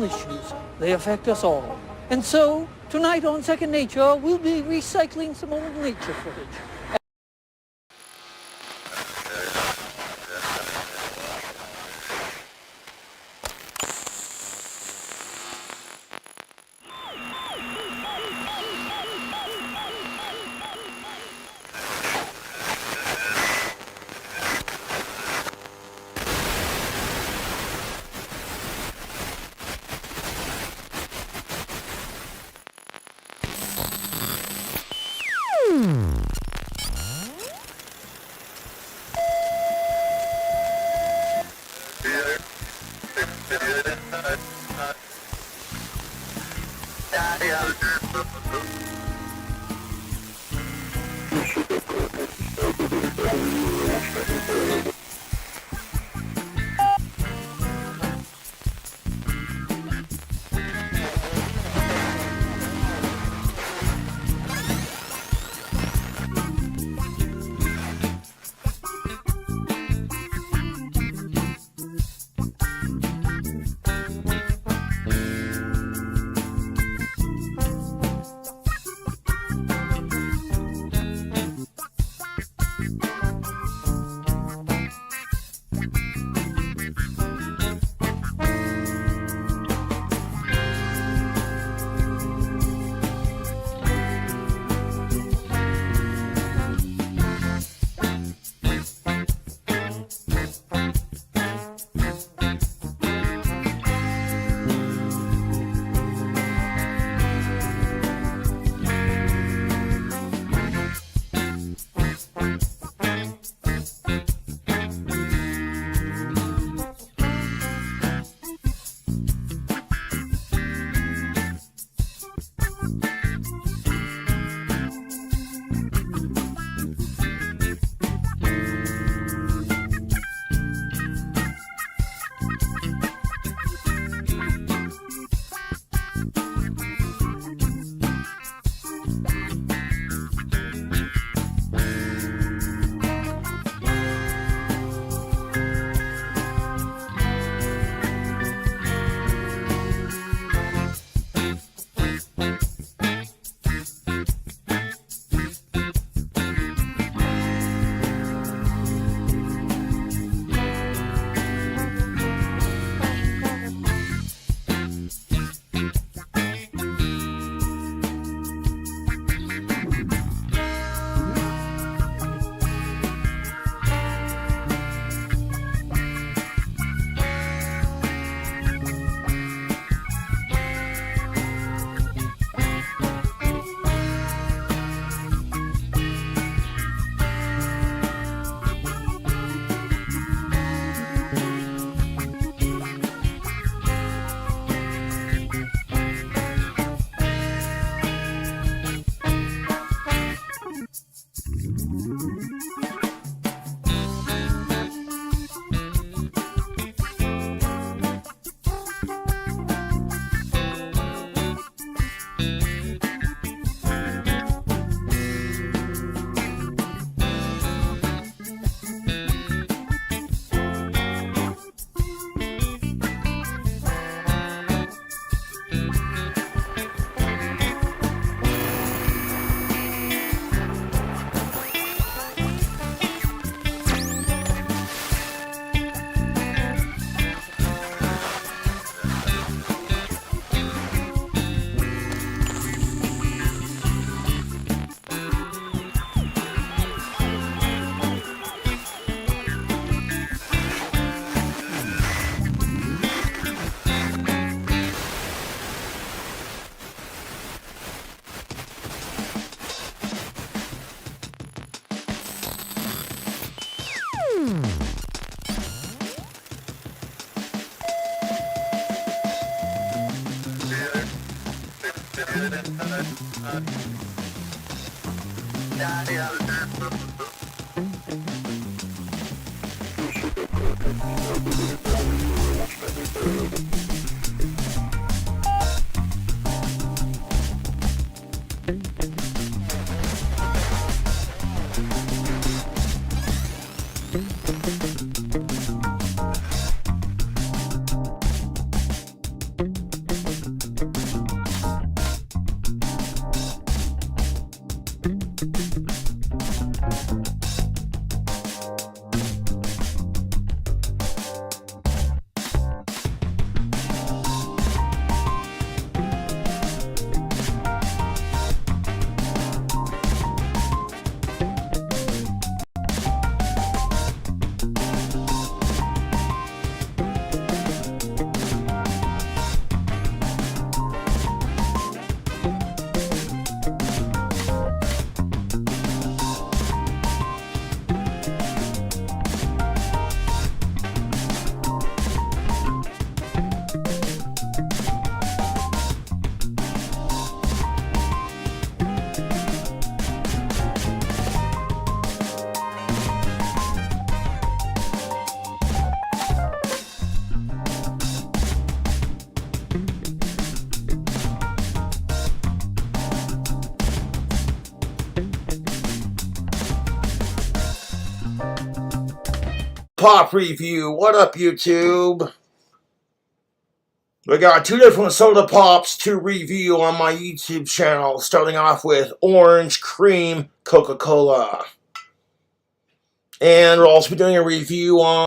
issues. They affect us all. And so, tonight on Second Nature, we'll be recycling some old nature footage. pop review. What up, YouTube? We got two different soda pops to review on my YouTube channel, starting off with Orange Cream Coca-Cola. And we'll also be doing a review on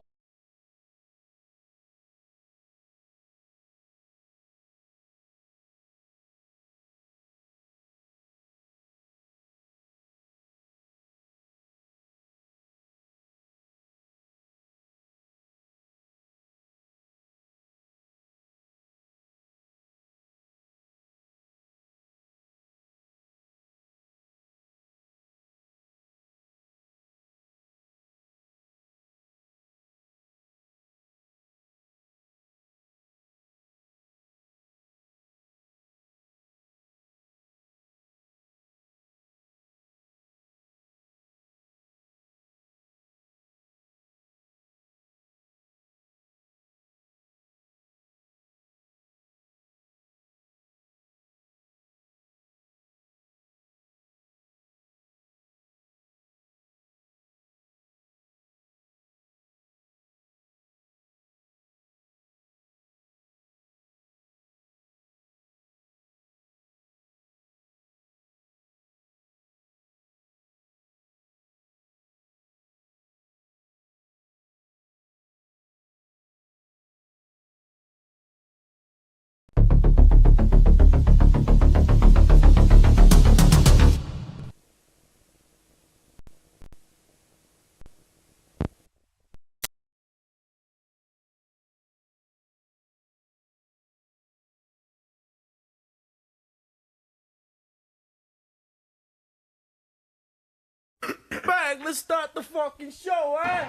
bang, let's start the fucking show, eh?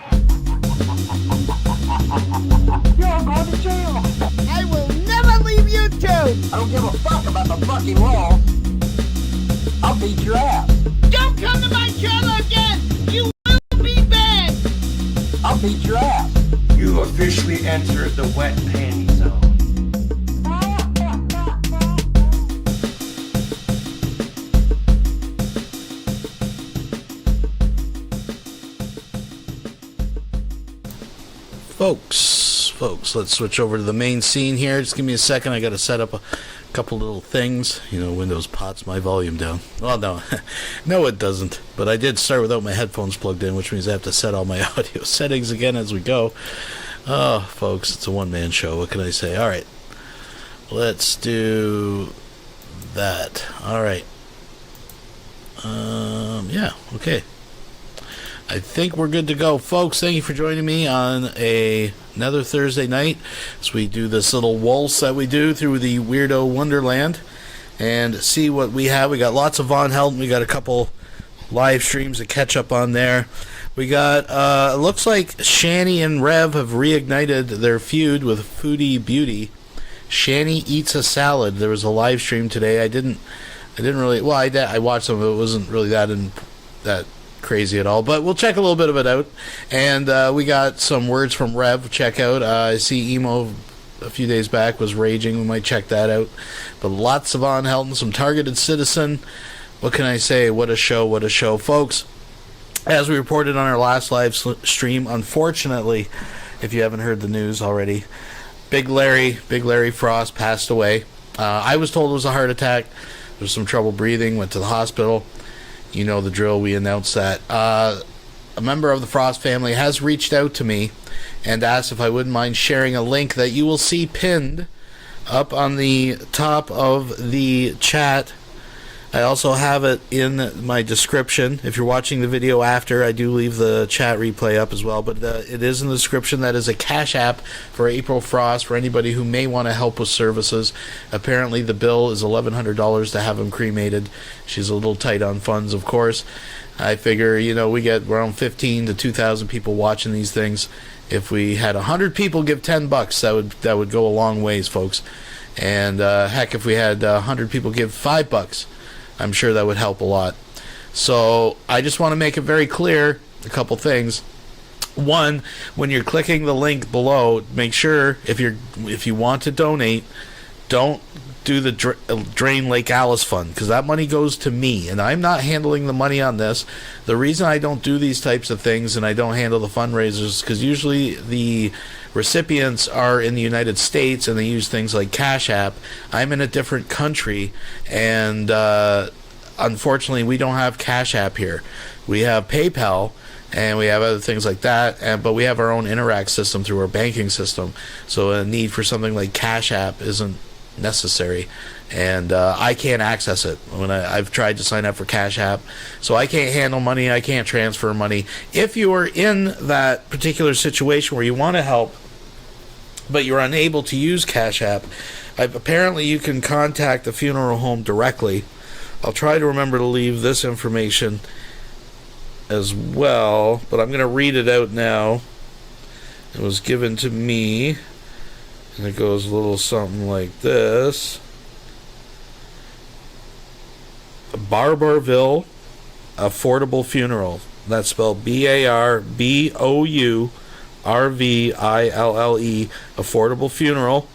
You're going to jail. I will never leave YouTube! I don't give a fuck about the fucking law. I'll beat your ass. Don't come to my channel again! You will be banned! I'll beat your ass. You officially entered the wet panty zone. Folks, let's switch over to the main scene here. Just give me a second. I got to set up a couple little things. You know, Windows pots my volume down. Well, no, no, it doesn't. But I did start without my headphones plugged in, which means I have to set all my audio settings again as we go. Oh, folks, it's a one-man show. What can I say? All right, let's do that. All right. Yeah, okay. I think we're good to go. Folks, thank you for joining me on another Thursday night as we do this little waltz that we do through the Weirdo Wonderland and see what we have. We got lots of Von Helton. We got a couple live streams to catch up on there. We got, it looks like Shanny and Rev have reignited their feud with Foodie Beauty. Shanny eats a salad. There was a live stream today. I didn't really, well, I watched some of it. It wasn't really that crazy at all, but we'll check a little bit of it out. And we got some words from Rev. Check out. I see Emo a few days back was raging. We might check that out. But lots of Von Helton, some Targeted Citizen. What can I say? What a show, folks. As we reported on our last live stream, unfortunately, if you haven't heard the news already, Big Larry Frost passed away. I was told it was a heart attack. There was some trouble breathing. Went to the hospital. You know the drill. We announced that. A member of the Frost family has reached out to me and asked if I wouldn't mind sharing a link that you will see pinned up on the top of the chat. I also have it in my description. If you're watching the video after, I do leave the chat replay up as well, but it is in the description. That is a Cash App for April Frost for anybody who may want to help with services. Apparently the bill is $1,100 to have him cremated. She's a little tight on funds, of course. I figure, you know, we get around 15 to 2,000 people watching these things. If we had 100 people give $10, that would go a long ways, folks. And heck, if we had 100 people give $5, I'm sure that would help a lot. So I just want to make it very clear a couple things. One, when you're clicking the link below, make sure if you want to donate, don't do the Drain Lake Alice Fund, because that money goes to me, and I'm not handling the money on this. The reason I don't do these types of things and I don't handle the fundraisers is because usually the recipients are in the United States and they use things like Cash App. I'm in a different country, and unfortunately we don't have Cash App here. We have PayPal, and we have other things like that, but we have our own Interact system through our banking system, so a need for something like Cash App isn't necessary, and I can't access it when I've tried to sign up for Cash App, so I can't handle money, I can't transfer money. If you are in that particular situation where you want to help, but you're unable to use Cash App, apparently you can contact the funeral home directly. I'll try to remember to leave this information as well, but I'm going to read it out now. It was given to me, and it goes a little something like this. Barbourville Affordable Funeral. That's spelled BARBOURVILLE. Affordable Funeral.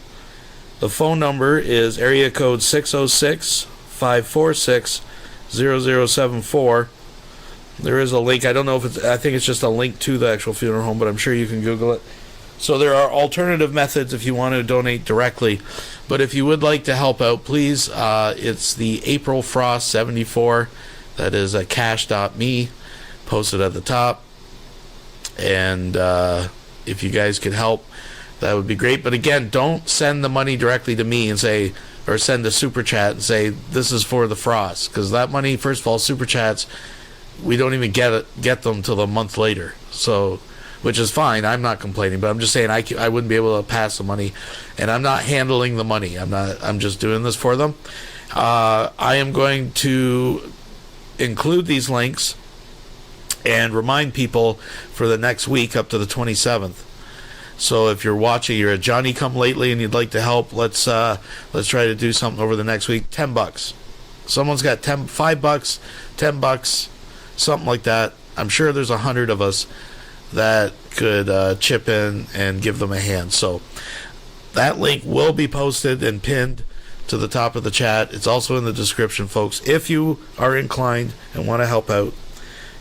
The phone number is area code 606-546-0074. There is a link. I don't know if it's, I think it's just a link to the actual funeral home, but I'm sure you can Google it. So there are alternative methods if you want to donate directly. But if you would like to help out, please, it's the April Frost 74. That is at cash.me, posted at the top. And if you guys could help, that would be great. But again, don't send the money directly to me and say, or send a super chat and say, this is for the Frost. Because that money, first of all, super chats, we don't even get them till a month later, so, which is fine. I'm not complaining, but I'm just saying I wouldn't be able to pass the money, and I'm not handling the money. I'm just doing this for them. I am going to include these links and remind people for the next week up to the 27th. So if you're watching, you're a Johnny Come Lately and you'd like to help, let's try to do something over the next week. $10. Someone's got $5, $10. Something like that. I'm sure there's 100 of us that could chip in and give them a hand. So that link will be posted and pinned to the top of the chat. It's also in the description, folks. If you are inclined and want to help out,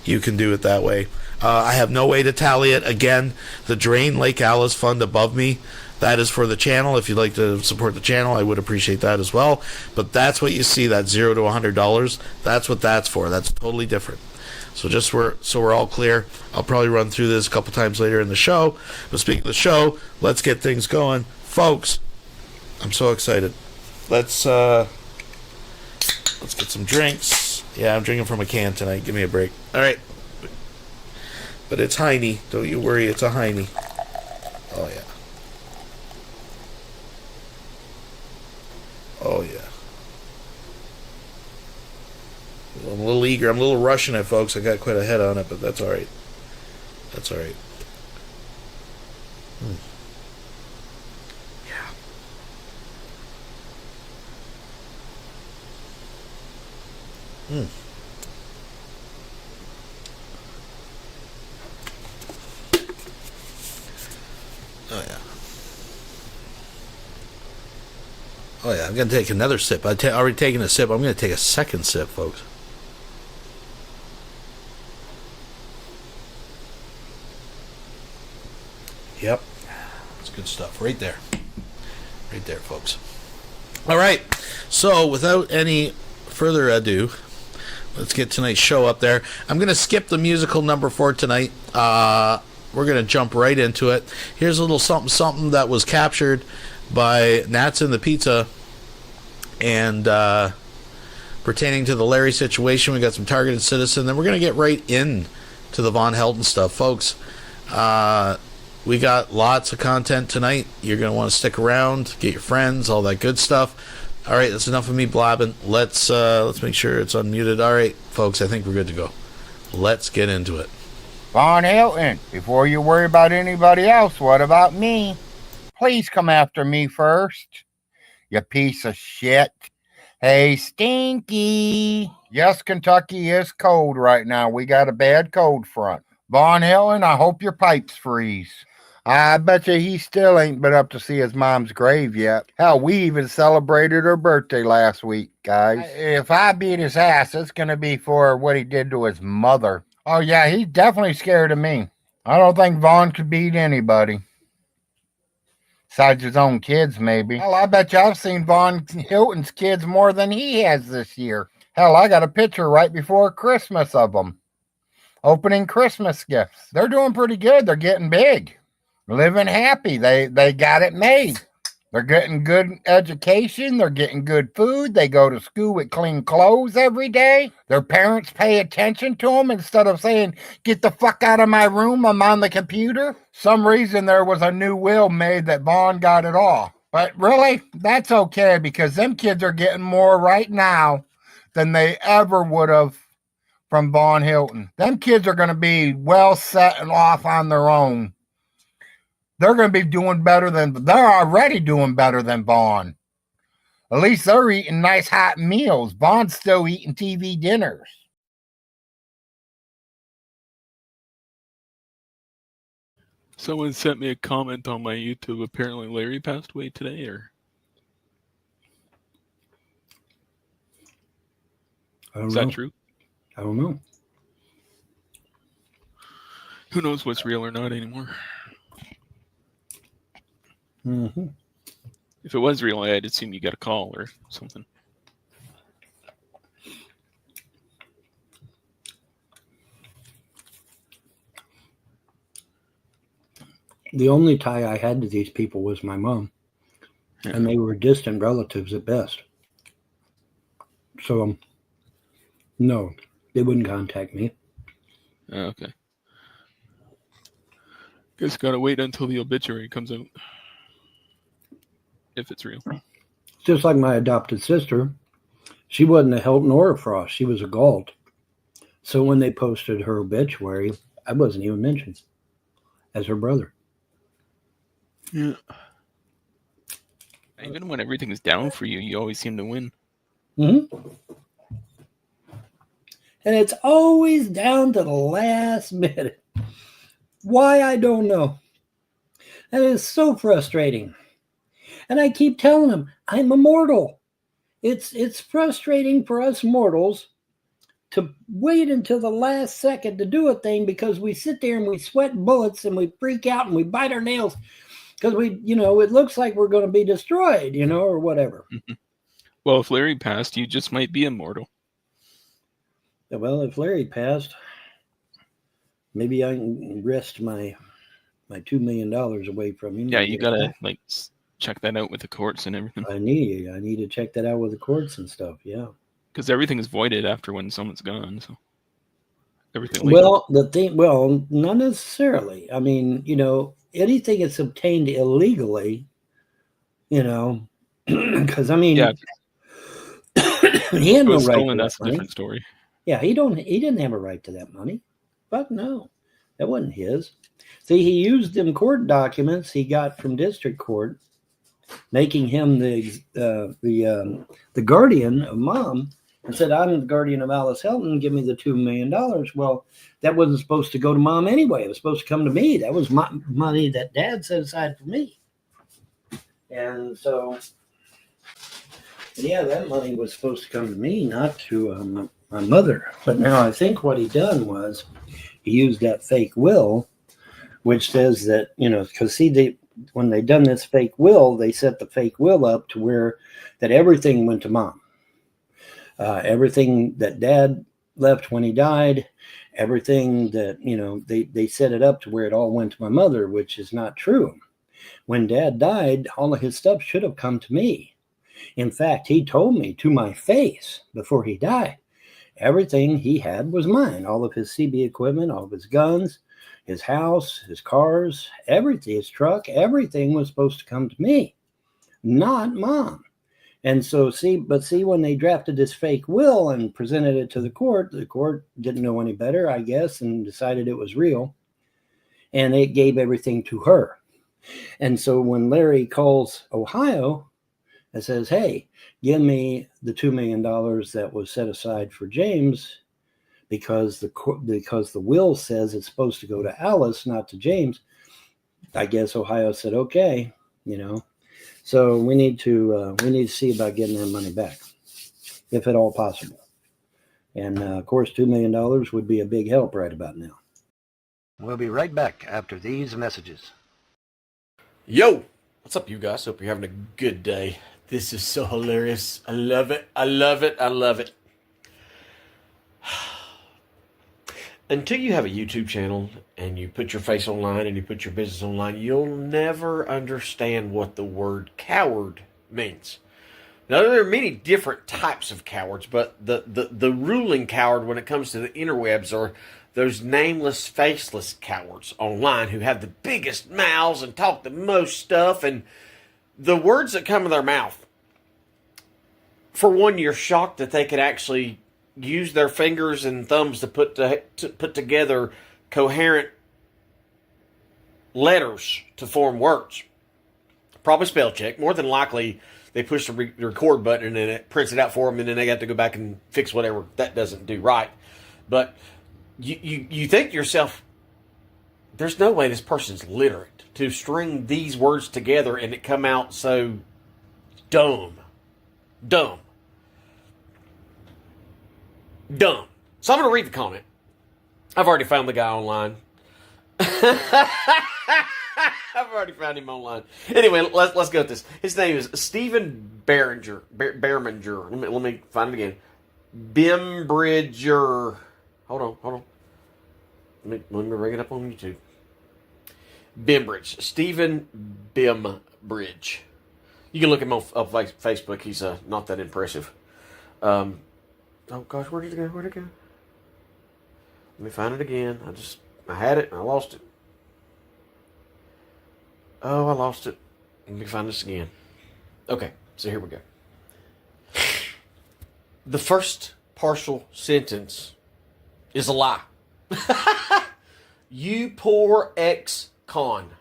you can do it that way. I have no way to tally it. Again, the Drain Lake Alice Fund above me, that is for the channel. If you'd like to support the channel, I would appreciate that as well. But that's what you see, that $0 to $100. That's what that's for. That's totally different. So just so we're all clear, I'll probably run through this a couple times later in the show. But speaking of the show, let's get things going. Folks, I'm so excited. Let's get some drinks. Yeah, I'm drinking from a can tonight. Give me a break. All right. But it's Heine. Don't you worry, it's a Heine. Oh, yeah. Oh, yeah. I'm a little eager. I'm a little rushing it, folks. I got quite a head on it, but that's all right. That's all right. Yeah. Oh, yeah. Oh, yeah. I'm going to take another sip. I've already taken a sip. I'm going to take a second sip, folks. Yep. That's good stuff. Right there. Right there, folks. All right. So, without any further ado, let's get tonight's show up there. I'm going to skip the musical number for tonight. We're going to jump right into it. Here's a little something that was captured by Nats in the Pizza, and pertaining to the Larry situation. We got some targeted citizen. Then we're going to get right in to the Von Helton stuff, folks. We got lots of content tonight. You're going to want to stick around, get your friends, all that good stuff. All right, that's enough of me blabbing. Let's make sure it's unmuted. All right, folks, I think we're good to go. Let's get into it. Von Helton, before you worry about anybody else, what about me? Please come after me first, you piece of shit. Hey, Stinky. Yes, Kentucky is cold right now. We got a bad cold front. Von Helton, I hope your pipes freeze. I bet you he still ain't been up to see his mom's grave yet. Hell, we even celebrated her birthday last week, guys. If I beat his ass, it's going to be for what he did to his mother. Oh, yeah, he's definitely scared of me. I don't think Vaughn could beat anybody. Besides his own kids, maybe. Hell, I bet you I've seen Vaughn Hilton's kids more than he has this year. Hell, I got a picture right before Christmas of them opening Christmas gifts. They're doing pretty good. They're getting big. Living happy. They got it made. They're getting good education. They're getting good food. They go to school with clean clothes every day. Their parents pay attention to them instead of saying, get the fuck out of my room, I'm on the computer. Some reason there was a new will made that Vaughn got it all. But really, that's okay because them kids are getting more right now than they ever would have from Vaughn Hilton. Them kids are going to be well set and off on their own. They're going to be doing better than, they're already doing better than Vaughn. At least they're eating nice hot meals. Vaughn's still eating TV dinners. Someone sent me a comment on my YouTube. Apparently Larry passed away today, or? Is that true? I don't know. Who knows what's real or not anymore? Mm-hmm. If it was real, I'd assume you got a call or something. The only tie I had to these people was my mom. Yeah. And they were distant relatives at best. So, no, they wouldn't contact me. Oh, okay. Guess gotta wait until the obituary comes out. If it's real. Just like my adopted sister, she wasn't a Helton or a Frost. She was a Galt. So when they posted her obituary, I wasn't even mentioned as her brother. Yeah. Even when everything is down for you, you always seem to win. Mm-hmm. And it's always down to the last minute. Why, I don't know. That is so frustrating. And I keep telling them, I'm immortal. It's frustrating for us mortals to wait until the last second to do a thing because we sit there and we sweat bullets and we freak out and we bite our nails because it looks like we're going to be destroyed, or whatever. Well, if Larry passed, you just might be immortal. Well, if Larry passed, maybe I can wrest my $2 million away from him. Yeah, you got to check that out with the courts and everything. I need to check that out with the courts and stuff. Yeah, because everything is voided after when someone's gone. So everything. Well, not necessarily. I mean, anything that's obtained illegally, because I mean, yeah, he had no right to that that's money. A different story. Yeah, he didn't have a right to that money. But no, that wasn't his. See, he used them court documents he got from district court, making him the guardian of Mom, and said, I'm the guardian of Alice Helton, give me the $2 million. Well, that wasn't supposed to go to Mom anyway. It was supposed to come to me. That was my money that Dad set aside for me. And so, yeah, that money was supposed to come to me, not to my mother. But now I think what he done was he used that fake will, which says that, because when they done this fake will, they set the fake will up to where that everything went to Mom. Everything that Dad left when he died, everything that, they set it up to where it all went to my mother, which is not true. When Dad died, all of his stuff should have come to me. In fact, he told me to my face before he died, everything he had was mine. All of his CB equipment, all of his guns, his house, his cars, everything, his truck, everything was supposed to come to me, not Mom. And so, when they drafted this fake will and presented it to the court didn't know any better, I guess, and decided it was real. And it gave everything to her. And so when Larry calls Ohio and says, hey, give me the $2 million that was set aside for James, because the will says it's supposed to go to Alice, not to James, I guess Ohio said, okay, you know. So we need to see about getting our money back, if at all possible. And of course, $2 million would be a big help right about now. We'll be right back after these messages. Yo, what's up, you guys? Hope you're having a good day. This is so hilarious. I love it. I love it. I love it. Until you have a YouTube channel and you put your face online and you put your business online, you'll never understand what the word coward means. Now, there are many different types of cowards, but the ruling coward when it comes to the interwebs are those nameless, faceless cowards online who have the biggest mouths and talk the most stuff, and the words that come in their mouth, for one, you're shocked that they could actually use their fingers and thumbs to put together coherent letters to form words. Probably spell check. More than likely, they push the record button and then it prints it out for them, and then they got to go back and fix whatever that doesn't do right. But you think to yourself, there's no way this person's literate to string these words together and it come out so dumb. So I'm going to read the comment. I've already found the guy online. I've already found him online. Anyway, let's go with this. His name is Stephen Berenger. Let me find it again. Bimbridger. Hold on. Let me bring it up on YouTube. Bimbridge. Stephen Bimbridge. You can look him on Facebook. He's not that impressive. Oh gosh, where did it go? Let me find it again. I had it and I lost it. Oh, I lost it. Let me find this again. Okay, so here we go. The first partial sentence is a lie. You poor ex-con.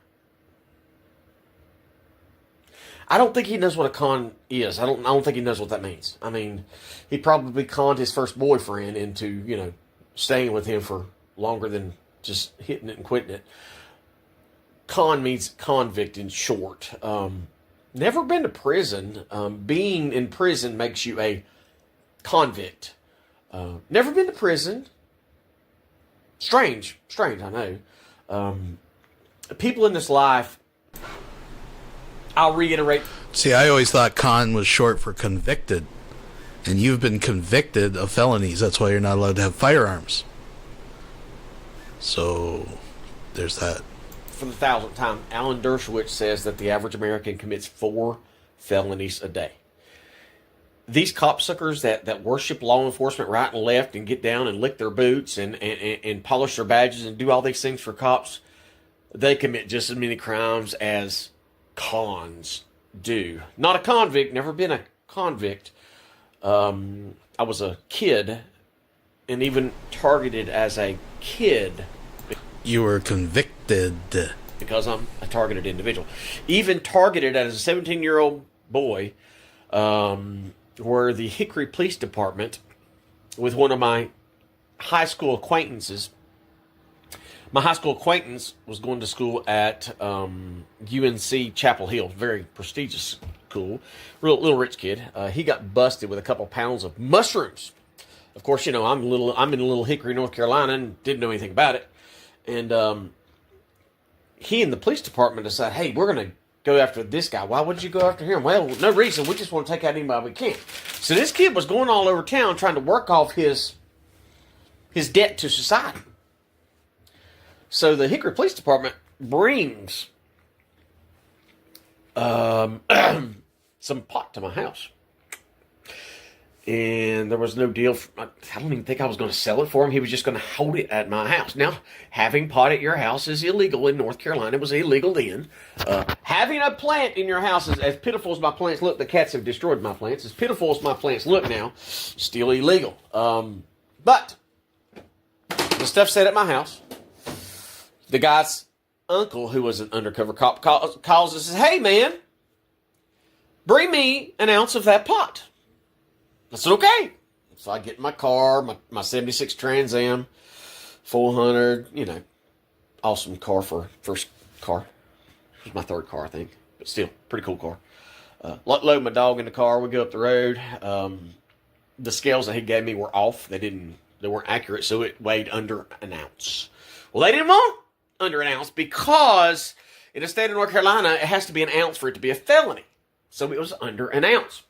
I don't think he knows what a con is. I don't think he knows what that means. I mean, he probably conned his first boyfriend into, staying with him for longer than just hitting it and quitting it. Con means convict in short. Never been to prison. Being in prison makes you a convict. Never been to prison. Strange, I know. People in this life, I'll reiterate. See, I always thought con was short for convicted. And you've been convicted of felonies. That's why you're not allowed to have firearms. So, there's that. For the 1,000th time, Alan Dershowitz says that the average American commits 4 felonies a day. These copsuckers that worship law enforcement right and left and get down and lick their boots and polish their badges and do all these things for cops, they commit just as many crimes as cons do. Not a convict, never been a convict. I was a kid and even targeted as a kid. You were convicted. Because I'm a targeted individual. Even targeted as a 17-year-old boy, where the Hickory Police Department, with one of my high school acquaintances, my high school acquaintance was going to school at UNC Chapel Hill, very prestigious school, little rich kid. He got busted with a couple pounds of mushrooms. Of course, I'm in little Hickory, North Carolina, and didn't know anything about it. And he and the police department decided, hey, we're going to go after this guy. Why would you go after him? Well, no reason. We just want to take out anybody we can. So this kid was going all over town trying to work off his debt to society. So the Hickory Police Department brings some pot to my house. And there was no deal. I don't even think I was going to sell it for him. He was just going to hold it at my house. Now, having pot at your house is illegal in North Carolina. It was illegal then. Having a plant in your house is, as pitiful as my plants look, the cats have destroyed my plants. As pitiful as my plants look now, still illegal. But the stuff set at my house. The guy's uncle, who was an undercover cop, calls and says, hey, man, bring me an ounce of that pot. I said, okay. So I get in my car, my 76 Trans Am, 400, awesome car for first car. It was my third car, I think. But still, pretty cool car. Load my dog in the car. We go up the road. The scales that he gave me were off. They weren't accurate, so it weighed under an ounce. Well, they didn't want under an ounce because in the state of North Carolina, it has to be an ounce for it to be a felony. So it was under an ounce.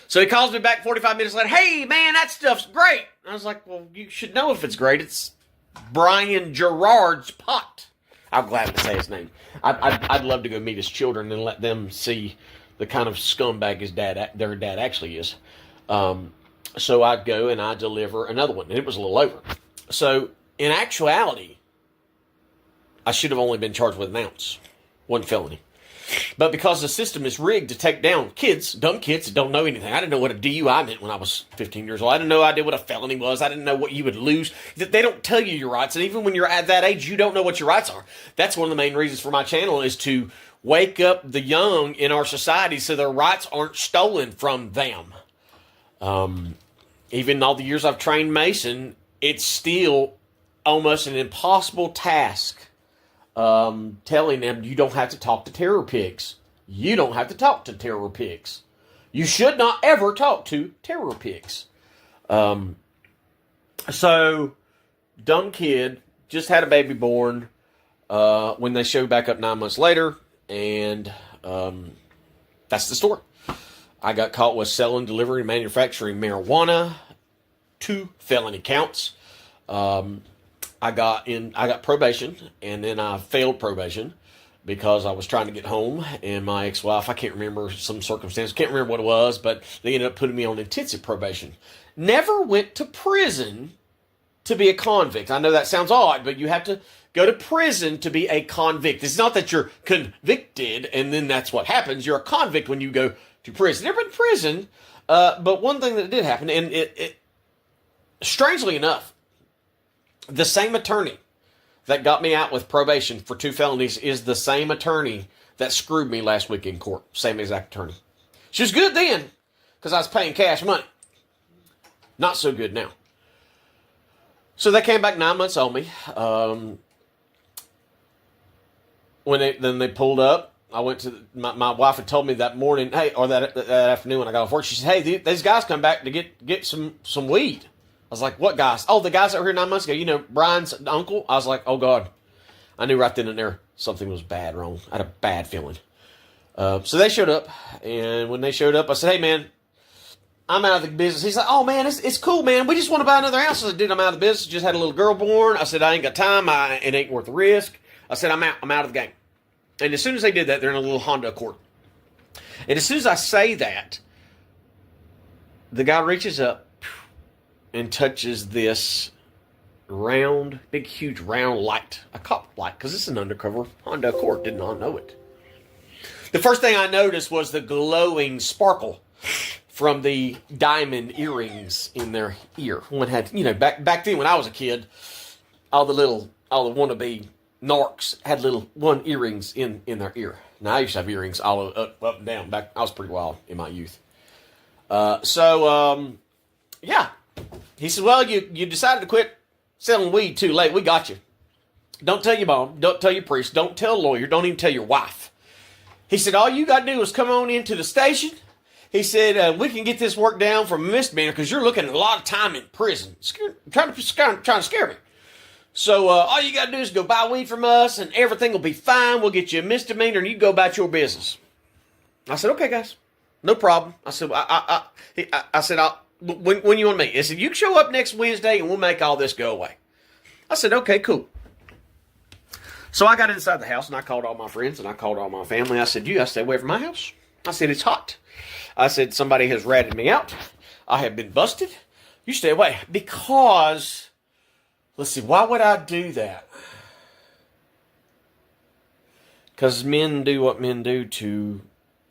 So he calls me back 45 minutes later. Hey, man, that stuff's great. I was like, well, you should know if it's great. It's Brian Gerard's pot. I'm glad to say his name. I'd love to go meet his children and let them see the kind of scumbag their dad actually is. So I go and I deliver another one, and it was a little over. So in actuality, I should have only been charged with an ounce, one felony. But because the system is rigged to take down kids, dumb kids that don't know anything. I didn't know what a DUI meant when I was 15 years old. I didn't know idea what a felony was. I didn't know what you would lose. They don't tell you your rights. And even when you're at that age, you don't know what your rights are. That's one of the main reasons for my channel is to wake up the young in our society so their rights aren't stolen from them. Even all the years I've trained Mason, it's still almost an impossible task telling them you don't have to talk to terror pigs. You don't have to talk to terror pigs. You should not ever talk to terror pigs. So, dumb kid, just had a baby born when they showed back up 9 months later, and that's the story. I got caught with selling, delivering, manufacturing marijuana, 2 felony counts. I got probation, and then I failed probation because I was trying to get home, and my ex-wife, I can't remember some circumstance, can't remember what it was, but they ended up putting me on intensive probation. Never went to prison to be a convict. I know that sounds odd, but you have to go to prison to be a convict. It's not that you're convicted, and then that's what happens. You're a convict when you go to prison. Never been to prison, but one thing that did happen, and it strangely enough, the same attorney that got me out with probation for 2 felonies is the same attorney that screwed me last week in court. Same exact attorney. She was good then because I was paying cash money. Not so good now. So they came back 9 months on me. When they pulled up, I went to my wife had told me that morning, hey, or that afternoon when I got off work, she said, hey, these guys come back to get some weed. I was like, what guys? Oh, the guys that were here 9 months ago. You know, Brian's uncle? I was like, oh, God. I knew right then and there something was bad wrong. I had a bad feeling. So they showed up. And when they showed up, I said, hey, man, I'm out of the business. He's like, oh, man, it's cool, man. We just want to buy another house. I said, dude, I'm out of the business. Just had a little girl born. I said, I ain't got time. It ain't worth the risk. I said, I'm out of the game. And as soon as they did that, they're in a little Honda Accord. And as soon as I say that, the guy reaches up and touches this round, big, huge round light. A cop light, because it's an undercover Honda Accord. Did not know it. The first thing I noticed was the glowing sparkle from the diamond earrings in their ear. One had, you know, back then when I was a kid, all the wannabe narcs had little one earrings in their ear. Now I used to have earrings all up and down. I was pretty wild in my youth. Yeah. He said, well, you decided to quit selling weed too late. We got you. Don't tell your mom. Don't tell your priest. Don't tell a lawyer. Don't even tell your wife. He said, all you got to do is come on into the station. He said, we can get this work down from a misdemeanor because you're looking at a lot of time in prison. Trying to scare me. So all you got to do is go buy weed from us and everything will be fine. We'll get you a misdemeanor and you go about your business. I said, okay, guys. No problem. I said, when you want to meet? He said, you can show up next Wednesday and we'll make all this go away. I said, okay, cool. So I got inside the house and I called all my friends and I called all my family. I said, you guys stay away from my house. I said, it's hot. I said, somebody has ratted me out. I have been busted. You stay away. Because, let's see, why would I do that? Because men do what men do to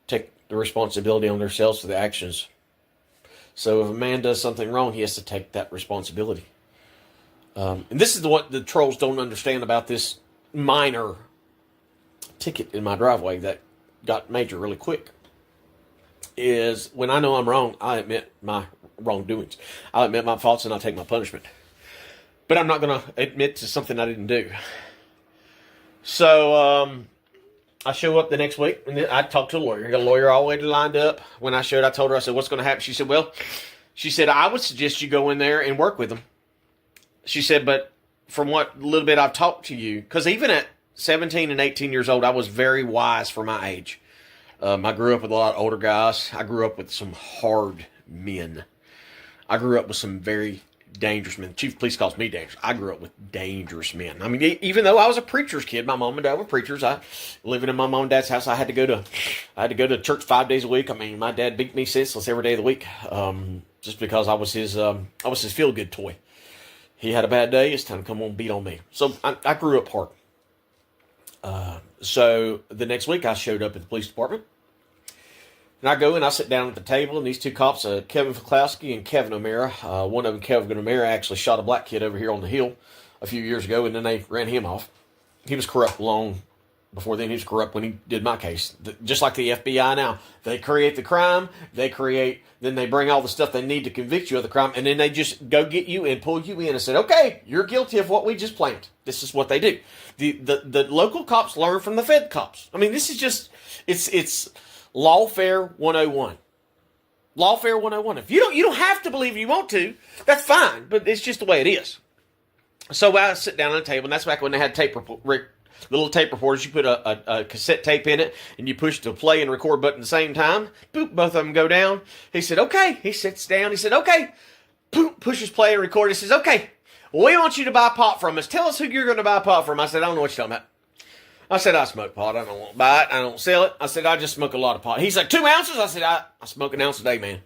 take the responsibility on themselves for the actions. So if a man does something wrong, he has to take that responsibility. And this is what the trolls don't understand about this minor ticket in my driveway that got major really quick. Is when I know I'm wrong, I admit my wrongdoings. I'll admit my faults and I'll take my punishment. But I'm not going to admit to something I didn't do. So I show up the next week, and then I talked to a lawyer. I got a lawyer all the way lined up. When I showed, I told her, I said, what's going to happen? She said, well, I would suggest you go in there and work with them. She said, but from what little bit I've talked to you, because even at 17 and 18 years old, I was very wise for my age. I grew up with a lot of older guys. I grew up with some hard men. I grew up with some very dangerous men. The chief of police calls me dangerous. I grew up with dangerous men. I mean, even though I was a preacher's kid, my mom and dad were preachers. I living in my mom and dad's house. I had to go to church 5 days a week. I mean, my dad beat me senseless every day of the week, just because I was his feel good toy. He had a bad day. It's time to come on, beat on me. So I grew up hard. So the next week I showed up at the police department. And I go and I sit down at the table, and these two cops, Kevin Fiklowski and Kevin O'Mara, one of them, Kevin O'Mara, actually shot a black kid over here on the hill a few years ago, and then they ran him off. He was corrupt long before then. He was corrupt when he did my case. Just like the FBI now. They create the crime, then they bring all the stuff they need to convict you of the crime, and then they just go get you and pull you in and say, okay, you're guilty of what we just planned. This is what they do. The local cops learn from the Fed cops. I mean, this is just, it's Lawfare 101. Lawfare 101. If you don't have to believe you want to, that's fine, but it's just the way it is. So I sit down on a table, and that's back when they had little tape recorders. You put a cassette tape in it, and you push the play and record button at the same time. Boop, both of them go down. He said, okay. He sits down. He said, okay. Boop, pushes play and record. He says, okay, we want you to buy pot from us. Tell us who you're going to buy pot from. I said, I don't know what you're talking about. I said, I smoke pot. I don't want to buy it. I don't sell it. I said, I just smoke a lot of pot. He's like, 2 ounces? I said, I smoke an ounce a day, man.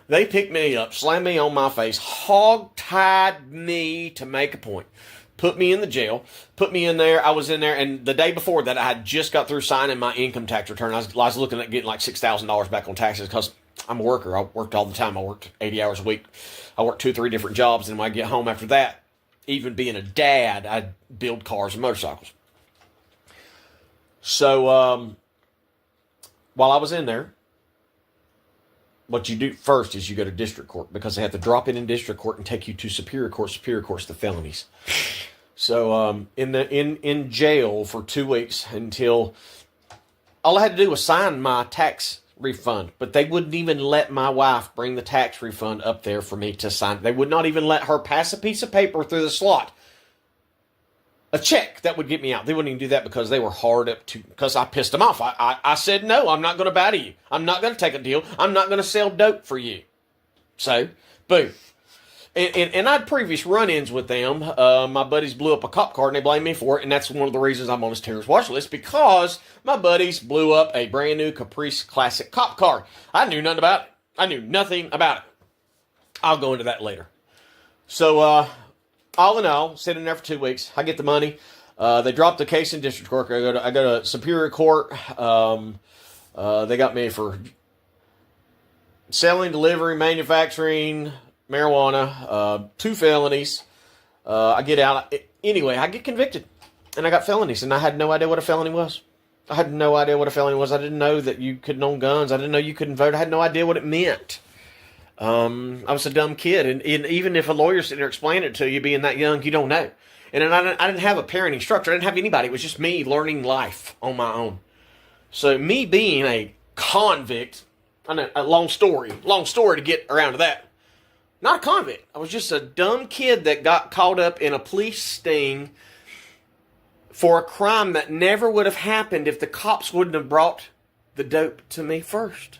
They picked me up, slammed me on my face, hog-tied me to make a point. Put me in the jail, put me in there. I was in there, and the day before that, I had just got through signing my income tax return. I was looking at getting like $6,000 back on taxes because I'm a worker. I worked all the time. I worked 80 hours a week. I worked 2 or 3 different jobs, and when I get home after that, even being a dad, I'd build cars and motorcycles. So while I was in there, what you do first is you go to district court, because they have to drop it in district court and take you to superior court. Superior court's the felonies. So in jail for 2 weeks until all I had to do was sign my tax refund, but they wouldn't even let my wife bring the tax refund up there for me to sign. They would not even let her pass a piece of paper through the slot. A check that would get me out. They wouldn't even do that because they were hard up to, because I pissed them off. I said, no, I'm not going to bow to you. I'm not going to take a deal. I'm not going to sell dope for you. So, boom. And I had previous run-ins with them. My buddies blew up a cop car, and they blamed me for it, and that's one of the reasons I'm on this terrorist watch list, because my buddies blew up a brand new Caprice Classic cop car. I knew nothing about it. I knew nothing about it. I'll go into that later. So, all in all, sitting there for 2 weeks, I get the money. They dropped the case in district court. I go to superior court. They got me for selling, delivering, manufacturing marijuana, 2 felonies. I get out. Anyway, I get convicted, and I got felonies, and I had no idea what a felony was. I didn't know that you couldn't own guns. I didn't know you couldn't vote. I had no idea what it meant. I was a dumb kid, and even if a lawyer's sitting there explaining it to you, being that young, you don't know. And I didn't have a parenting structure. I didn't have anybody. It was just me learning life on my own. So me being a convict, I know, a long story to get around to that. Not a convict. I was just a dumb kid that got caught up in a police sting for a crime that never would have happened if the cops wouldn't have brought the dope to me first.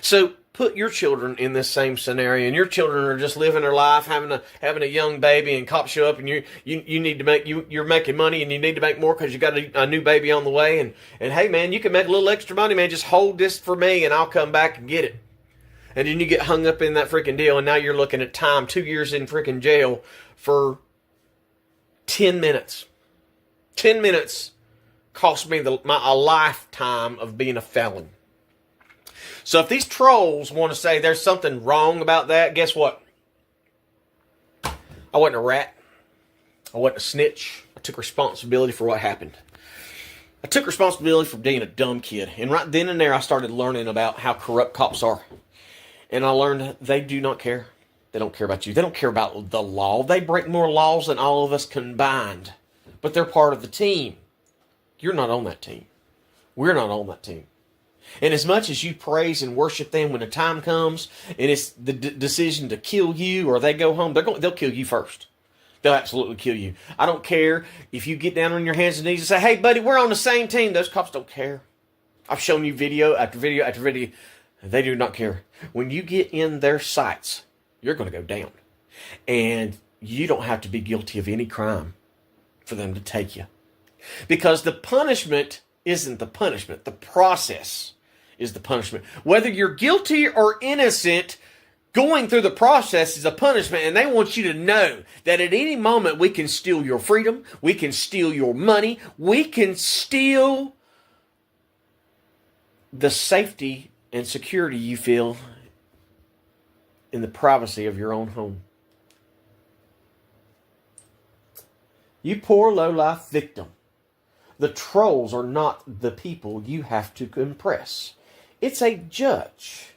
So put your children in this same scenario, and your children are just living their life, having a young baby, and cops show up, and you need to you're making money, and you need to make more because you got a new baby on the way, and hey man, you can make a little extra money, man. Just hold this for me, and I'll come back and get it. And then you get hung up in that freaking deal, and now you're looking at time, 2 years in freaking jail for 10 minutes. 10 minutes cost me a lifetime of being a felon. So if these trolls want to say there's something wrong about that, guess what? I wasn't a rat. I wasn't a snitch. I took responsibility for what happened. I took responsibility for being a dumb kid. And right then and there, I started learning about how corrupt cops are. And I learned they do not care. They don't care about you. They don't care about the law. They break more laws than all of us combined but they're part of the team. You're not on that team. We're not on that team. And as much as you praise and worship them, when the time comes and it's the decision to kill you or they go home, they'll kill you first. They'll absolutely kill you. I don't care if you get down on your hands and knees and say, hey, buddy, we're on the same team. Those cops don't care. I've shown you video after video after video. They do not care. When you get in their sights, you're going to go down. And you don't have to be guilty of any crime for them to take you. Because the punishment isn't the punishment. The process is the punishment. Whether you're guilty or innocent, going through the process is a punishment, and they want you to know that at any moment we can steal your freedom, we can steal your money, we can steal the safety and security you feel in the privacy of your own home. You poor low-life victim. The trolls are not the people you have to impress. It's a judge.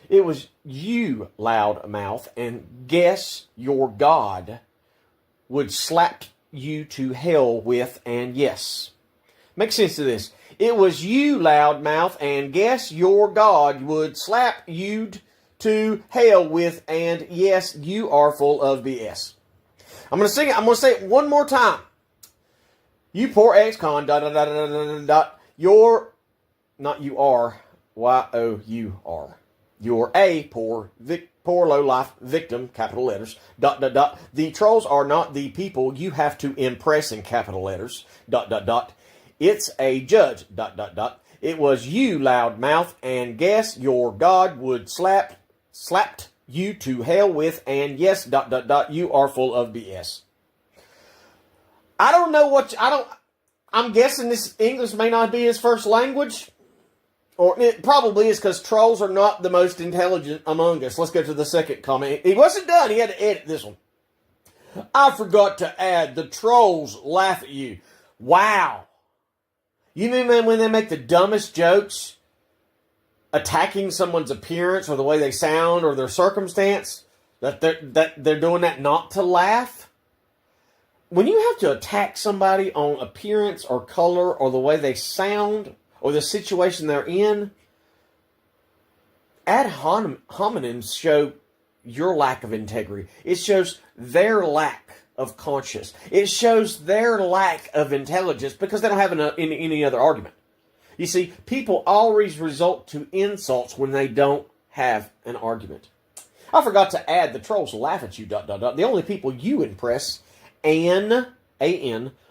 It was you, loudmouth, and guess your God would slap you to hell with, and yes. Make sense of this. It was you, loudmouth, and guess your God would slap you to hell with, and yes, you are full of BS. I'm going to sing it. I'm going to say it one more time. You poor ex-con, you're, not you are, Y-O-U-R. You're a poor low-life victim, capital letters, ... The trolls are not the people you have to impress in capital letters, ... It's a judge, ... It was you, loudmouth, and guess your God would slapped you to hell with, and yes, ... You are full of BS. I'm guessing this English may not be his first language. Or it probably is, because trolls are not the most intelligent among us. Let's go to the second comment. He wasn't done. He had to edit this one. I forgot to add, the trolls laugh at you. Wow. You mean when they make the dumbest jokes, attacking someone's appearance or the way they sound or their circumstance, that they're doing that not to laugh? When you have to attack somebody on appearance or color or the way they sound or the situation they're in, ad hominems show your lack of integrity. It shows their lack of conscience. It shows their lack of intelligence because they don't have any other argument. You see, people always resort to insults when they don't have an argument. I forgot to add, the trolls laugh at you, ... The only people you impress, A-N,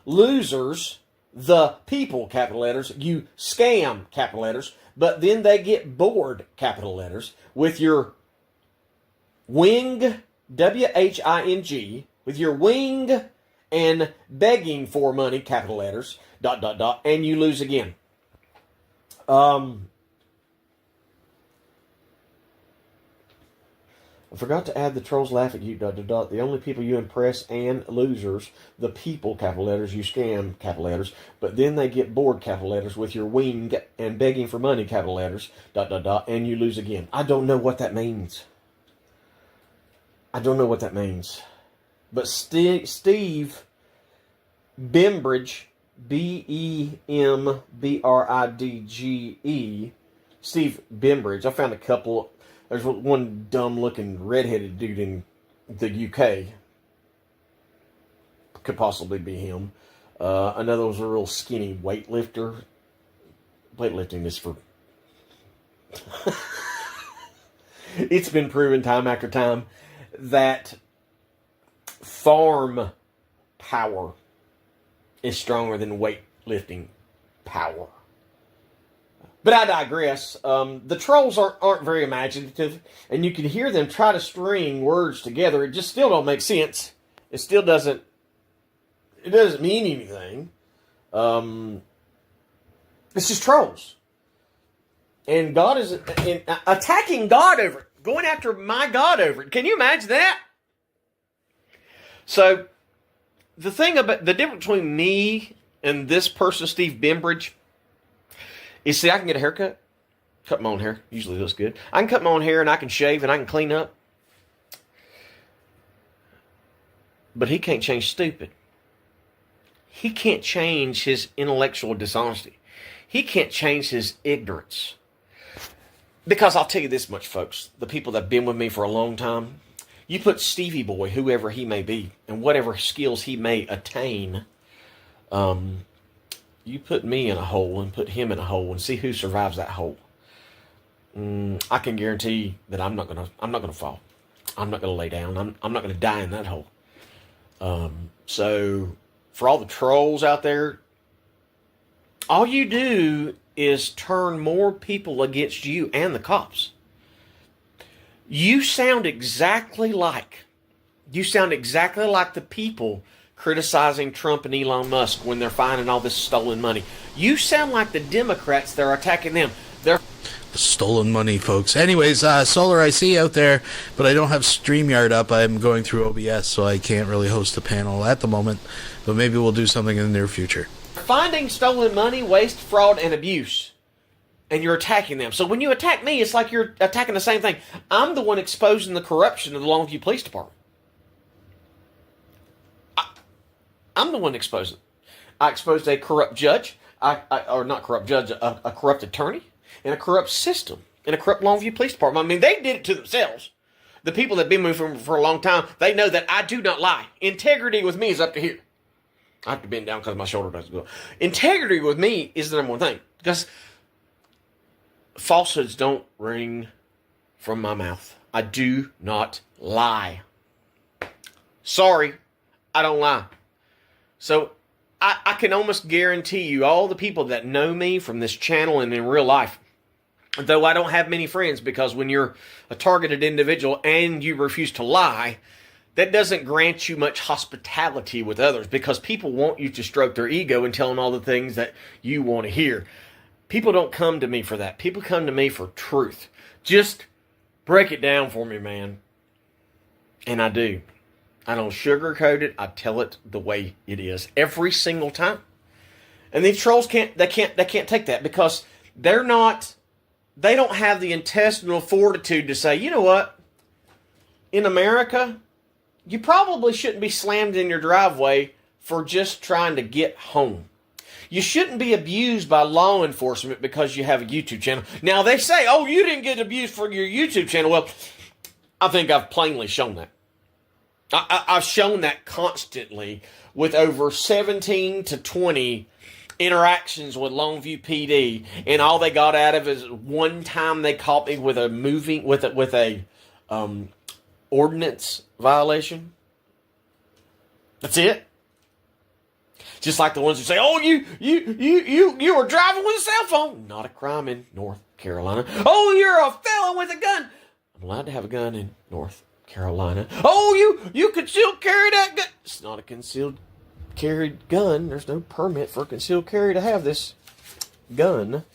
losers, the people, capital letters, you scam, capital letters, but then they get bored, capital letters, with your wing, W-H-I-N-G, with your wing and begging for money, capital letters, ... And you lose again. I forgot to add, the trolls laugh at you, ... The only people you impress, and losers, the people, capital letters, you scam, capital letters, but then they get bored, capital letters, with your wing and begging for money, capital letters, ... And you lose again. I don't know what that means. But Steve Bembridge, B-E-M-B-R-I-D-G-E, Steve Bembridge, I found a couple. There's one dumb-looking redheaded dude in the UK. Could possibly be him. Another was a real skinny weightlifter. Weightlifting is for... It's been proven time after time that farm power is stronger than weightlifting power. But I digress. The trolls aren't very imaginative, and you can hear them try to string words together. It just still don't make sense. It still doesn't. It doesn't mean anything. It's just trolls, and God is attacking God over it, going after my God over it. Can you imagine that? So, the thing about the difference between me and this person, Steve Bembridge, is, see, I can get a haircut, cut my own hair, usually looks good. I can cut my own hair and I can shave and I can clean up. But he can't change stupid. he can't change his intellectual dishonesty. He can't change his ignorance. Because I'll tell you this much, folks. The people that have been with me for a long time, you put Stevie Boy, whoever he may be, and whatever skills he may attain, you put me in a hole and put him in a hole and see who survives that hole. I can guarantee that I'm not gonna fall. I'm not gonna lay down. I'm not gonna die in that hole. So for all the trolls out there, all you do is turn more people against you and the cops. You sound exactly like the people criticizing Trump and Elon Musk when they're finding all this stolen money. You sound like the Democrats that are attacking them. They're the stolen money, folks. Anyways, Solar, I see you out there, but I don't have StreamYard up. I'm going through OBS, so I can't really host a panel at the moment, but maybe we'll do something in the near future. Finding stolen money, waste, fraud, and abuse, and you're attacking them. So when you attack me, it's like you're attacking the same thing. I'm the one exposing the corruption of the Longview Police Department. I'm the one exposing it. I exposed a corrupt judge, or not corrupt judge, a corrupt attorney, and a corrupt system, and a corrupt Longview Police Department. I mean, they did it to themselves. The people that have been moving for a long time, they know that I do not lie. Integrity with me is up to here. I have to bend down because my shoulder doesn't go. Integrity with me is the number one thing. Because falsehoods don't ring from my mouth. I do not lie. Sorry, I don't lie. So I can almost guarantee you, all the people that know me from this channel and in real life, though I don't have many friends, because when you're a targeted individual and you refuse to lie, that doesn't grant you much hospitality with others, because people want you to stroke their ego and tell them all the things that you want to hear. People don't come to me for that. People come to me for truth. Just break it down for me, man. And I do. I don't sugarcoat it. I tell it the way it is every single time. And these trolls can't take that, because they don't have the intestinal fortitude to say, you know what? In America, you probably shouldn't be slammed in your driveway for just trying to get home. You shouldn't be abused by law enforcement because you have a YouTube channel. Now, they say, oh, you didn't get abused for your YouTube channel. Well, I think I've plainly shown that. I've shown that constantly with over 17 to 20 interactions with Longview PD, and all they got out of it is one time they caught me with a ordinance violation. That's it. Just like the ones who say, "Oh, you were driving with a cell phone." Not a crime in North Carolina. "Oh, you're a felon with a gun." I'm allowed to have a gun in North Carolina. "Oh, you concealed carry that gun." It's not a concealed carried gun. There's no permit for concealed carry to have this gun.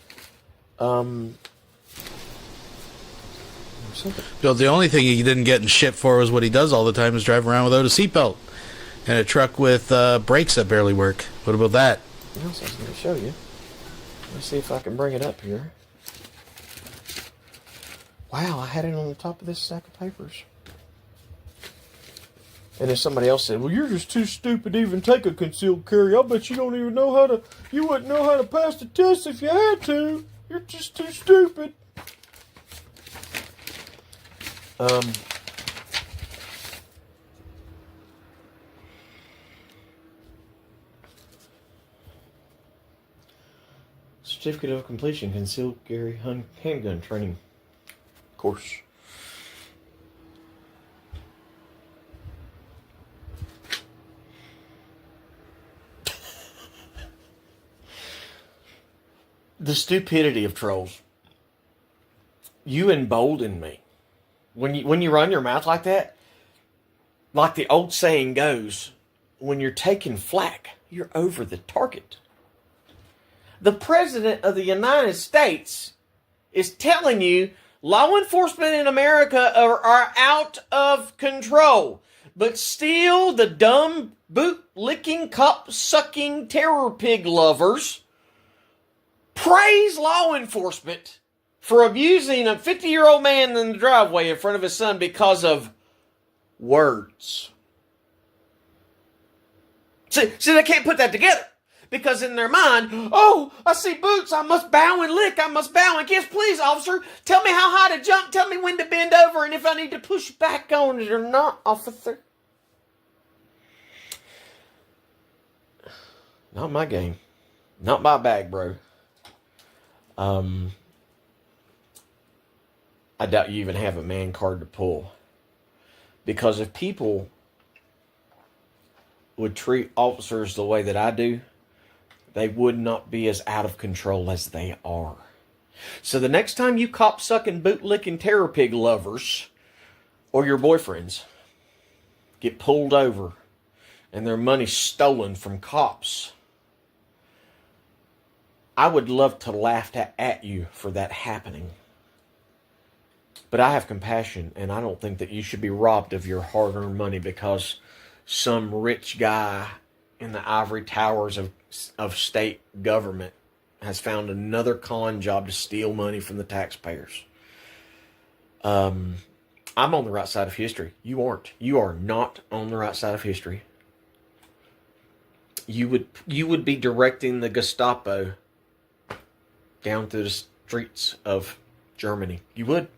Well, the only thing he didn't get in shit for was what he does all the time is drive around without a seatbelt and a truck with brakes that barely work. What about that? What else I was going to show you? Let's see if I can bring it up here. Wow, I had it on the top of this sack of papers. And then somebody else said, "Well, you're just too stupid to even take a concealed carry. I bet you don't even know how to, you wouldn't know how to pass the test if you had to. You're just too stupid." Certificate of completion, concealed carry handgun training course. The stupidity of trolls. You embolden me. When you run your mouth like that, like the old saying goes, when you're taking flack, you're over the target. The President of the United States is telling you law enforcement in America are out of control. But still, the dumb, boot-licking, cop-sucking terror pig lovers praise law enforcement for abusing a 50-year-old man in the driveway in front of his son because of words. See, they can't put that together. Because in their mind, oh, I see boots, I must bow and lick, I must bow and kiss. Please, officer, tell me how high to jump, tell me when to bend over, and if I need to push back on it or not, officer. Not my game. Not my bag, bro. I doubt you even have a man card to pull. Because if people would treat officers the way that I do, they would not be as out of control as they are. So the next time you cop-sucking, boot-licking terror pig lovers or your boyfriends get pulled over and their money stolen from cops, I would love to laugh at you for that happening. But I have compassion, and I don't think that you should be robbed of your hard-earned money because some rich guy in the ivory towers of state government has found another con job to steal money from the taxpayers. I'm on the right side of history. You aren't. You are not on the right side of history. You would be directing the Gestapo down through the streets of Germany. You would.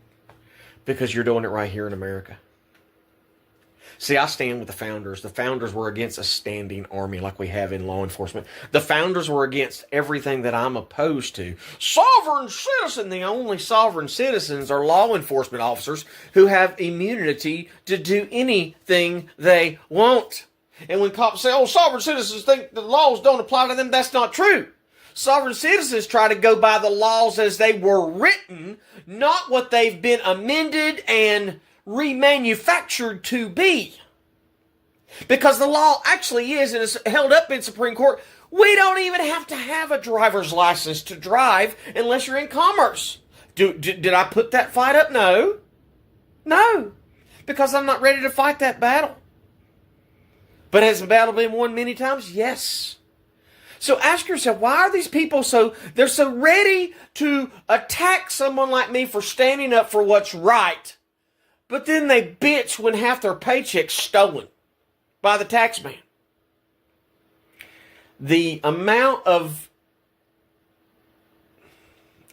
Because you're doing it right here in America. See, I stand with the founders. The founders were against a standing army like we have in law enforcement. The founders were against everything that I'm opposed to. Sovereign citizen. The only sovereign citizens are law enforcement officers who have immunity to do anything they want. And when cops say, oh, sovereign citizens think the laws don't apply to them, that's not true. Sovereign citizens try to go by the laws as they were written, not what they've been amended and remanufactured to be. Because the law actually is, and is held up in Supreme Court, we don't even have to have a driver's license to drive unless you're in commerce. Did I put that fight up? No. No. Because I'm not ready to fight that battle. But has the battle been won many times? Yes. So ask yourself, why are these people they're so ready to attack someone like me for standing up for what's right, but then they bitch when half their paycheck's stolen by the tax man? The amount of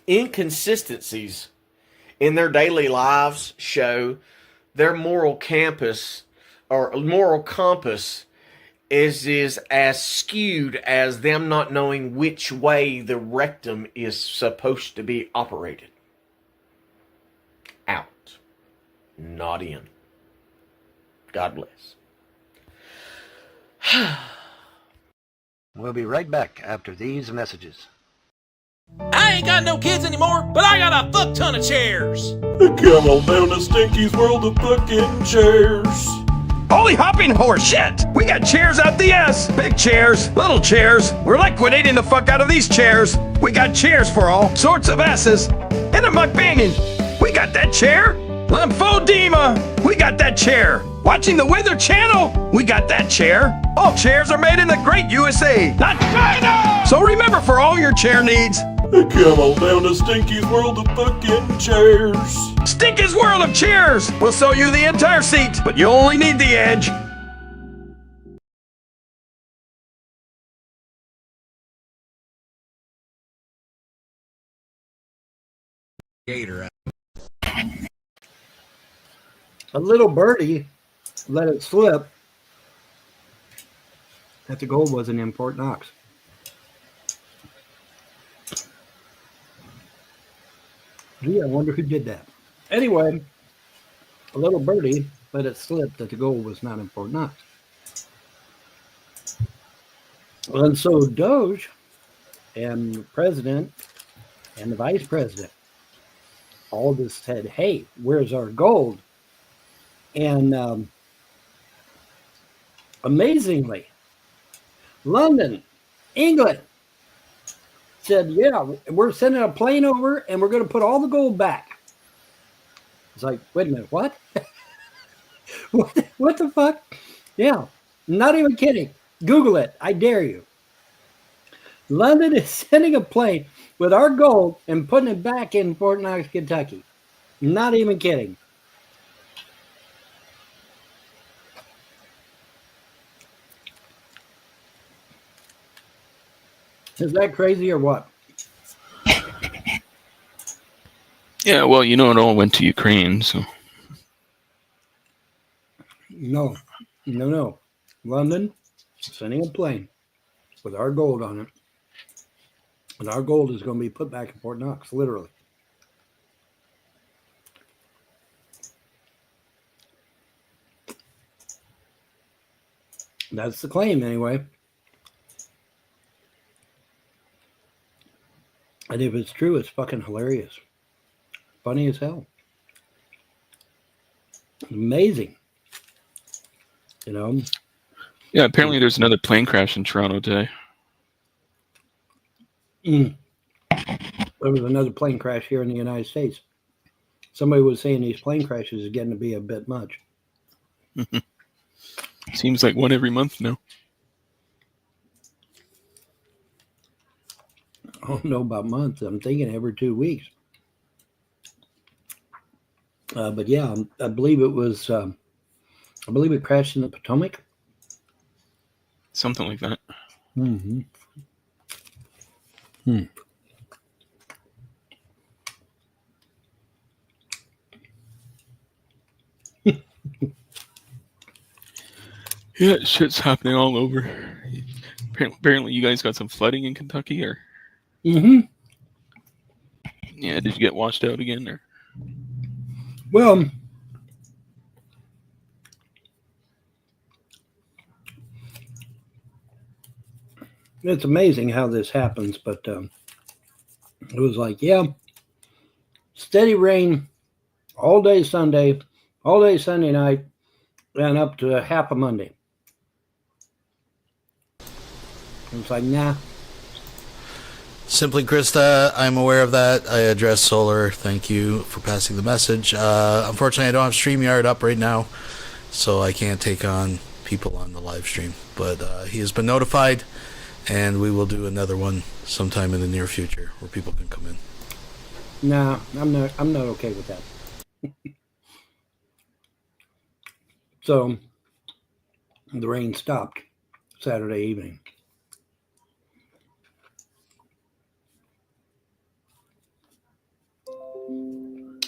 inconsistencies in their daily lives show their moral compass is as skewed as them not knowing which way the rectum is supposed to be operated. Out. Not in. God bless. We'll be right back after these messages. I ain't got no kids anymore, but I got a fuck ton of chairs. Come on down to Stinky's World of Fucking Chairs. Holy hopping horse shit! We got chairs out the ass! Big chairs, little chairs. We're liquidating the fuck out of these chairs. We got chairs for all sorts of asses. And a mukbanging. We got that chair. Lymphedema. We got that chair. Watching the Weather Channel. We got that chair. All chairs are made in the great USA, not China! So remember, for all your chair needs, come on down to Stinky's World of Fucking Chairs. Stinky's World of Chairs! We'll sew you the entire seat, but you only need the edge. A little birdie let it slip that the gold wasn't in Fort Knox. Gee, I wonder who did that. Anyway, a little birdie let it slip that the gold was not in Fort Knox. And so Doge and the president and the vice president all just said, hey, where's our gold? And amazingly, London, England, said, yeah, we're sending a plane over and we're going to put all the gold back. It's like, wait a minute, what? What the fuck? Yeah, not even kidding. Google it. I dare you. London is sending a plane with our gold and putting it back in Fort Knox, Kentucky. Not even kidding. Is that crazy or what? Yeah, well, you know, it all went to Ukraine, so. No. London, sending a plane with our gold on it. And our gold is going to be put back in Fort Knox, literally. That's the claim, anyway. And if it's true, it's fucking hilarious. Funny as hell. Amazing. You know? Yeah, apparently there's another plane crash in Toronto today. There was another plane crash here in the United States. Somebody was saying these plane crashes are getting to be a bit much. Seems like one every month now. I don't know about months. I'm thinking every 2 weeks. But yeah, I believe it was. I believe it crashed in the Potomac. Something like that. Mm-hmm. Yeah, shit's happening all over. Apparently, you guys got some flooding in Kentucky, or? Mm-hmm. Yeah, did you get washed out again, or? Well, it's amazing how this happens, but it was like, yeah, steady rain all day Sunday, all day Sunday night, and up to half a Monday. It's like, nah. Simply Krista, I'm aware of that. I addressed Solar. Thank you for passing the message. Unfortunately, I don't have StreamYard up right now, so I can't take on people on the live stream. But he has been notified, and we will do another one sometime in the near future where people can come in. Nah, I'm not okay with that. So the rain stopped Saturday evening.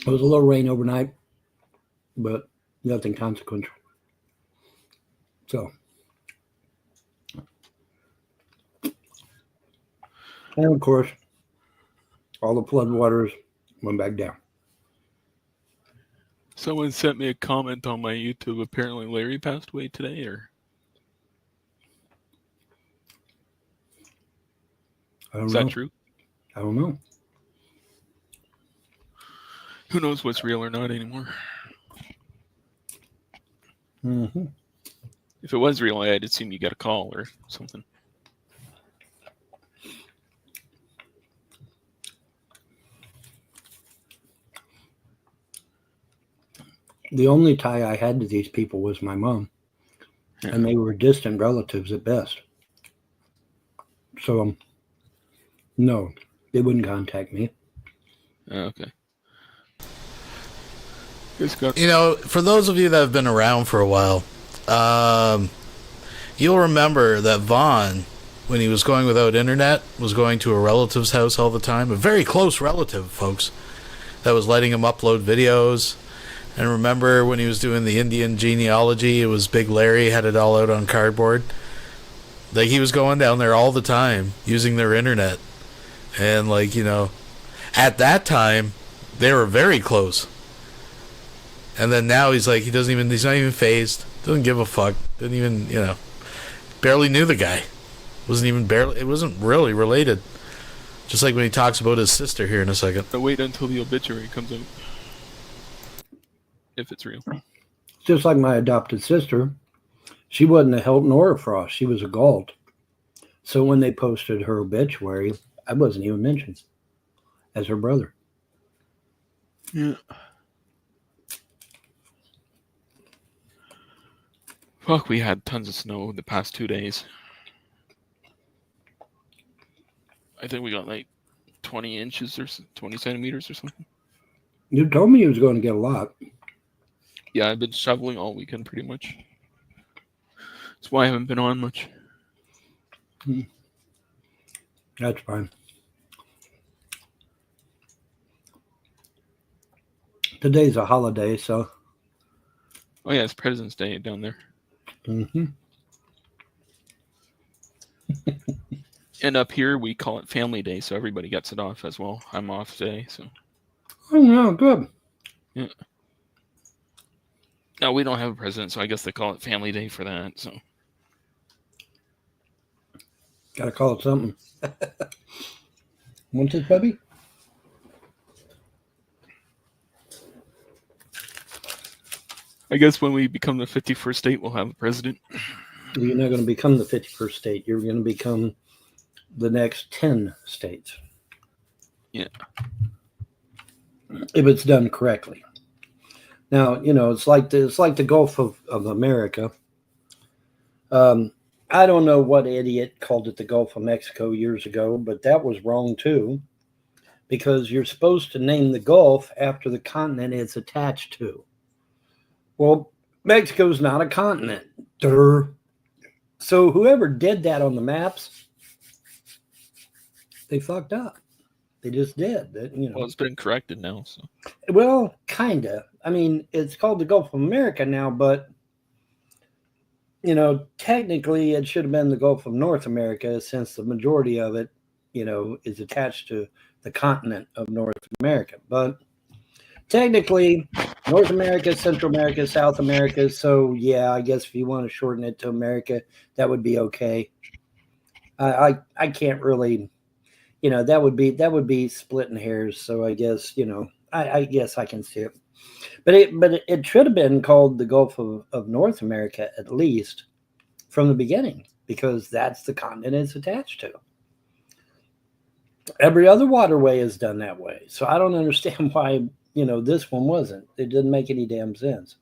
It was a little rain overnight, but nothing consequential. So, and of course, all the flood waters went back down. Someone sent me a comment on my YouTube. Apparently, Larry passed away today, or? Is that true? I don't know. Who knows what's real or not anymore? Mm-hmm. If it was real, I'd assume you got a call or something. The only tie I had to these people was my mom, and they were distant relatives at best. So, no, they wouldn't contact me. Okay. You know, for those of you that have been around for a while, you'll remember that Vaughn, when he was going without internet, was going to a relative's house all the time. A very close relative, folks, that was letting him upload videos. And remember when he was doing the Indian genealogy, it was Big Larry, had it all out on cardboard. Like, he was going down there all the time, using their internet. And, like, you know, at that time, they were very close. And then now he's like, he's not even phased, doesn't give a fuck, didn't even, you know, barely knew the guy. It wasn't really related. Just like when he talks about his sister here in a second. I'll wait until the obituary comes out. If it's real. Just like my adopted sister, she wasn't a Helton or a Frost. She was a Galt. So when they posted her obituary, I wasn't even mentioned as her brother. Yeah. Fuck, we had tons of snow the past 2 days. I think we got like 20 inches or 20 centimeters or something. You told me you was going to get a lot. Yeah, I've been shoveling all weekend pretty much. That's why I haven't been on much. That's fine. Today's a holiday, so. Oh yeah, it's President's Day down there. Mm-hmm. And up here we call it Family Day, so everybody gets it off as well. I'm off today, so. Oh no, good. Yeah. No, we don't have a president, so I guess they call it Family Day for that. So. Gotta call it something. Want this, puppy? I guess when we become the 51st state, we'll have a president. You're not going to become the 51st state. You're going to become the next 10 states. Yeah. If it's done correctly. Now, you know, it's like the Gulf of America. I don't know what idiot called it the Gulf of Mexico years ago, but that was wrong too, because you're supposed to name the Gulf after the continent it's attached to. Well, Mexico's not a continent. Durr. So whoever did that on the maps, they fucked up. They just did. You know. Well, it's been corrected now. So. Well, kind of. I mean, it's called the Gulf of America now, but, you know, technically it should have been the Gulf of North America, since the majority of it, you know, is attached to the continent of North America. But technically, North America, Central America, South America. So, yeah, I guess if you want to shorten it to America, that would be okay. I can't really, you know, that would be splitting hairs. So I guess, you know, I guess I can see it. But it should have been called the Gulf of North America, at least from the beginning, because that's the continent it's attached to. Every other waterway is done that way. So I don't understand why, you know, this one wasn't. It didn't make any damn sense.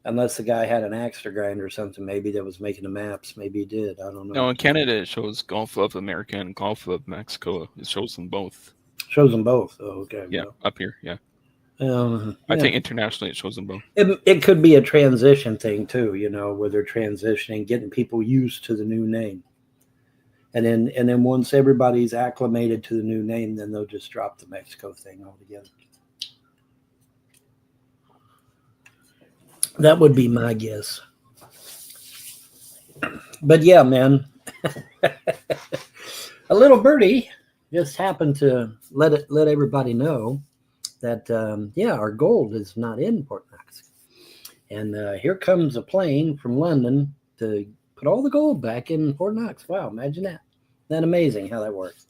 Unless the guy had an axe to grind or something, maybe, that was making the maps. Maybe he did. I don't know. No, in Canada it shows Gulf of America and Gulf of Mexico. It shows them both. Shows them both. Oh, okay. Yeah, well, up here, yeah. Yeah. I think internationally it shows them both. It could be a transition thing too, you know, where they're transitioning, getting people used to the new name. And then once everybody's acclimated to the new name, then they'll just drop the Mexico thing altogether. That would be my guess. But yeah, man, a little birdie just happened to let everybody know that, yeah, our gold is not in Port Knox. And here comes a plane from London to put all the gold back in Port Knox. Wow, imagine that. Isn't that amazing how that works?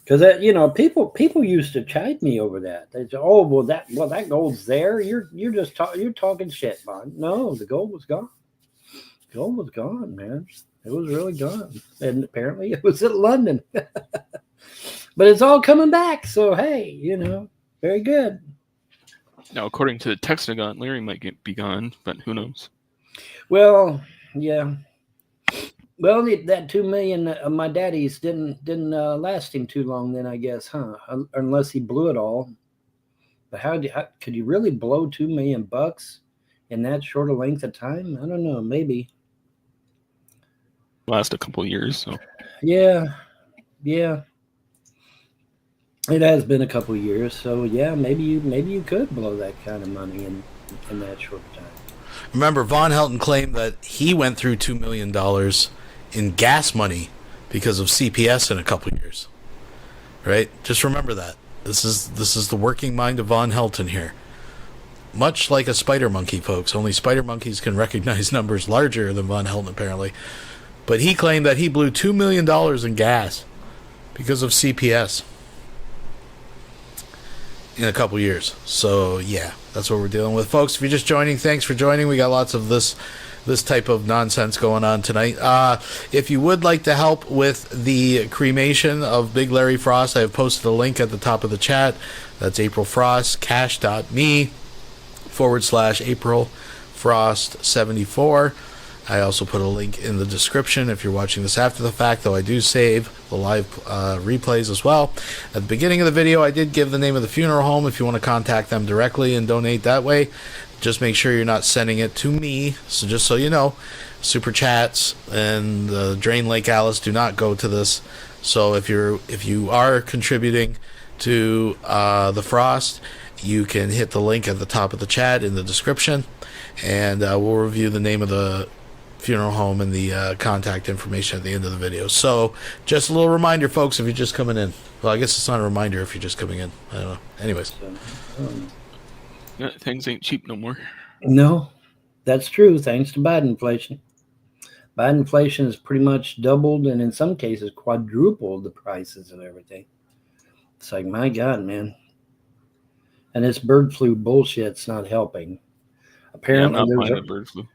Because you know, people used to chide me over that. They say, "Oh, well, that gold's there. You're talking shit, man." No, the gold was gone. Gold was gone, man. It was really gone, and apparently it was at London. But it's all coming back. So hey, you know, very good. Now, according to the Textagon, Larry might be gone, but who knows? Well, yeah. Well, that $2 million of my daddy's didn't last him too long then, I guess, huh? Unless he blew it all. But how could you really blow $2 million in that short a length of time? I don't know, maybe. Last a couple of years, so. Yeah. It has been a couple of years, so yeah, maybe you could blow that kind of money in that short time. Remember, Von Helton claimed that he went through $2 million in gas money because of CPS in a couple of years. Right? Just remember that. This is the working mind of Von Helton here. Much like a spider monkey, folks. Only spider monkeys can recognize numbers larger than Von Helton, apparently. But he claimed that he blew $2 million in gas because of CPS in a couple years. So, yeah, that's what we're dealing with. Folks, if you're just joining, thanks for joining. We got lots of this type of nonsense going on tonight. If you would like to help with the cremation of Big Larry Frost, I have posted a link at the top of the chat. That's April Frost, cash.me/April Frost 74. I also put a link in the description if you're watching this after the fact, though I do save the live replays as well. At the beginning of the video, I did give the name of the funeral home if you want to contact them directly and donate that way. just make sure you're not sending it to me. So just so you know, Super Chats and the Drain Lake Alice do not go to this. So if you are contributing to the Frost, you can hit the link at the top of the chat in the description, and we'll review the name of the funeral home and the contact information at the end of the video. So just a little reminder, folks, if you're just coming in. Well, I guess it's not a reminder if you're just coming in. I don't know. Anyways. Yeah, things ain't cheap no more. No, that's true. Thanks to Biden inflation. Biden inflation has pretty much doubled and in some cases quadrupled the prices of everything. It's like, my God, man. And this bird flu bullshit's not helping. Apparently, I'm not buying the bird flu.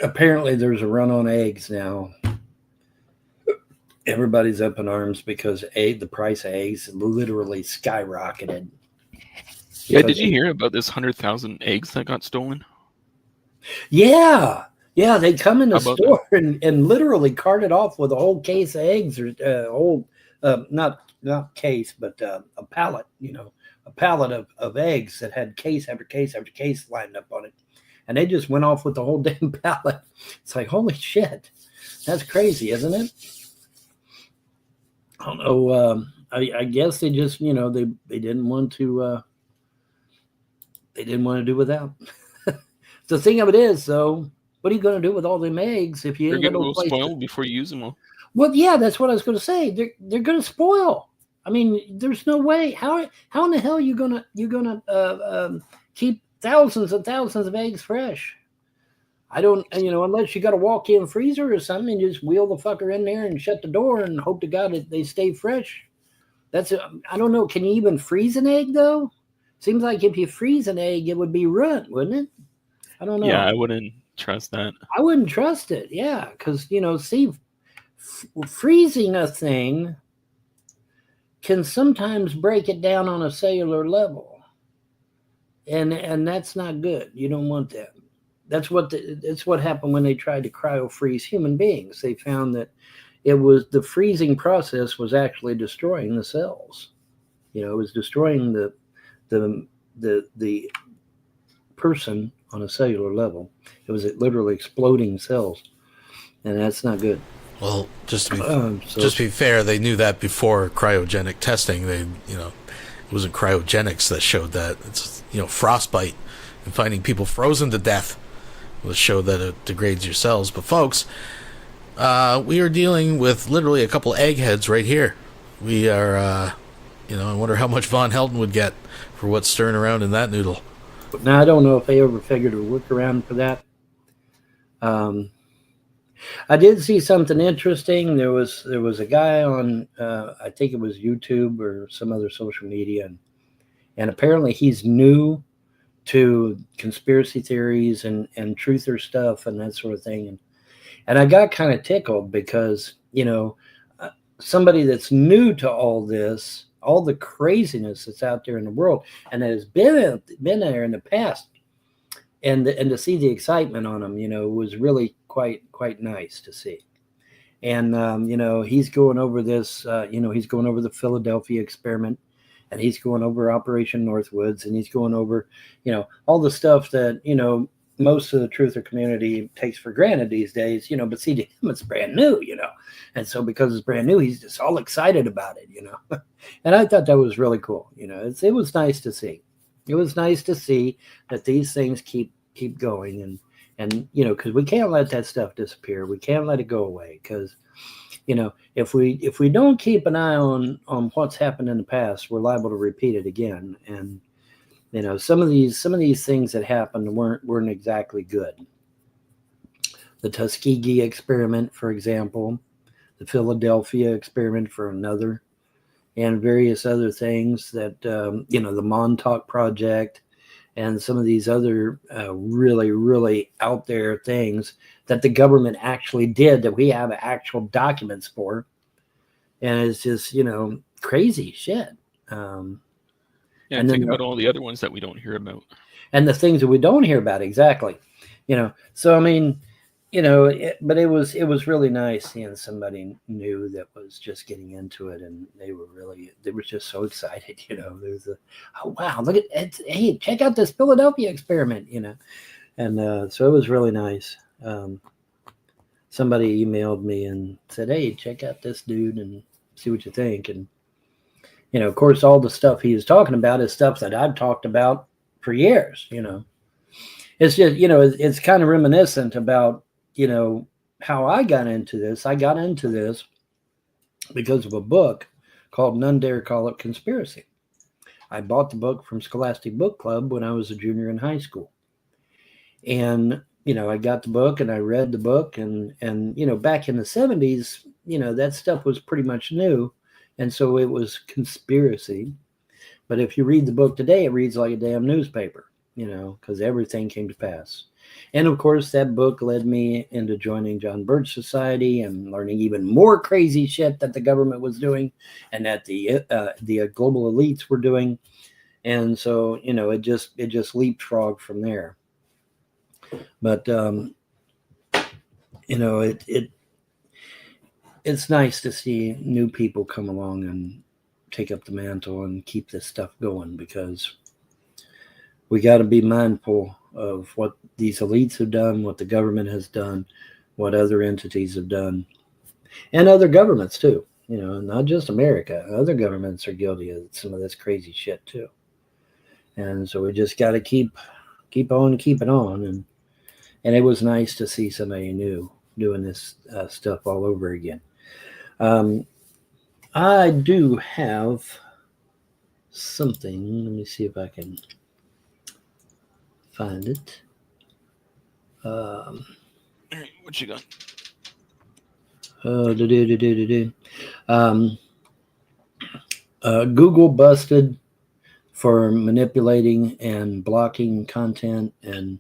Apparently there's a run on eggs now. Everybody's up in arms because the price of eggs literally skyrocketed. Yeah, did you hear about this 100,000 eggs that got stolen? Yeah, they come in the store and literally carted off with a whole case of eggs, or whole not case, but a pallet. A pallet of eggs that had case after case after case lined up on it, and they just went off with the whole damn pallet. It's like, holy shit, that's crazy, isn't it? I don't know. I guess they just they didn't want to. They didn't want to do without. The thing of it is, though, what are you going to do with all them eggs if you They're ain't got going no to place spoil before you use them all. Well, yeah, that's what I was going to say. They're going to spoil. I mean, there's no way. How in the hell you gonna keep thousands and thousands of eggs fresh? I don't, unless you got a walk-in freezer or something, you just wheel the fucker in there and shut the door and hope to God that they stay fresh. I don't know. Can you even freeze an egg though? Seems like if you freeze an egg, it would be ruined, wouldn't it? I don't know. Yeah, I wouldn't trust that. I wouldn't trust it. Yeah, because freezing a thing can sometimes break it down on a cellular level, and that's not good. You don't want that. That's what happened when they tried to cryo freeze human beings. They found that the freezing process was actually destroying the cells. It was destroying the person on a cellular level. It was literally exploding cells, and that's not good. Well, just to be fair, they knew that before cryogenic testing. It wasn't cryogenics that showed that. It's frostbite and finding people frozen to death will show that it degrades your cells. But folks, we are dealing with literally a couple eggheads right here. We are, I wonder how much Von Helton would get for what's stirring around in that noodle. Now, I don't know if they ever figured a workaround for that. I did see something interesting. There was a guy on, I think it was YouTube or some other social media, and apparently he's new to conspiracy theories and truther stuff and that sort of thing. And I got kind of tickled because, somebody that's new to all this, all the craziness that's out there in the world and that has been there in the past, and to see the excitement on them, was really quite nice to see. And he's going over this, he's going over the Philadelphia experiment, and he's going over Operation Northwoods, and he's going over, all the stuff that most of the truther community takes for granted these days, but see, to him it's brand new, and so because it's brand new, he's just all excited about it, and I thought that was really cool. It was nice to see. It was nice to see that these things keep going, and because we can't let that stuff disappear. We can't let it go away, because if we don't keep an eye on what's happened in the past, we're liable to repeat it again. And some of these things that happened weren't exactly good. The Tuskegee experiment, for example, the Philadelphia experiment for another, and various other things that the Montauk Project, and some of these other really, really out there things that the government actually did that we have actual documents for. And it's just, crazy shit. Yeah, and think about all the other ones that we don't hear about. And the things that we don't hear about, exactly. So, I mean, but it was really nice seeing somebody new that was just getting into it, and they were just so excited. There's oh wow, look at it, hey, check out this Philadelphia experiment, and so it was really nice. Somebody emailed me and said, hey, check out this dude and see what you think. And of course, all the stuff he was talking about is stuff that I've talked about for years. It's just it's kind of reminiscent about how I got into this. I got into this because of a book called None Dare Call It Conspiracy. I bought the book from Scholastic Book Club when I was a junior in high school. And, I got the book and I read the book and back in the 70s, that stuff was pretty much new. And so it was conspiracy. But if you read the book today, it reads like a damn newspaper, because everything came to pass. And of course, that book led me into joining John Birch Society and learning even more crazy shit that the government was doing and that the global elites were doing. And so, it just leapfrogged from there. But, it's nice to see new people come along and take up the mantle and keep this stuff going, because we got to be mindful of what these elites have done, what the government has done, what other entities have done, and other governments too. Not just America. Other governments are guilty of some of this crazy shit too. And so we just got to keep on keeping on. And it was nice to see somebody new doing this stuff all over again. I do have something. Let me see if I can find it. All right, what you got? Google busted for manipulating and blocking content and,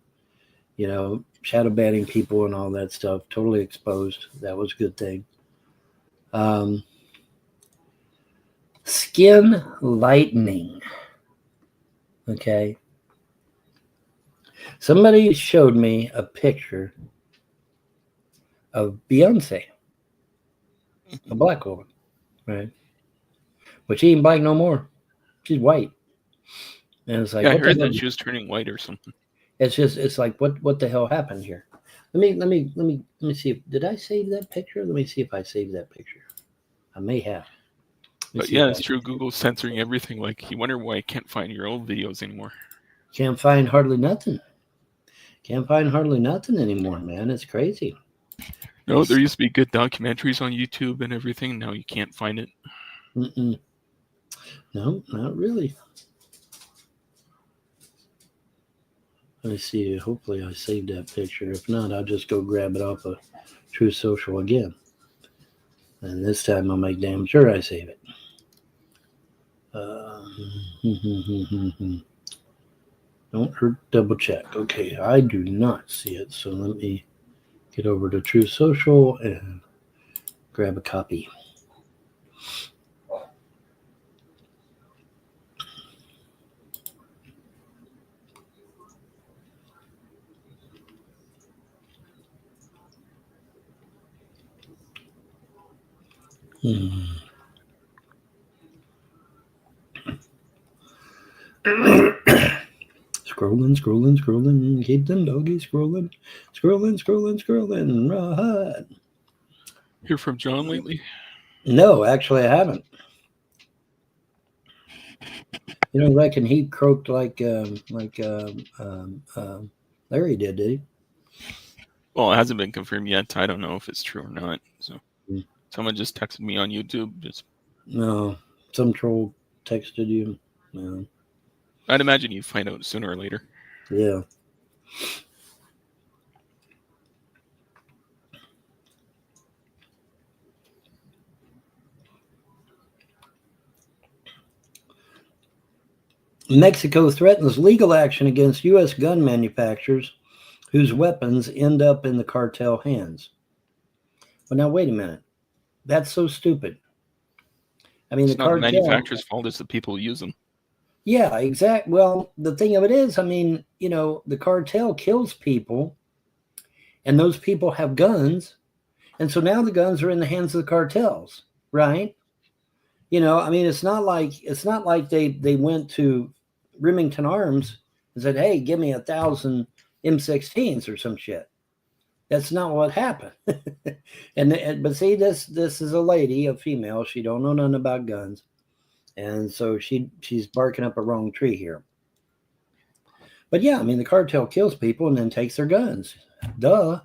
shadow banning people and all that stuff. Totally exposed. That was a good thing. Skin lightening. Okay. Somebody showed me a picture of Beyonce, a black woman, right? But she ain't black no more. She's white. And it's like, yeah, I heard that she was turning white or something. It's like, what the hell happened here? Let me see. Did I save that picture? Let me see if I saved that picture. I may have. But yeah, it's true. Google's censoring everything. Like, you wonder why I can't find your old videos anymore. Can't find hardly nothing. Can't find hardly nothing anymore, man. It's crazy. No, there used to be good documentaries on YouTube and everything. Now you can't find it. No, not really. Let me see. Hopefully I saved that picture. If not, I'll just go grab it off of True Social again. And this time I'll make damn sure I save it. Don't hurt, double check. Okay, I do not see it. So let me get over to True Social and grab a copy. Scrolling. Keep them doggies scrolling. Right. Hear from John lately? No, actually, I haven't. I reckon he croaked like Larry did he? Well, it hasn't been confirmed yet. I don't know if it's true or not. So someone just texted me on YouTube. No, some troll texted you. No. I'd imagine you'd find out sooner or later. Yeah. Mexico threatens legal action against U.S. gun manufacturers whose weapons end up in the cartel hands. Well, now, wait a minute. That's so stupid. I mean, it's the not cartel, the manufacturer's fault, it's the people who use them. Yeah, exactly. Well, the thing of it is, I mean, the cartel kills people and those people have guns, and so now the guns are in the hands of the cartels, right? You know, I mean, it's not like they went to Remington Arms and said, "Hey, give me 1,000 M16s or some shit." That's not what happened. But see, this is a lady, a female. She don't know nothing about guns, and so she's barking up a wrong tree here. But yeah, I mean, the cartel kills people and then takes their guns. Duh.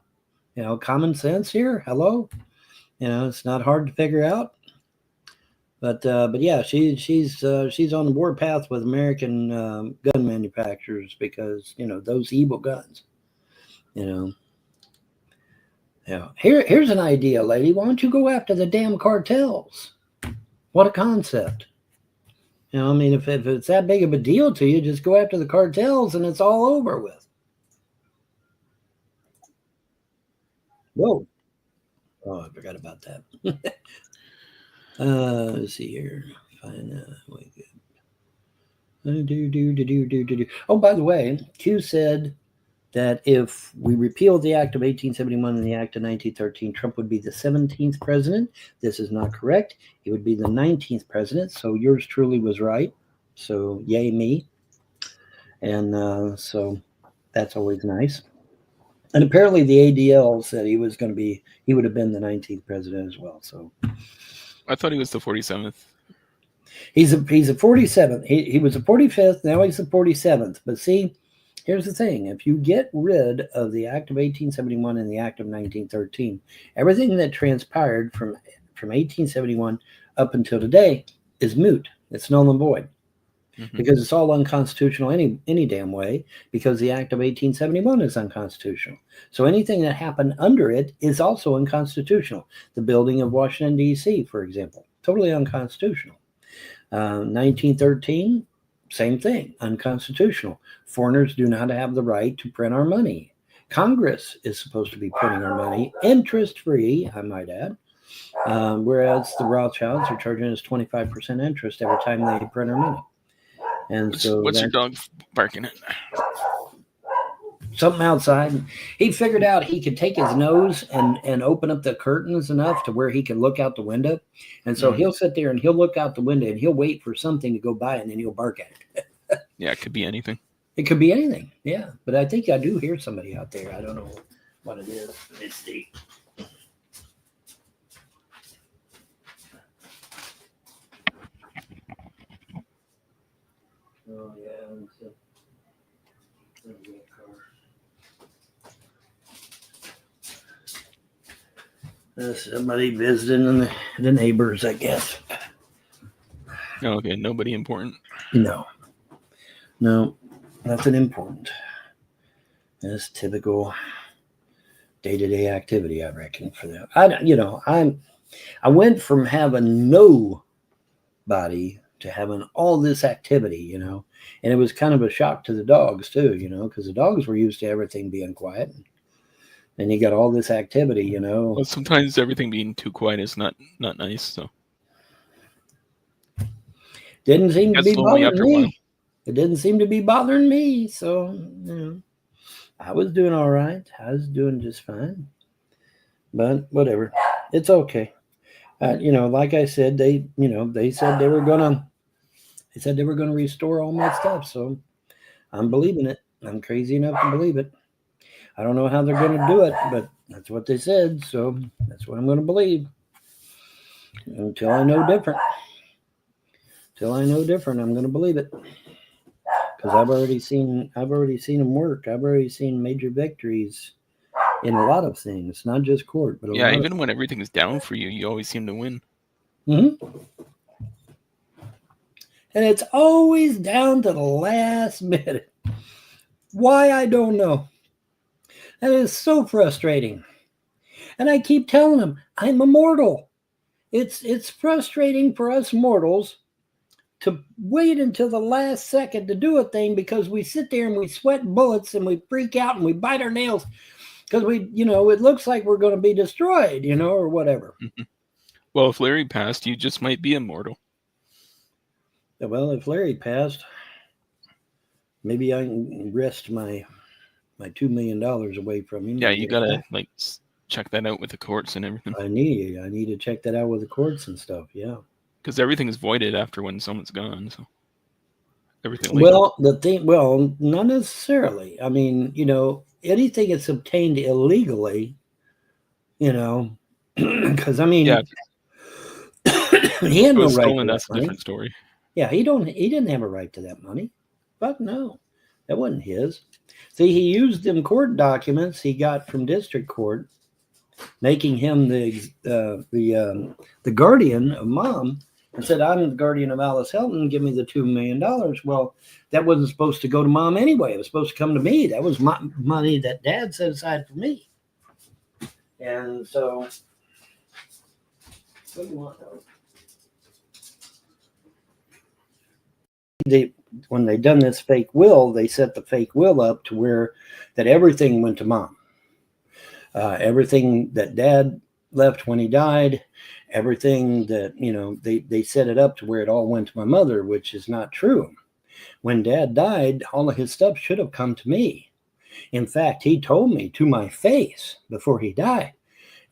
You know, common sense here. Hello. You know, it's not hard to figure out. But yeah, she's on the warpath with American gun manufacturers because, you know, those evil guns. You know. Yeah. Here's an idea, lady. Why don't you go after the damn cartels? What a concept. You know, I mean, if it's that big of a deal to you, just go after the cartels and it's all over with. Whoa. Oh, I forgot about that. Let's see here. Fine. Oh, by the way, Q said that if we repeal the Act of 1871 and the Act of 1913, Trump would be the 17th president. This is not correct. He would be the 19th president. So yours truly was right. So yay me. And so that's always nice. And apparently the ADL said he would have been the 19th president as well. So I thought he was the 47th. He's a 47th. He was a 45th. Now he's the 47th. But see, here's the thing. If you get rid of the Act of 1871 and the Act of 1913, everything that transpired from 1871 up until today is moot. It's null and void. Mm-hmm. Because it's all unconstitutional any damn way, because the Act of 1871 is unconstitutional. So anything that happened under it is also unconstitutional. The building of Washington, D.C., for example, totally unconstitutional. 1913, same thing, unconstitutional. Foreigners do not have the right to print our money. Congress is supposed to be printing our money, interest-free, I might add, whereas the Rothschilds are charging us 25% interest every time they print our money. And what's your dog barking at? Something outside. He figured out he could take his nose and open up the curtains enough to where he can look out the window. And so he'll sit there and he'll look out the window and he'll wait for something to go by and then he'll bark at it. Yeah, it could be anything. It could be anything. Yeah. But I think I do hear somebody out there. I don't know what it is. Let me see. Oh, yeah. Somebody visiting the neighbors, I guess. Okay, nobody important. No, nothing important. That's typical day-to-day activity, I reckon, for them. I went from having nobody to having all this activity, and it was kind of a shock to the dogs too, because the dogs were used to everything being quiet. And you got all this activity, Well, sometimes everything being too quiet is not nice. So didn't seem to be bothering me. It didn't seem to be bothering me. So I was doing all right. I was doing just fine. But whatever, it's okay. Like I said, they said they were gonna restore all my stuff. So I'm believing it. I'm crazy enough to believe it. I don't know how they're going to do it, but that's what they said. So that's what I'm going to believe until I know different. I'm going to believe it because I've already seen them work. I've already seen major victories in a lot of things, not just court, but even when everything is down for you, you always seem to win. Mm-hmm. And it's always down to the last minute. Why, I don't know. That is so frustrating. And I keep telling them, I'm immortal. It's frustrating for us mortals to wait until the last second to do a thing because we sit there and we sweat bullets and we freak out and we bite our nails because it looks like we're going to be destroyed, or whatever. Well, if Larry passed, you just might be immortal. Well, if Larry passed, maybe I can rest my my $2 million away from him. Yeah, you gotta like check that out with the courts and everything. I need to check that out with the courts and stuff. Yeah, because everything is voided after when someone's gone. So everything. Well, not necessarily. I mean, anything that's obtained illegally, because I mean, yeah, he had no right stolen, to that's that a money. different story. Yeah, he didn't have a right to that money. Fuck no, that wasn't his. See, he used them court documents he got from district court, making him the guardian of Mom, and said, "I'm the guardian of Alice Helton. Give me the $2 million." Well, that wasn't supposed to go to Mom anyway. It was supposed to come to me. That was my money that Dad set aside for me. And so, what do you want, though? When they done this fake will, they set the fake will up to where that everything went to Mom. Everything that Dad left when he died, everything that, they set it up to where it all went to my mother, which is not true. When Dad died, all of his stuff should have come to me. In fact, he told me to my face before he died,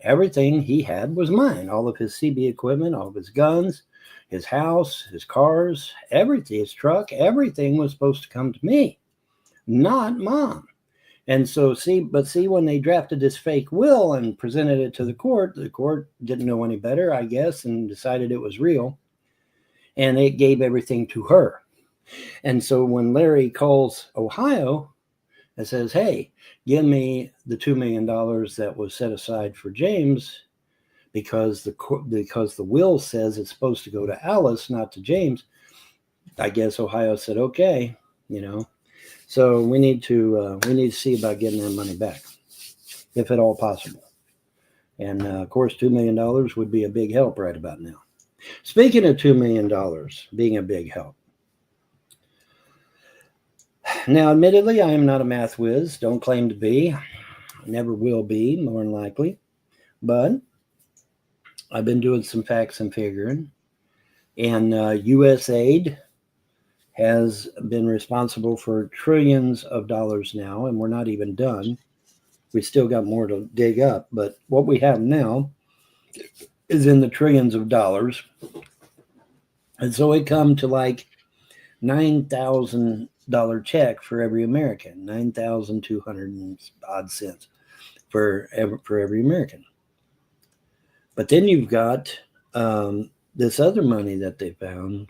everything he had was mine. All of his CB equipment, all of his guns, his house, his cars, everything, his truck, everything was supposed to come to me, not Mom. And so, when they drafted this fake will and presented it to the court didn't know any better, I guess, and decided it was real. And it gave everything to her. And so when Larry calls Ohio and says, "Hey, give me the $2 million that was set aside for James," because the will says it's supposed to go to Alice, not to James, I guess Ohio said, "Okay, So we need to see about getting our money back, if at all possible." And of course, $2 million would be a big help right about now. Speaking of $2 million being a big help. Now, admittedly, I am not a math whiz. Don't claim to be. Never will be, more than likely. But I've been doing some facts and figuring. And USAID has been responsible for trillions of dollars now, and we're not even done. We still got more to dig up, but what we have now is in the trillions of dollars. And so it come to like $9,000 check for every American, 9,200 and odd cents for every American. But then you've got this other money that they found.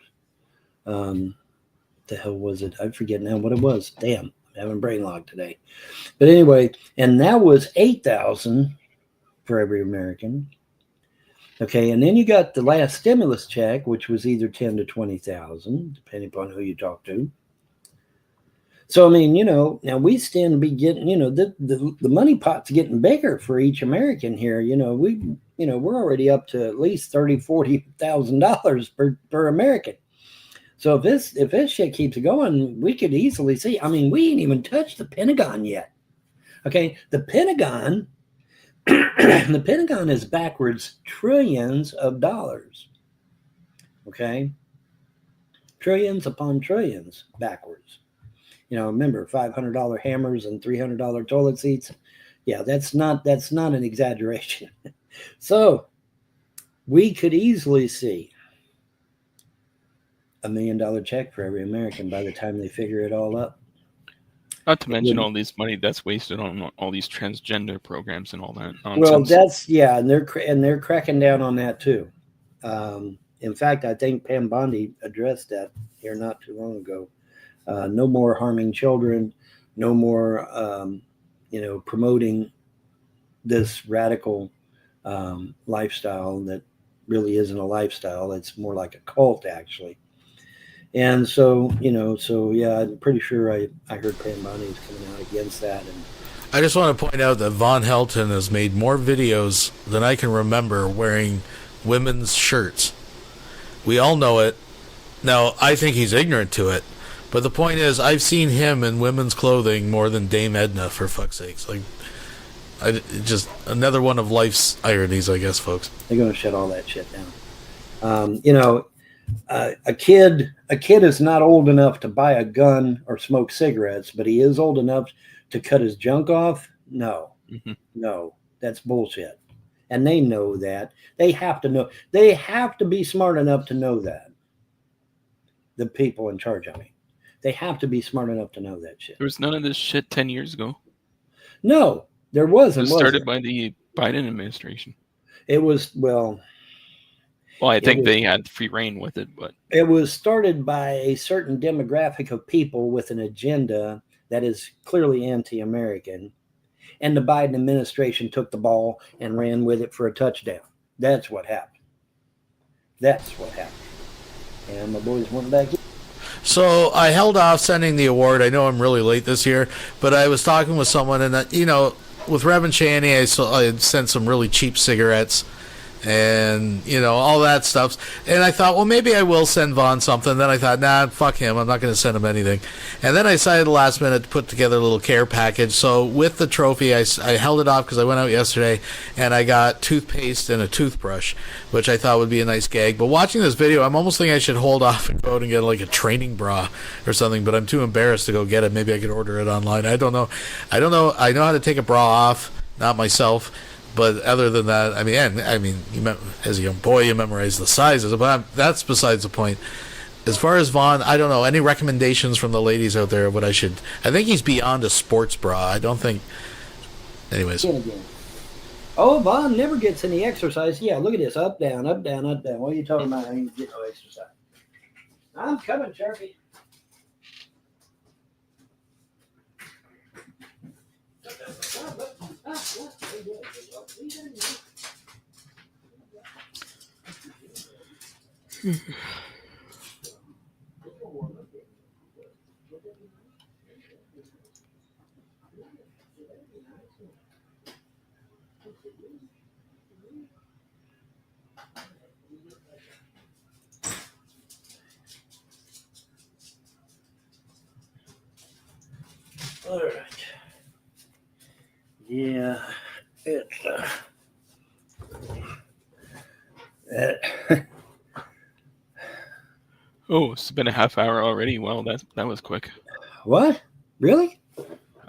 The hell was it? I forget now what it was. Damn, I'm having brain log today. But anyway, and that was $8,000 for every American. Okay, and then you got the last stimulus check, which was either $10,000 to $20,000, depending upon who you talk to. So I mean, now we stand to be getting, the money pot's getting bigger for each American here. We're already up to at least $30,000-$40,000 per American. So if this shit keeps going, we could easily see. I mean, we ain't even touched the Pentagon yet. Okay, the Pentagon is backwards trillions of dollars. Okay, trillions upon trillions backwards. Remember $500 hammers and $300 toilet seats. Yeah, that's not an exaggeration. So we could easily see $1 million check for every American by the time they figure it all up. Not to mention all this money that's wasted on all these transgender programs and all that Well, nonsense. and they're cracking down on that too. In fact, I think Pam Bondi addressed that here not too long ago. No more harming children. No more, promoting this radical lifestyle that really isn't a lifestyle. It's more like a cult, actually. And so, yeah, I'm pretty sure I heard Pam Bondi is coming out against that. And I just want to point out that Von Helton has made more videos than I can remember wearing women's shirts. We all know it. Now, I think he's ignorant to it. But the point is, I've seen him in women's clothing more than Dame Edna, for fuck's sakes. Like, just another one of life's ironies, I guess, folks. They're going to shut all that shit down. A kid is not old enough to buy a gun or smoke cigarettes, but he is old enough to cut his junk off, no, Mm-hmm. no, that's bullshit. And they know that. They have to know. They have to be smart enough to know that. The people in charge of me. They have to be smart enough to know that shit. There was none of this shit 10 years ago. No, there wasn't. It was started by the Biden administration. It was, well, I think they had free reign with it, but it was started by a certain demographic of people with an agenda that is clearly anti-American. And the Biden administration took the ball and ran with it for a touchdown. That's what happened. That's what happened. And my boys went back in. So I held off sending the award. I know I'm really late this year, but I was talking with someone, and with Rev and Shanny, I sent some really cheap cigarettes and all that stuff. And I thought, well, maybe I will send Vaughn something. Then I thought, nah, fuck him, I'm not going to send him anything. And then I decided last minute to put together a little care package. So with the trophy, I held it off because I went out yesterday and I got toothpaste and a toothbrush, which I thought would be a nice gag. But watching this video, I'm almost thinking I should hold off and go out and get like a training bra or something, but I'm too embarrassed to go get it. Maybe I could order it online. I don't know. I know how to take a bra off, not myself. But other than that, I mean, as a young boy, you memorize the sizes. But that's besides the point. As far as Vaughn, I don't know. Any recommendations from the ladies out there of what I should... I think he's beyond a sports bra. I don't think... Anyways. Oh, Vaughn never gets any exercise. Yeah, look at this. Up, down, up, down, up, down. What are you talking about? I ain't get no exercise. I'm coming, Sharpie. All right. Yeah, it's oh, it's been a half hour already. Wow, that was quick. What? Really?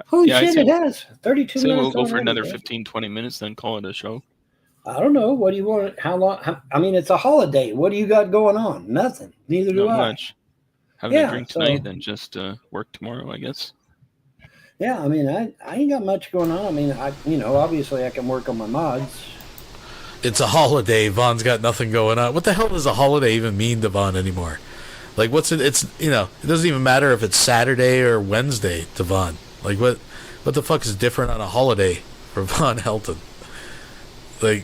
Holy Yeah, shit, it has 32 So minutes. we'll go for already, another man. 15-20 minutes, then call it a show. I don't know. What do you want? How long? I mean, it's a holiday. What do you got going on? Nothing. Neither do Not I. much. Having Yeah, a drink so- tonight, then just work tomorrow, I guess. Yeah, I mean, I ain't got much going on. I mean, obviously I can work on my mods. It's a holiday. Vaughn's got nothing going on. What the hell does a holiday even mean to Vaughn anymore? Like, what's it? It's, it doesn't even matter if it's Saturday or Wednesday to Vaughn. Like, what the fuck is different on a holiday for Vaughn Helton? Like,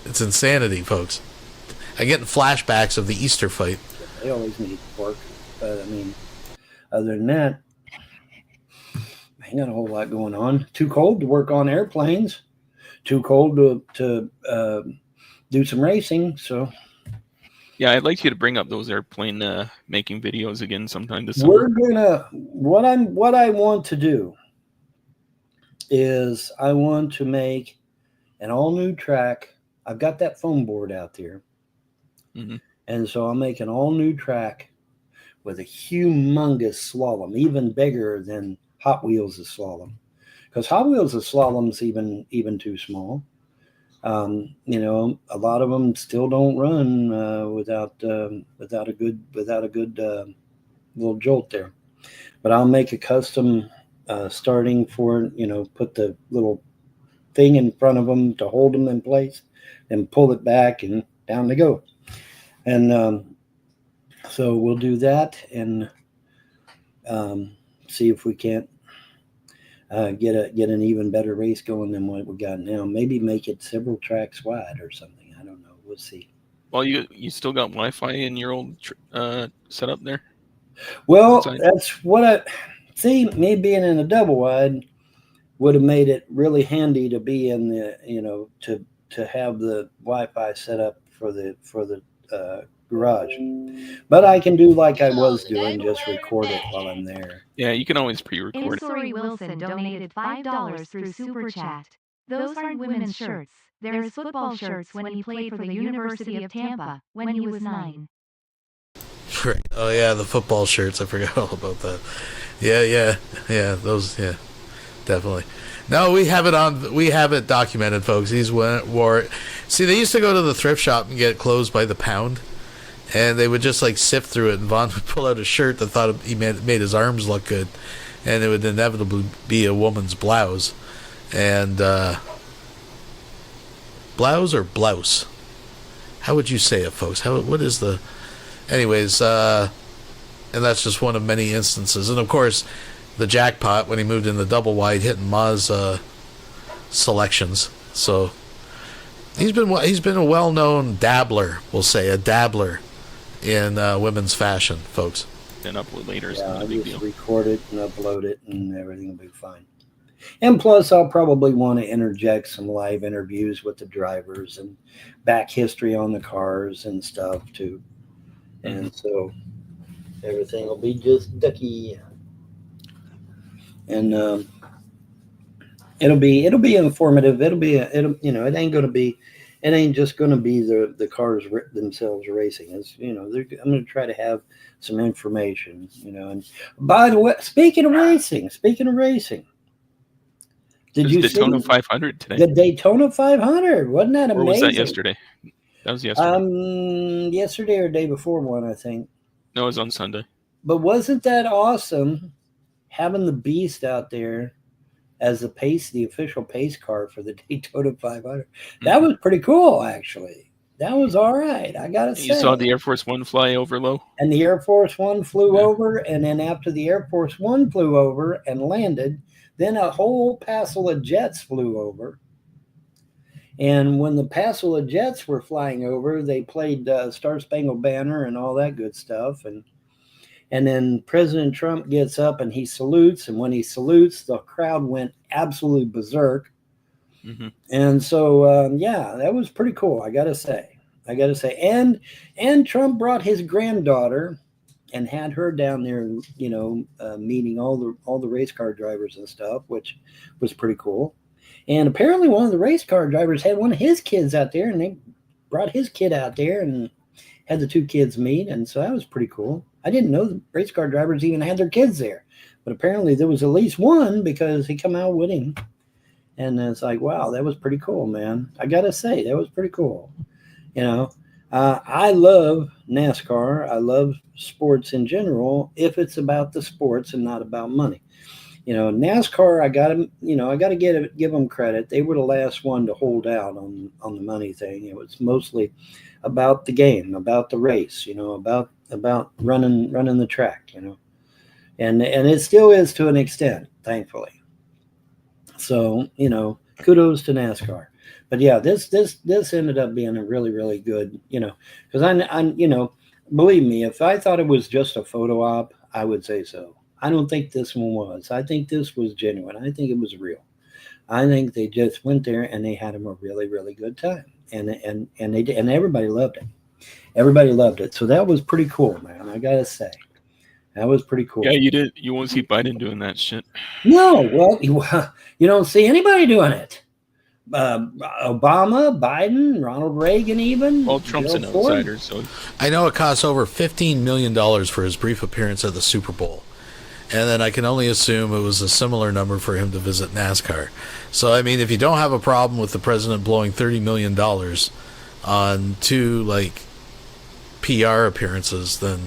it's insanity, folks. I'm getting flashbacks of the Easter fight. They always need work. But, I mean, other than that, I ain't got a whole lot going on. Too cold to work on airplanes. Too cold to do some racing, so... Yeah, I'd like you to bring up those airplane making videos again sometime this We're summer. gonna what I want to do is I want to make an all new track. I've got that foam board out there, and so I'll make an all new track with a humongous slalom, even bigger than Hot Wheels' slalom, because Hot Wheels' slalom's even too small. A lot of them still don't run without a good little jolt there. But I'll make a custom starting for, put the little thing in front of them to hold them in place and pull it back and down they go. And so we'll do that and see if we can't get an even better race going than what we got now. Maybe make it several tracks wide or something. I don't know. We'll see. Well, you still got Wi-Fi in your old setup there? Well, Outside? that's what I see. Me being in a double wide would have made it really handy to be in the, to have the Wi-Fi set up for the garage. But I can do like I was doing, just record it while I'm there. Yeah, you can always pre-record it. Sorry Wilson donated $5 through Super Chat. Those aren't women's shirts. They're his football shirts when he played for the University of Tampa when he was 9. Right. Oh yeah, the football shirts. I forgot all about that. Yeah. Those. Yeah. Definitely. No, we have it documented, folks. He's wore. See, they used to go to the thrift shop and get clothes by the pound, and they would just like sift through it. And Vaughn would pull out a shirt that thought he made his arms look good, and it would inevitably be a woman's blouse, and blouse or blouse. How would you say it, folks? What is the? Anyways, and that's just one of many instances, and of course. The jackpot when he moved in the double wide hitting Ma's selections. So he's been a well-known dabbler, we'll say, a dabbler in women's fashion, folks. Then upload later is Yeah, not a I'll big just deal. record it and upload it, and everything will be fine. And plus, I'll probably want to interject some live interviews with the drivers and back history on the cars and stuff too. And so everything will be just ducky. And it'll be informative. It ain't just going to be the cars themselves racing. It's I'm going to try to have some information. And by the way, speaking of racing, did you Daytona see 500 today? the Daytona 500? Wasn't that amazing? Or was that yesterday? That was yesterday. Yesterday or day before one, I think. No, it was on Sunday. But wasn't that awesome? Having the Beast out there as the official pace car for the Daytona 500. That was pretty cool, actually. That was all right, I got to say. You saw the Air Force One fly over low? And the Air Force One flew over, and then after the Air Force One flew over and landed, then a whole passel of jets flew over. And when the passel of jets were flying over, they played Star Spangled Banner and all that good stuff. And then President Trump gets up and he salutes. And when he salutes, the crowd went absolutely berserk. Mm-hmm. And so, that was pretty cool. I got to say. And Trump brought his granddaughter and had her down there, meeting all the race car drivers and stuff, which was pretty cool. And apparently one of the race car drivers had one of his kids out there, and they brought his kid out there and had the two kids meet. And so that was pretty cool. I didn't know the race car drivers even had their kids there, but apparently there was at least one because he come out with him. And it's like, wow, that was pretty cool, man. I got to say, that was pretty cool. I love NASCAR. I love sports in general if it's about the sports and not about money. NASCAR, I got to give them credit. They were the last one to hold out on the money thing. It was mostly about the game, about the race, about running the track, and it still is to an extent, thankfully. So, kudos to NASCAR. But yeah, this ended up being a really, really good, because I believe me, if I thought it was just a photo op, I would say so. I don't think this one was. I think this was genuine. I think it was real. I think they just went there and they had a really, really good time, and they did, and everybody loved it. Everybody loved it. So that was pretty cool, man. I gotta say, that was pretty cool. Yeah, you did. You won't see Biden doing that shit. No, well, you don't see anybody doing it. Obama, Biden, Ronald Reagan, even. Well, Trump's an outsider, so. I know it costs over $15 million for his brief appearance at the Super Bowl. And then I can only assume it was a similar number for him to visit NASCAR. So, I mean, if you don't have a problem with the president blowing $30 million on two, PR appearances, then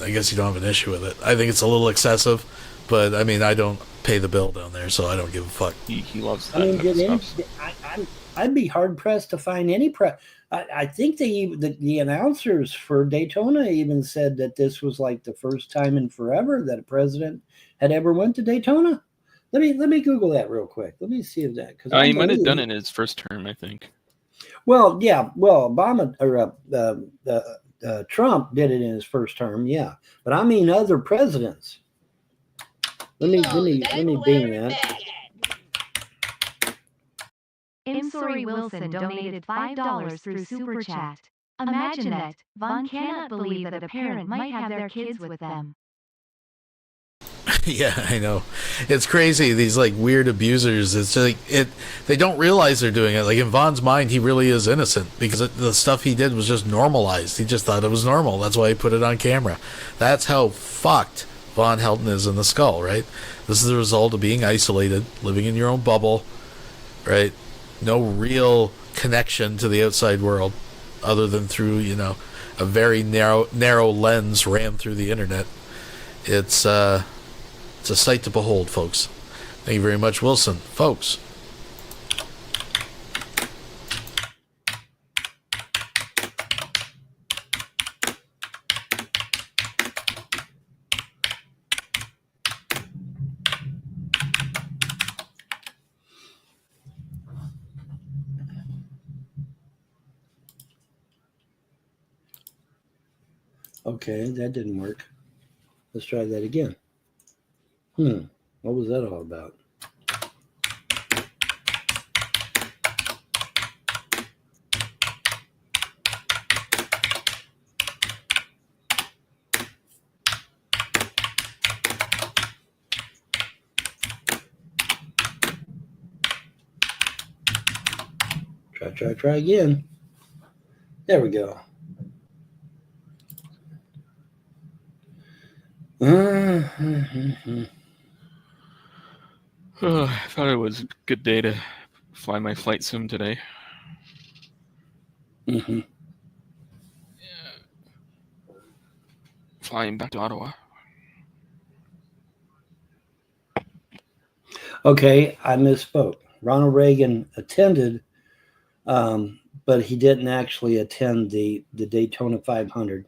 I guess you don't have an issue with it. I think it's a little excessive, but, I mean, I don't pay the bill down there, so I don't give a fuck. He loves that type of stuff. I'd be hard-pressed to find any I think the announcers for Daytona even said that this was like the first time in forever that a president had ever went to Daytona. Let me Google that real quick. Let me see if that he might have done it in his first term, I think. Well, yeah. Well, Obama or Trump did it in his first term, yeah. But I mean other presidents. Let me bing that. Imsori Wilson donated $5 through Super Chat. Imagine that. Vaughn cannot believe that a parent might have their kids with them. Yeah, I know. It's crazy. These weird abusers. It's they don't realize they're doing it. Like in Vaughn's mind, he really is innocent because the stuff he did was just normalized. He just thought it was normal. That's why he put it on camera. That's how fucked Vaughn Helton is in the skull, right? This is the result of being isolated, living in your own bubble, right? No real connection to the outside world other than through, a very narrow lens ran through the internet. It's a sight to behold, folks. Thank you very much, Wilson. Folks. Okay, that didn't work. Let's try that again. What was that all about? Try again. There we go. I thought it was a good day to fly my flight sim today. Mm-hmm. Yeah. Flying back to Ottawa. Okay, I misspoke. Ronald Reagan attended, but he didn't actually attend the Daytona 500.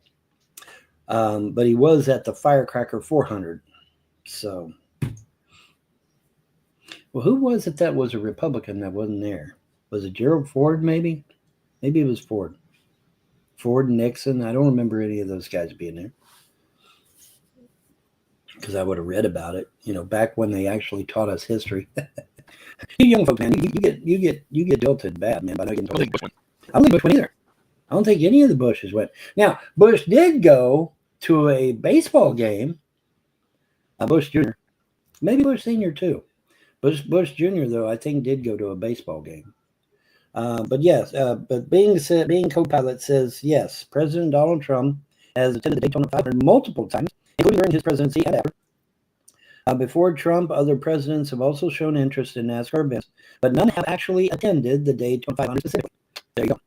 But he was at the Firecracker 400. So, well, who was it that was a Republican that wasn't there? Was it Gerald Ford, maybe? Maybe it was Ford. Ford and Nixon. I don't remember any of those guys being there. Because I would have read about it, back when they actually taught us history. You young folks, man, you get jilted bad, man. By not getting told. I don't think Bush went either. I don't think any of the Bushes went. Now, Bush did go to a baseball game. Bush Jr. Maybe Bush Sr. too. Bush Jr. though, I think did go to a baseball game. But yes, but being co-pilot says yes. President Donald Trump has attended the Daytona 500 multiple times, including during his presidency and after. Before Trump, other presidents have also shown interest in NASCAR events, but none have actually attended the Daytona 500 specifically. There you go.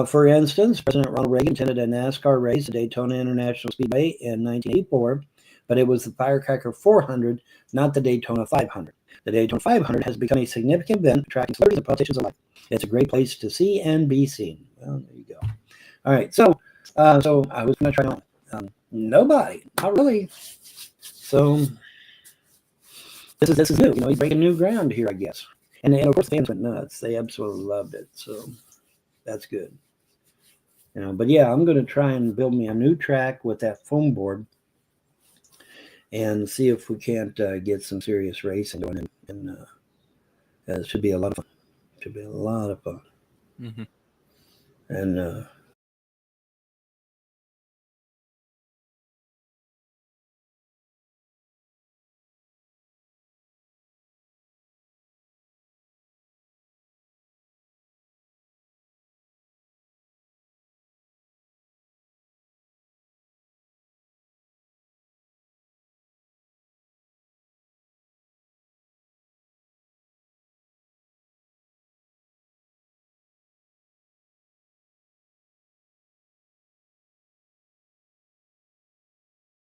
For instance, President Ronald Reagan attended a NASCAR race at Daytona International Speedway in 1984, but it was the Firecracker 400, not the Daytona 500. The Daytona 500 has become a significant event, attracting celebrities and politicians alike. It's a great place to see and be seen. Well, there you go. All right, so I was going to try on. Nobody, not really. So this is new. He's breaking new ground here, I guess. And of course, the fans went nuts. They absolutely loved it. So that's good. But yeah, I'm going to try and build me a new track with that foam board and see if we can't get some serious racing going. And it should be a lot of fun. Should be a lot of fun. Mm-hmm. And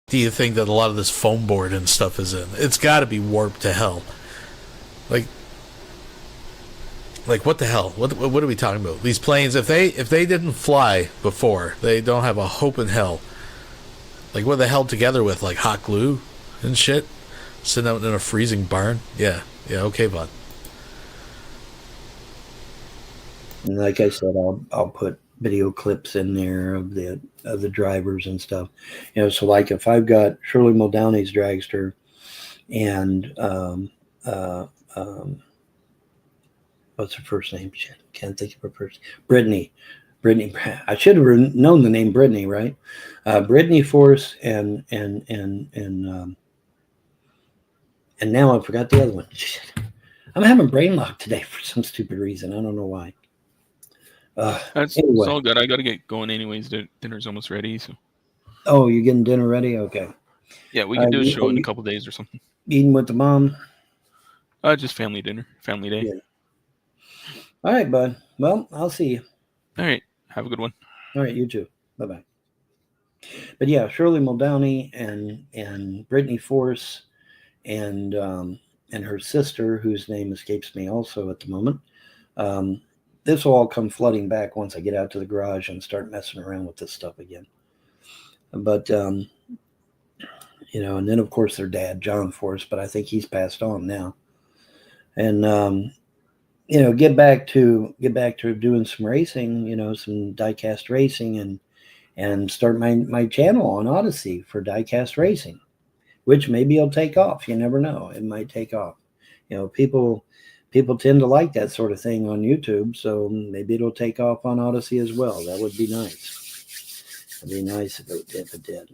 do you think that a lot of this foam board and stuff is in? It's got to be warped to hell. Like what the hell? What are we talking about? These planes, if they didn't fly before, they don't have a hope in hell. Like, what are they held together with? Like hot glue and shit? Sitting out in a freezing barn? Yeah, okay, bud. And like I said, I'll put video clips in there of the drivers and stuff. So like if I've got Shirley Muldowney's dragster and what's her first name? Shit, can't think of her first. Brittany. I should have known the name Brittany, right? Brittany Force and now I forgot the other one. Shit. I'm having brain lock today for some stupid reason. I don't know why. It's Anyway. all good. I got to get going anyways. Dinner's almost ready. So. Oh, you're getting dinner ready? Okay. Yeah, we can do a show in a couple days or something. Eating with the mom? Just family dinner, family day. Yeah. All right, bud. Well, I'll see you. All right. Have a good one. All right, you too. Bye-bye. But yeah, Shirley Muldowney and Brittany Force and her sister, whose name escapes me also at the moment. This will all come flooding back once I get out to the garage and start messing around with this stuff again. But and then of course their dad, John Force, but I think he's passed on now. And get back to doing some racing, some diecast racing, and start my channel on Odyssey for diecast racing, which maybe it'll take off. You never know. It might take off. People tend to like that sort of thing on YouTube, so maybe it'll take off on Odyssey as well. That would be nice. It'd be nice if it did.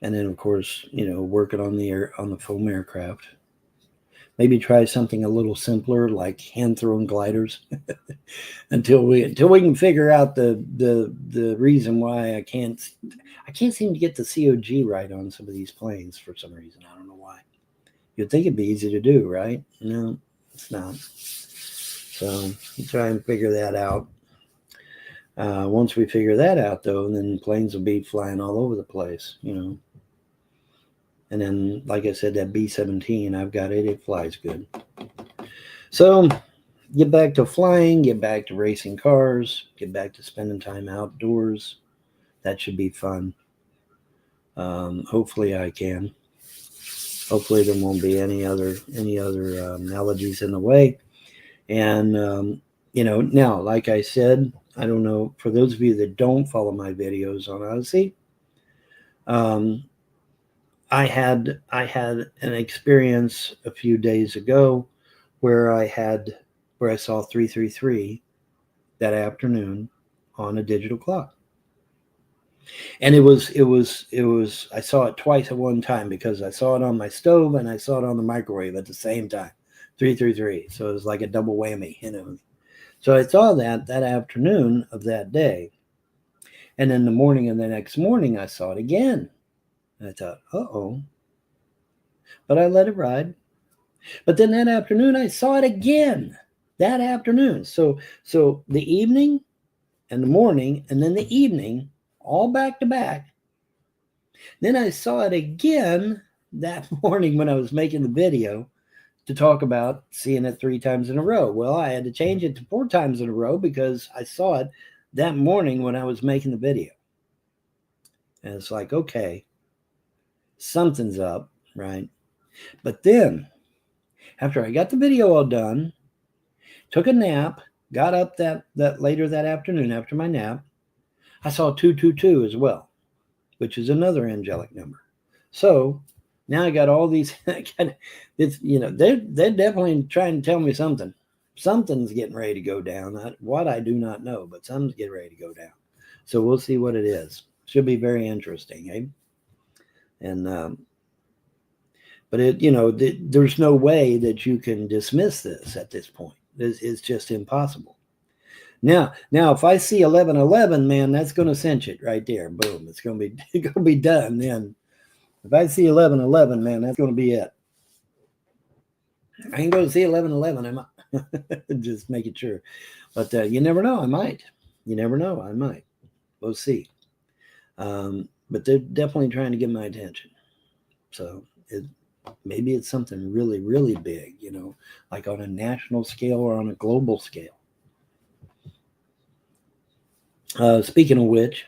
And then, of course, working on the foam aircraft. Maybe try something a little simpler, like hand-thrown gliders, until we can figure out the reason why I can't seem to get the COG right on some of these planes for some reason. I don't know why. You'd think it'd be easy to do, right? No, it's not. So try and figure that out. Once we figure that out, though, then planes will be flying all over the place, And then, like I said, that B-17, I've got it. It flies good. So get back to flying, get back to racing cars, get back to spending time outdoors. That should be fun. Hopefully I can. Hopefully there won't be any other allergies in the way. And, now, like I said, I don't know, for those of you that don't follow my videos on Odyssey, I had an experience a few days ago where I saw 333 that afternoon on a digital clock. And it was I saw it twice at one time, because I saw it on my stove and I saw it on the microwave at the same time. 333. So it was like a double whammy, So I saw that afternoon of that day. And in the morning of the next morning I saw it again. And I thought, uh-oh. But I let it ride. But then that afternoon, I saw it again. That afternoon. So the evening and the morning and then the evening, all back to back. Then I saw it again that morning when I was making the video to talk about seeing it 3 times in a row. Well, I had to change it to 4 times in a row because I saw it that morning when I was making the video. And it's like, okay, something's up, right? But then, after I got the video all done, took a nap, got up that later that afternoon after my nap, I saw 222 as well, which is another angelic number. So now I got all these. They're definitely trying to tell me something. Something's getting ready to go down. What I do not know, but something's getting ready to go down. So we'll see what it is. Should be very interesting, eh? And but there's no way that you can dismiss this at this point. It's just impossible. Now, if I see 1111, man, that's going to cinch it right there. Boom, it's going to be done. Then, if I see 1111, man, that's going to be it. I ain't going to see 1111. Am I? Just making sure. But you never know. I might. You never know. I might. We'll see. But they're definitely trying to get my attention. So maybe it's something really, really big, like on a national scale or on a global scale. Speaking of which,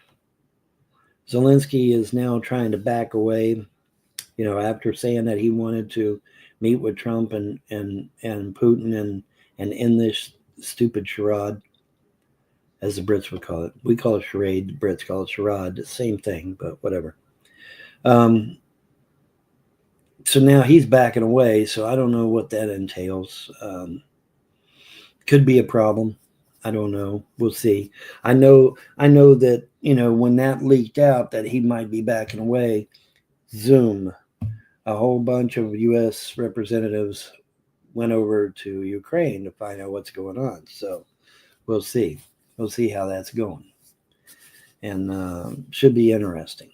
Zelensky is now trying to back away, after saying that he wanted to meet with Trump and Putin and end this stupid charade, as the Brits would call it. We call it charade. The Brits call it charade. The same thing, but whatever. So now he's backing away. So I don't know what that entails. Could be a problem. I don't know. We'll see. I know that, when that leaked out that he might be backing away, Zoom, a whole bunch of U.S. representatives went over to Ukraine to find out what's going on. So we'll see. We'll see how that's going. and should be interesting.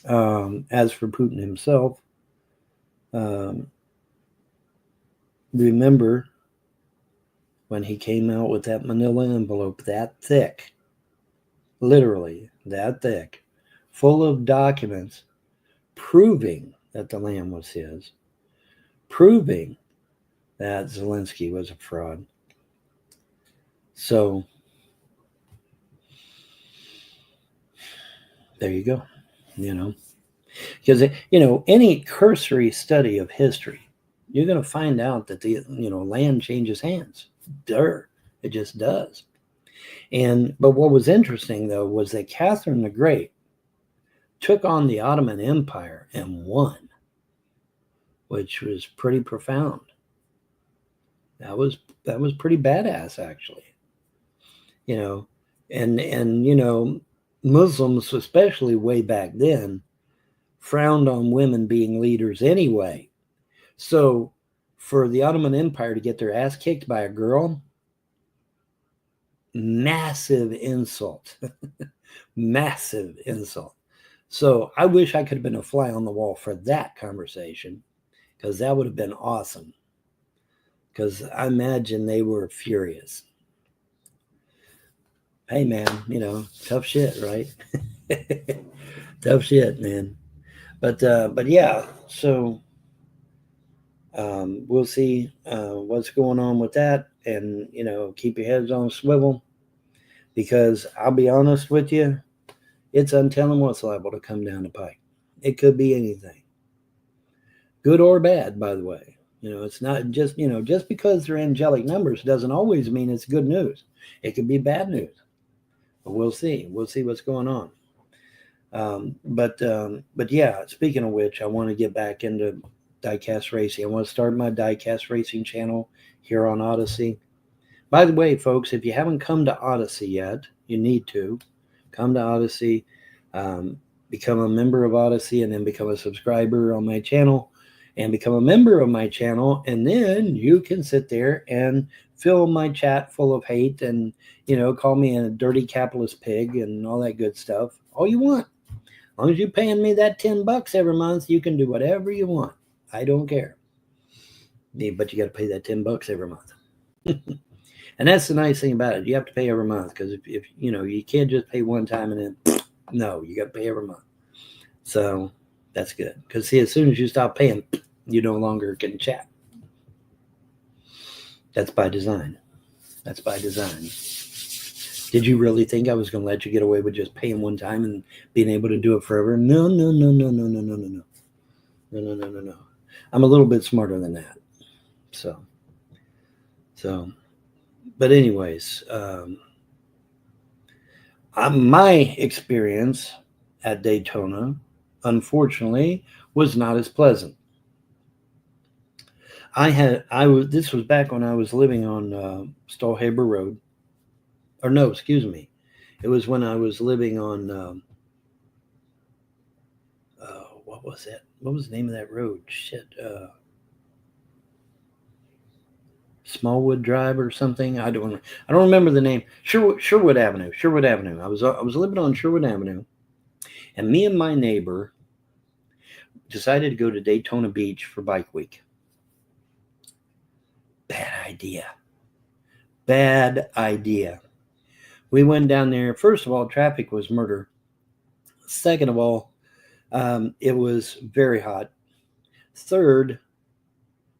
As for Putin himself, remember when he came out with that manila envelope that thick, literally that thick, full of documents proving that the land was his, proving that Zelensky was a fraud. So there you go, because any cursory study of history, you're going to find out that the land changes hands. It just does. But what was interesting though was that Catherine the Great took on the Ottoman Empire and won, which was pretty profound. That was pretty badass, actually. And Muslims, especially way back then, frowned on women being leaders anyway. So for the Ottoman Empire to get their ass kicked by a girl, massive insult. Massive insult. So I wish I could have been a fly on the wall for that conversation, because that would have been awesome. Because I imagine they were furious. Hey, man, tough shit, right? Tough shit, man. But yeah, so we'll see what's going on with that, and keep your heads on a swivel, because I'll be honest with you, it's untelling what's liable to come down the pike. It could be anything, good or bad, by the way. It's not just just because they're angelic numbers doesn't always mean it's good news. It could be bad news, but we'll see what's going on. But yeah, speaking of which, I want to get back into diecast racing. I want to start my diecast racing channel here on Odyssey. By the way, folks, if you haven't come to Odyssey yet, you need to come to Odyssey, become a member of Odyssey, and then become a subscriber on my channel, and become a member of my channel, and then you can sit there and fill my chat full of hate and call me a dirty capitalist pig and all that good stuff all you want. As long as you're paying me that $10 every month, you can do whatever you want. I don't care. But you got to pay that $10 every month. And that's the nice thing about it. You have to pay every month, because if you can't just pay one time and then no, you got to pay every month. So that's good, because see, as soon as you stop paying, you no longer can chat. That's by design. That's by design. Did you really think I was going to let you get away with just paying one time and being able to do it forever? No. I'm a little bit smarter than that. So. But anyways, my experience at Daytona, unfortunately, was not as pleasant. This was back when I was living on Stallhaber Road. Or no, excuse me. It was when I was living on, what was it? What was the name of that road? Shit. Smallwood Drive or something. I don't remember the name. Sherwood Avenue. I was living on Sherwood Avenue, and me and my neighbor decided to go to Daytona Beach for Bike Week. Bad idea. We went down there. First of all, traffic was murder. Second of all, it was very hot. Third,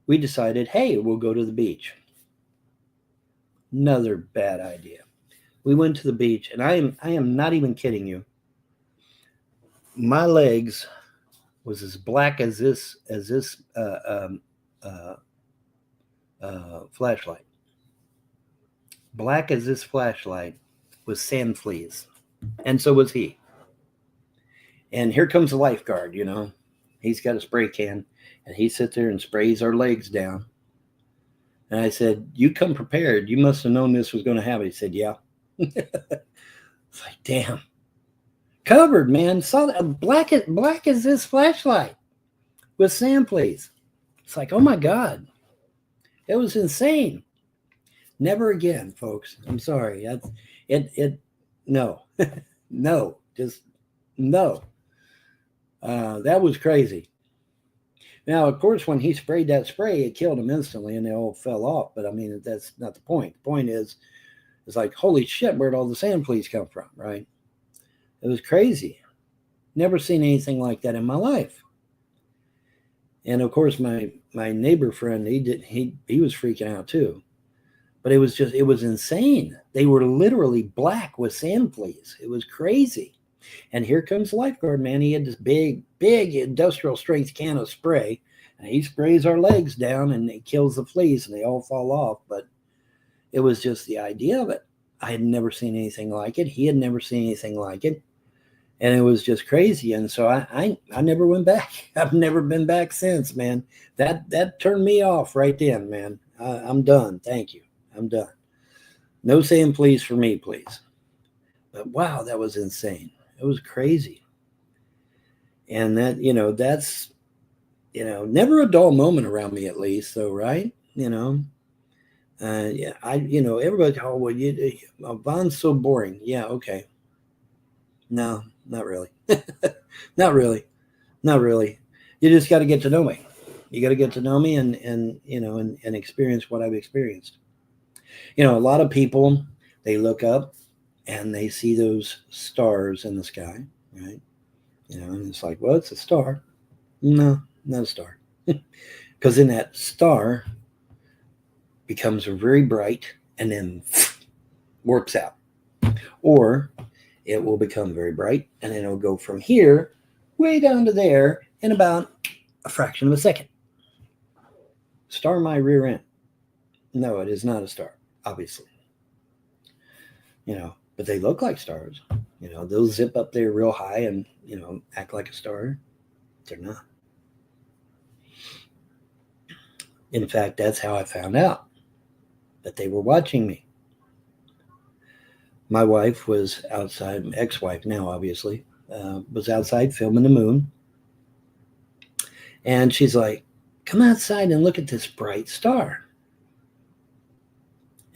we decided, hey, we'll go to the beach. Another bad idea. We went to the beach, and I am not even kidding you. My legs was as black as this flashlight. Black as this flashlight with sand fleas, and so was he. And here comes the lifeguard. He's got a spray can, and he sits there and sprays our legs down. And I said, "You come prepared. You must have known this was going to happen." He said, "Yeah." It's like, damn. Covered, man. Saw that black as this flashlight with sand fleas. It's like, oh my God. It was insane. Never again, folks. I'm sorry. no, no, just no. That was crazy. Now, of course, when he sprayed that spray, it killed them instantly and they all fell off. But I mean, that's not the point. The point is, it's like, holy shit, where'd all the sand fleas come from, right? It was crazy. Never seen anything like that in my life. And of course, my neighbor friend, he was freaking out too. But it was insane. They were literally black with sand fleas. It was crazy. And here comes the lifeguard man. He had this big industrial strength can of spray. And he sprays our legs down and it kills the fleas and they all fall off. But it was just the idea of it. I had never seen anything like it. He had never seen anything like it. And it was just crazy. And so I never went back. I've never been back since, man. That turned me off right then, man. I'm done. Thank you. I'm done. No saying please for me, please. But wow, that was insane. It was crazy. And that, that's, never a dull moment around me at least, though, right? Yeah, everybody, oh, well, Von's so boring. Yeah, okay. No, not really. Not really. Not really. You just got to get to know me. You got to get to know me and experience what I've experienced. A lot of people, they look up and they see those stars in the sky, right? And it's like, well, it's a star. No, not a star. Because then that star becomes very bright and then warps out. Or it will become very bright and then it'll go from here way down to there in about a fraction of a second. Star my rear end. No, it is not a star, obviously. But they look like stars. They'll zip up there real high and, act like a star. They're not. In fact, that's how I found out that they were watching me. My wife was outside, ex-wife now, obviously, was outside filming the moon. And she's like, come outside and look at this bright star.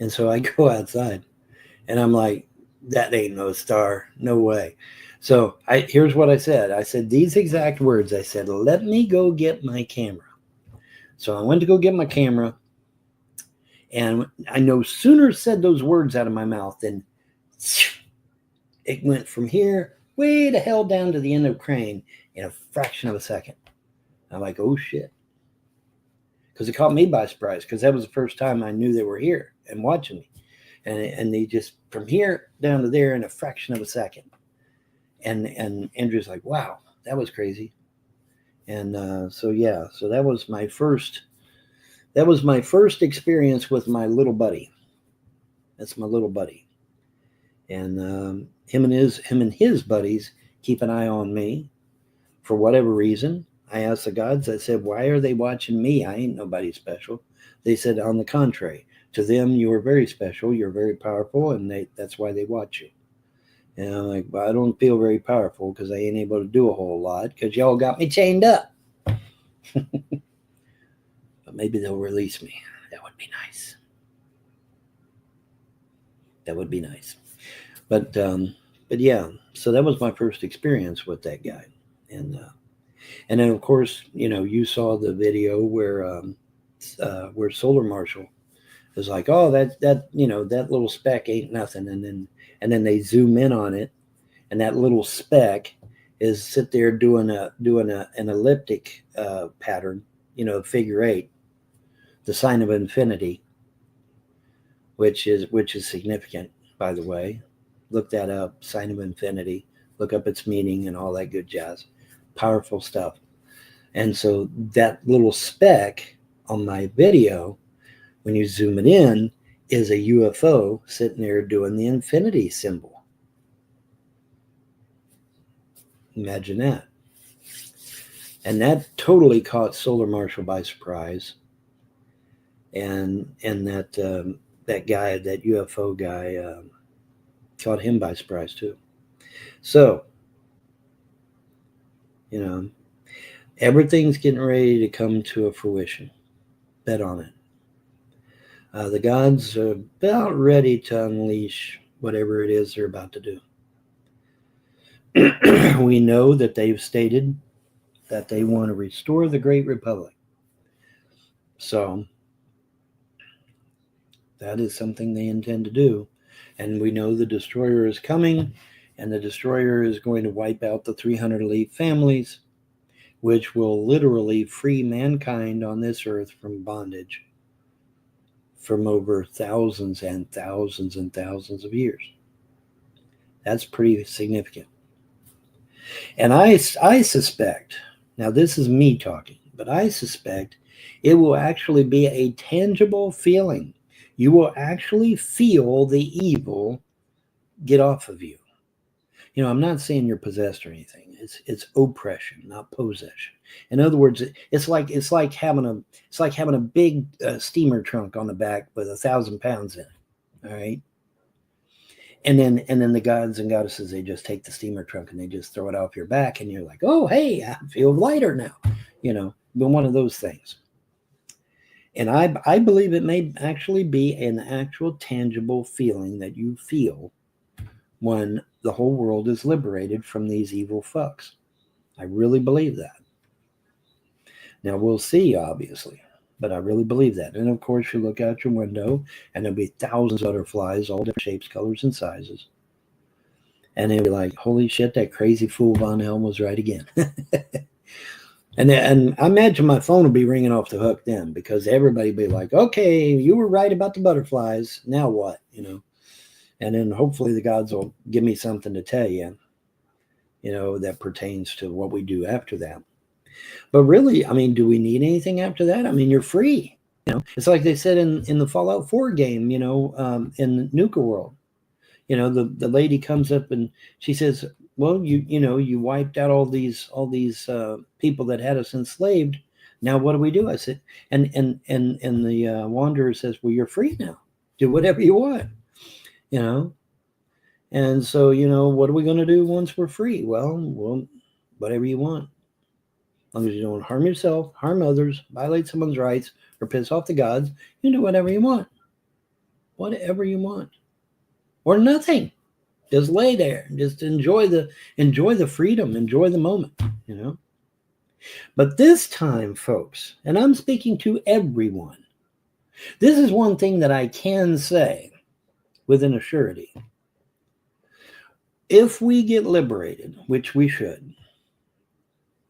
And so I go outside and I'm like, that ain't no star. No way. So here's what I said. I said these exact words. I said, let me go get my camera. So I went to go get my camera. And I no sooner said those words out of my mouth than it went from here way to hell down to the end of Crane in a fraction of a second. I'm like, oh shit. Because it caught me by surprise because that was the first time I knew they were here and watching me. And they just from here down to there in a fraction of a second. And Andrew's like, wow, that was crazy. And so that was my first experience with my little buddy. That's my little buddy. And him and his buddies keep an eye on me for whatever reason. I asked the gods, I said, why are they watching me? I ain't nobody special. They said, on the contrary, to them, you are very special. You're very powerful. And that's why they watch you. And I'm like, well, I don't feel very powerful because I ain't able to do a whole lot because y'all got me chained up. But maybe they'll release me. That would be nice. That would be nice. But yeah, so that was my first experience with that guy. And then of course, you saw the video where Solar Marshal was like, oh, that little speck ain't nothing. And then they zoom in on it and that little speck is sit there doing an elliptic pattern, figure 8, the sign of infinity, which is significant, by the way. Look that up, sign of infinity. Look up its meaning and all that good jazz. Powerful stuff. And so that little speck on my video, when you zoom it in, is a UFO sitting there doing the infinity symbol. Imagine that. And that totally caught Solar Marshal by surprise. And that guy, that UFO guy, caught him by surprise too. So, everything's getting ready to come to a fruition. Bet on it. The gods are about ready to unleash whatever it is they're about to do. We know that they've stated that they want to restore the Great Republic. So that is something they intend to do. And we know the destroyer is coming, and the destroyer is going to wipe out the 300 elite families, which will literally free mankind on this earth from bondage from over thousands and thousands and thousands of years. That's pretty significant. And I suspect, now this is me talking, but I suspect it will actually be a tangible feeling. You will actually feel the evil get off of you. You know, I'm not saying you're possessed or anything. It's oppression, not possession. In other words, it's like having a big steamer trunk on the back with 1,000 pounds in it. All right. And then the gods and goddesses, they just take the steamer trunk and they just throw it off your back, and you're like, oh, hey, I feel lighter now. You know, but one of those things. And I believe it may actually be an actual tangible feeling that you feel when the whole world is liberated from these evil fucks. I really believe that. Now, we'll see, obviously, but I really believe that. And, of course, you look out your window, and there'll be thousands of butterflies, all different shapes, colors, and sizes. And they'll be like, holy shit, that crazy fool Von Helm was right again. And I imagine my phone will be ringing off the hook then, because everybody will be like, okay, you were right about the butterflies. Now what? You know? And then hopefully the gods will give me something to tell you, you know, that pertains to what we do after that. But really, I mean, do we need anything after that? I mean, you're free. You know, it's like they said in the Fallout 4 game, you know, in Nuka World. You know, the lady comes up and she says, well, you wiped out all these people that had us enslaved. Now what do we do? I said, and the wanderer says, well, you're free now. Do whatever you want. You know, and so, you know, what are we going to do once we're free? Well, whatever you want. As long as you don't harm yourself, harm others, violate someone's rights, or piss off the gods, you can do whatever you want. Whatever you want. Or nothing. Just lay there. Just enjoy the freedom. Enjoy the moment, you know. But this time, folks, and I'm speaking to everyone, this is one thing that I can say with an assurity. If we get liberated, which we should,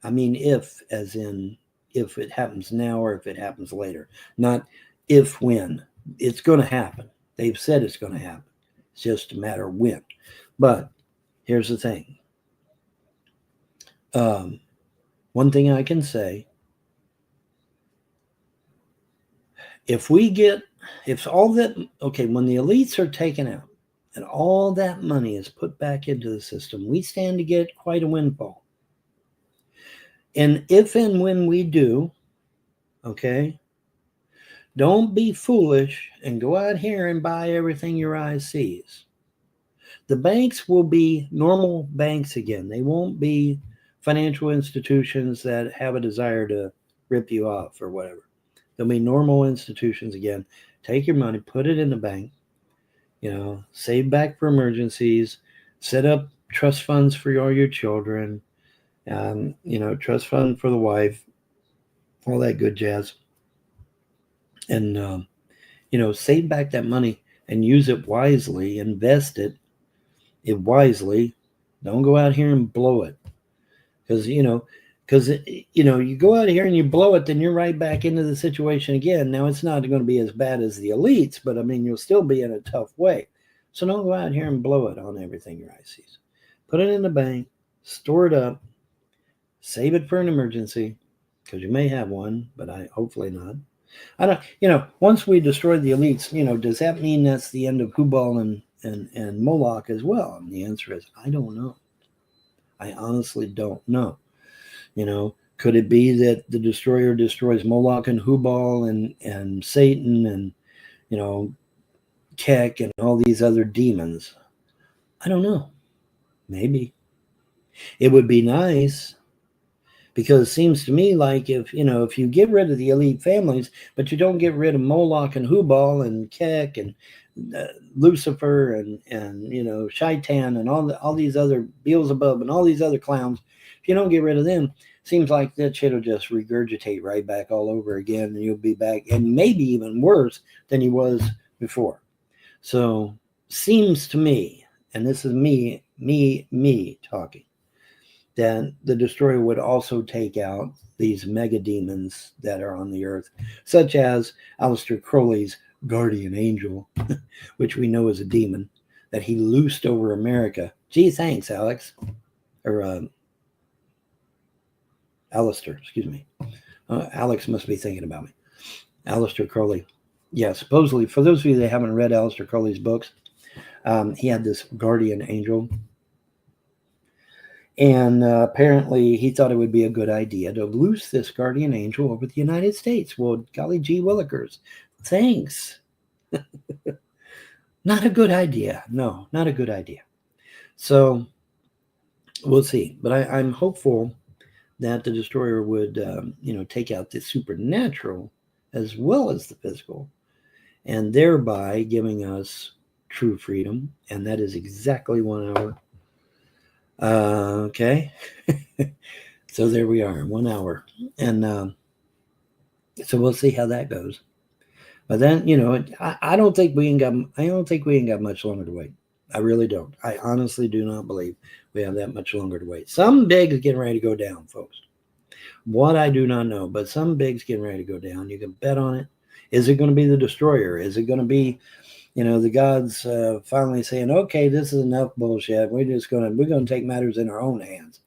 I mean if, as in if it happens now or if it happens later, not if when. It's going to happen. They've said it's going to happen. It's just a matter of when. But here's the thing. One thing I can say, when the elites are taken out and all that money is put back into the system, we stand to get quite a windfall. And if and when we do, okay, don't be foolish and go out here and buy everything your eyes sees. The banks will be normal banks again. They won't be financial institutions that have a desire to rip you off or whatever. They'll be normal institutions again. Take your money, put it in the bank, you know, save back for emergencies, set up trust funds for all your children, you know, trust fund for the wife, all that good jazz. And, you know, save back that money and use it wisely, invest it wisely. Don't go out here and blow it. Because, you know, you go out here and you blow it, then you're right back into the situation again. Now, it's not going to be as bad as the elites, but I mean, you'll still be in a tough way. So don't go out here and blow it on everything your eye sees. Put it in the bank, store it up, save it for an emergency, because you may have one, but hopefully not. I don't, you know, once we destroy the elites, you know, does that mean that's the end of Hubal and Moloch as well? And the answer is, I don't know. I honestly don't know. You know, could it be that the destroyer destroys Moloch and Hubal and Satan and, you know, Kek and all these other demons? I don't know. Maybe. It would be nice, because it seems to me like if you get rid of the elite families, but you don't get rid of Moloch and Hubal and Kek and Lucifer and you know, Shaitan and all these other Beelzebub and all these other clowns, if you don't get rid of them, seems like that shit will just regurgitate right back all over again, and you'll be back, and maybe even worse than he was before. So seems to me, and this is me talking, that the destroyer would also take out these mega demons that are on the earth, such as Aleister Crowley's guardian angel, which we know is a demon that he loosed over America. Gee, thanks, Alex. Or Aleister, excuse me. Alex must be thinking about me. Aleister Crowley. Yeah, supposedly, for those of you that haven't read Aleister Crowley's books, he had this guardian angel. And apparently he thought it would be a good idea to loose this guardian angel over the United States. Well, golly gee willikers, thanks. Not a good idea. No, not a good idea. So we'll see. But I'm hopeful that the destroyer would, take out the supernatural as well as the physical, and thereby giving us true freedom. And that is exactly 1 hour. Okay. So there we are, 1 hour. And so we'll see how that goes. But then, I don't think we ain't got much longer to wait. I really don't. I honestly do not believe we have that much longer to wait. Some big's getting ready to go down, folks. What, I do not know, but some big's getting ready to go down. You can bet on it. Is it going to be the destroyer? Is it going to be, the gods finally saying, okay, this is enough bullshit. We're going to take matters in our own hands.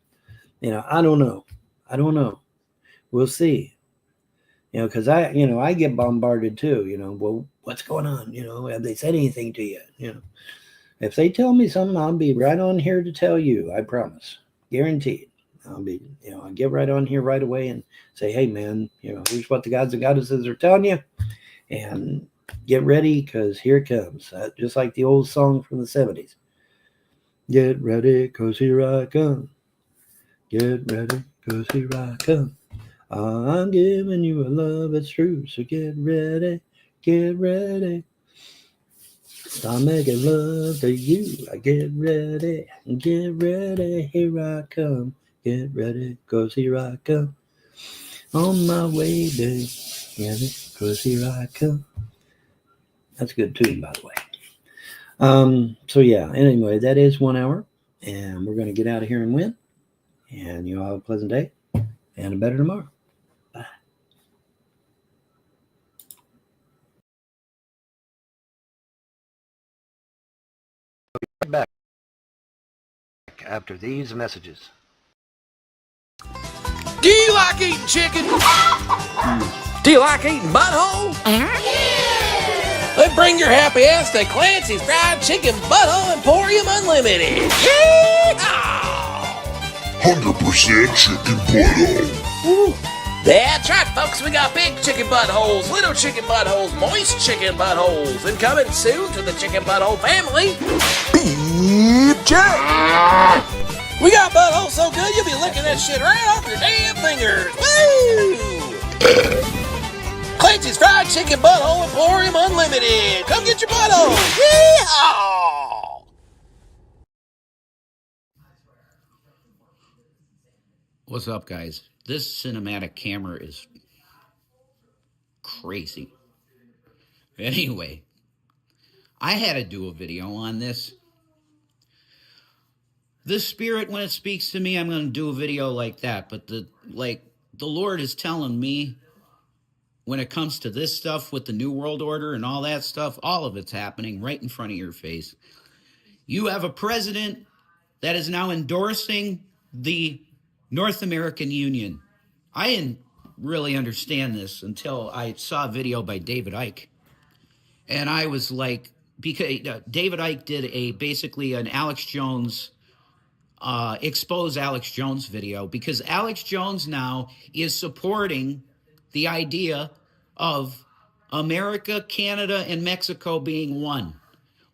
I don't know. We'll see. Because I get bombarded too. Well, what's going on? Have they said anything to you? If they tell me something, I'll be right on here to tell you. I promise, guaranteed. I'll be, I'll get right on here right away and say, hey man, here's what the gods and goddesses are telling you, and get ready, because here it comes. Just like the old song from the 70s. Get ready, because here I come. Get ready, because here I come. I'm giving you a love that's true, so get ready, get ready. Start making love to you. I get ready, here I come. Get ready, because here I come. On my way, babe. Get it, because here I come. That's a good tune, by the way. So yeah, anyway, that is 1 hour, and we're going to get out of here and win. And you all have a pleasant day and a better tomorrow. Bye. Right back after these messages. Do you like eating chicken? Do you like eating butthole? Then bring your happy ass to Clancy's Fried Chicken Butthole Emporium Unlimited. 100% chicken butthole. That's right, folks. We got big chicken buttholes, little chicken buttholes, moist chicken buttholes, and coming soon to the chicken butthole family, Beef Jerky. We got buttholes so good you'll be licking that shit right off your damn fingers. Woo! Clancy's Fried Chicken Butthole Emporium Unlimited. Come get your butthole. Yeehaw! What's up, guys? This cinematic camera is crazy. Anyway, I had to do a video on this. The spirit, when it speaks to me, I'm going to do a video like that. But the Lord is telling me, when it comes to this stuff with the New World Order and all that stuff, all of it's happening right in front of your face. You have a president that is now endorsing the North American Union. I didn't really understand this until I saw a video by David Icke. And I was like, because David Icke did basically an Alex Jones, expose Alex Jones video, because Alex Jones now is supporting the idea of America, Canada, and Mexico being one,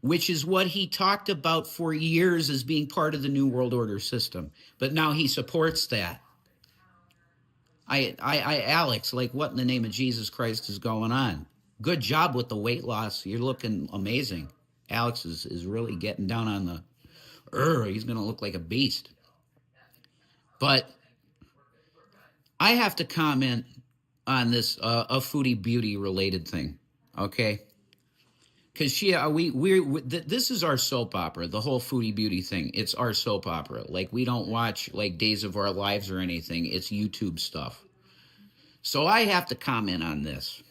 which is what he talked about for years as being part of the New World Order system. But now he supports that. Alex, like, what in the name of Jesus Christ is going on? Good job with the weight loss. You're looking amazing. Alex is really getting down on the, he's going to look like a beast. But I have to comment on this, a Foodie Beauty related thing, okay? Because this is our soap opera, the whole Foodie Beauty thing. It's our soap opera. Like, we don't watch, like, Days of Our Lives or anything. It's YouTube stuff. So I have to comment on this.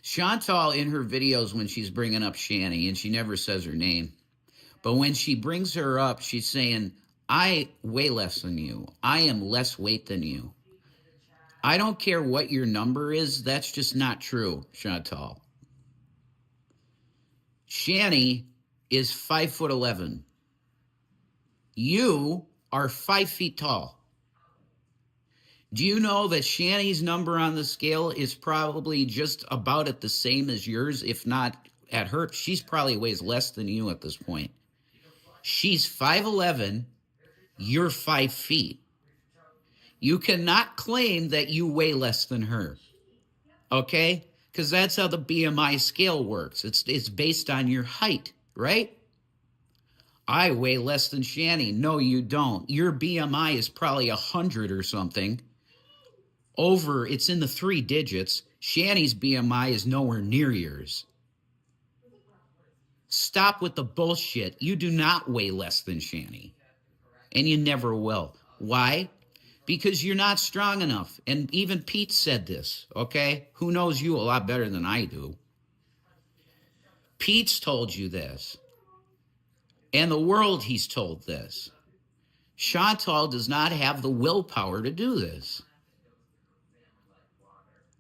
Chantal, in her videos, when she's bringing up Shanny, and she never says her name, but when she brings her up, she's saying, I weigh less than you. I am less weight than you. I don't care what your number is. That's just not true, Chantal. Shanny is 5'11". You are 5 feet tall. Do you know that Shanny's number on the scale is probably just about at the same as yours, if not at her? She's probably weighs less than you at this point. She's 5'11". You're 5 feet. You cannot claim that you weigh less than her. Okay? Because that's how the BMI scale works. It's based on your height, right? I weigh less than Shanny. No, you don't. Your BMI is probably 100 or something. It's in the 3 digits. Shanny's BMI is nowhere near yours. Stop with the bullshit. You do not weigh less than Shanny. And you never will. Why? Because you're not strong enough. And even Pete said this, okay? Who knows you a lot better than I do? Pete's told you this. And the world, he's told this. Chantal does not have the willpower to do this.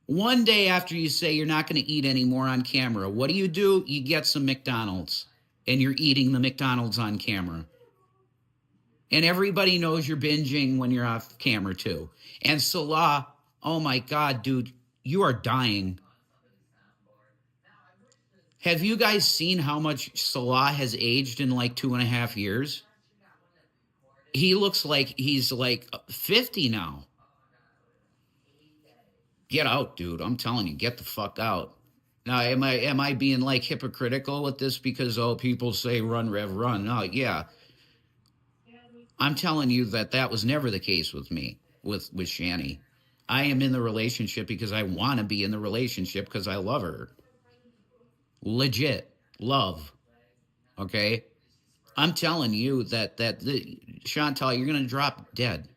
One day after you say you're not going to eat anymore on camera, what do? You get some McDonald's. And you're eating the McDonald's on camera. And everybody knows you're binging when you're off camera, too. And Salah, oh my God, dude, you are dying. Have you guys seen how much Salah has aged in like 2.5 years? He looks like he's like 50 now. Get out, dude. I'm telling you, get the fuck out. Now, am I being like hypocritical with this because, people say run, Rev, run? No, yeah. I'm telling you that was never the case with me, with Shanny. I am in the relationship because I want to be in the relationship because I love her. Legit love. Okay? I'm telling you that Chantal, you're going to drop dead.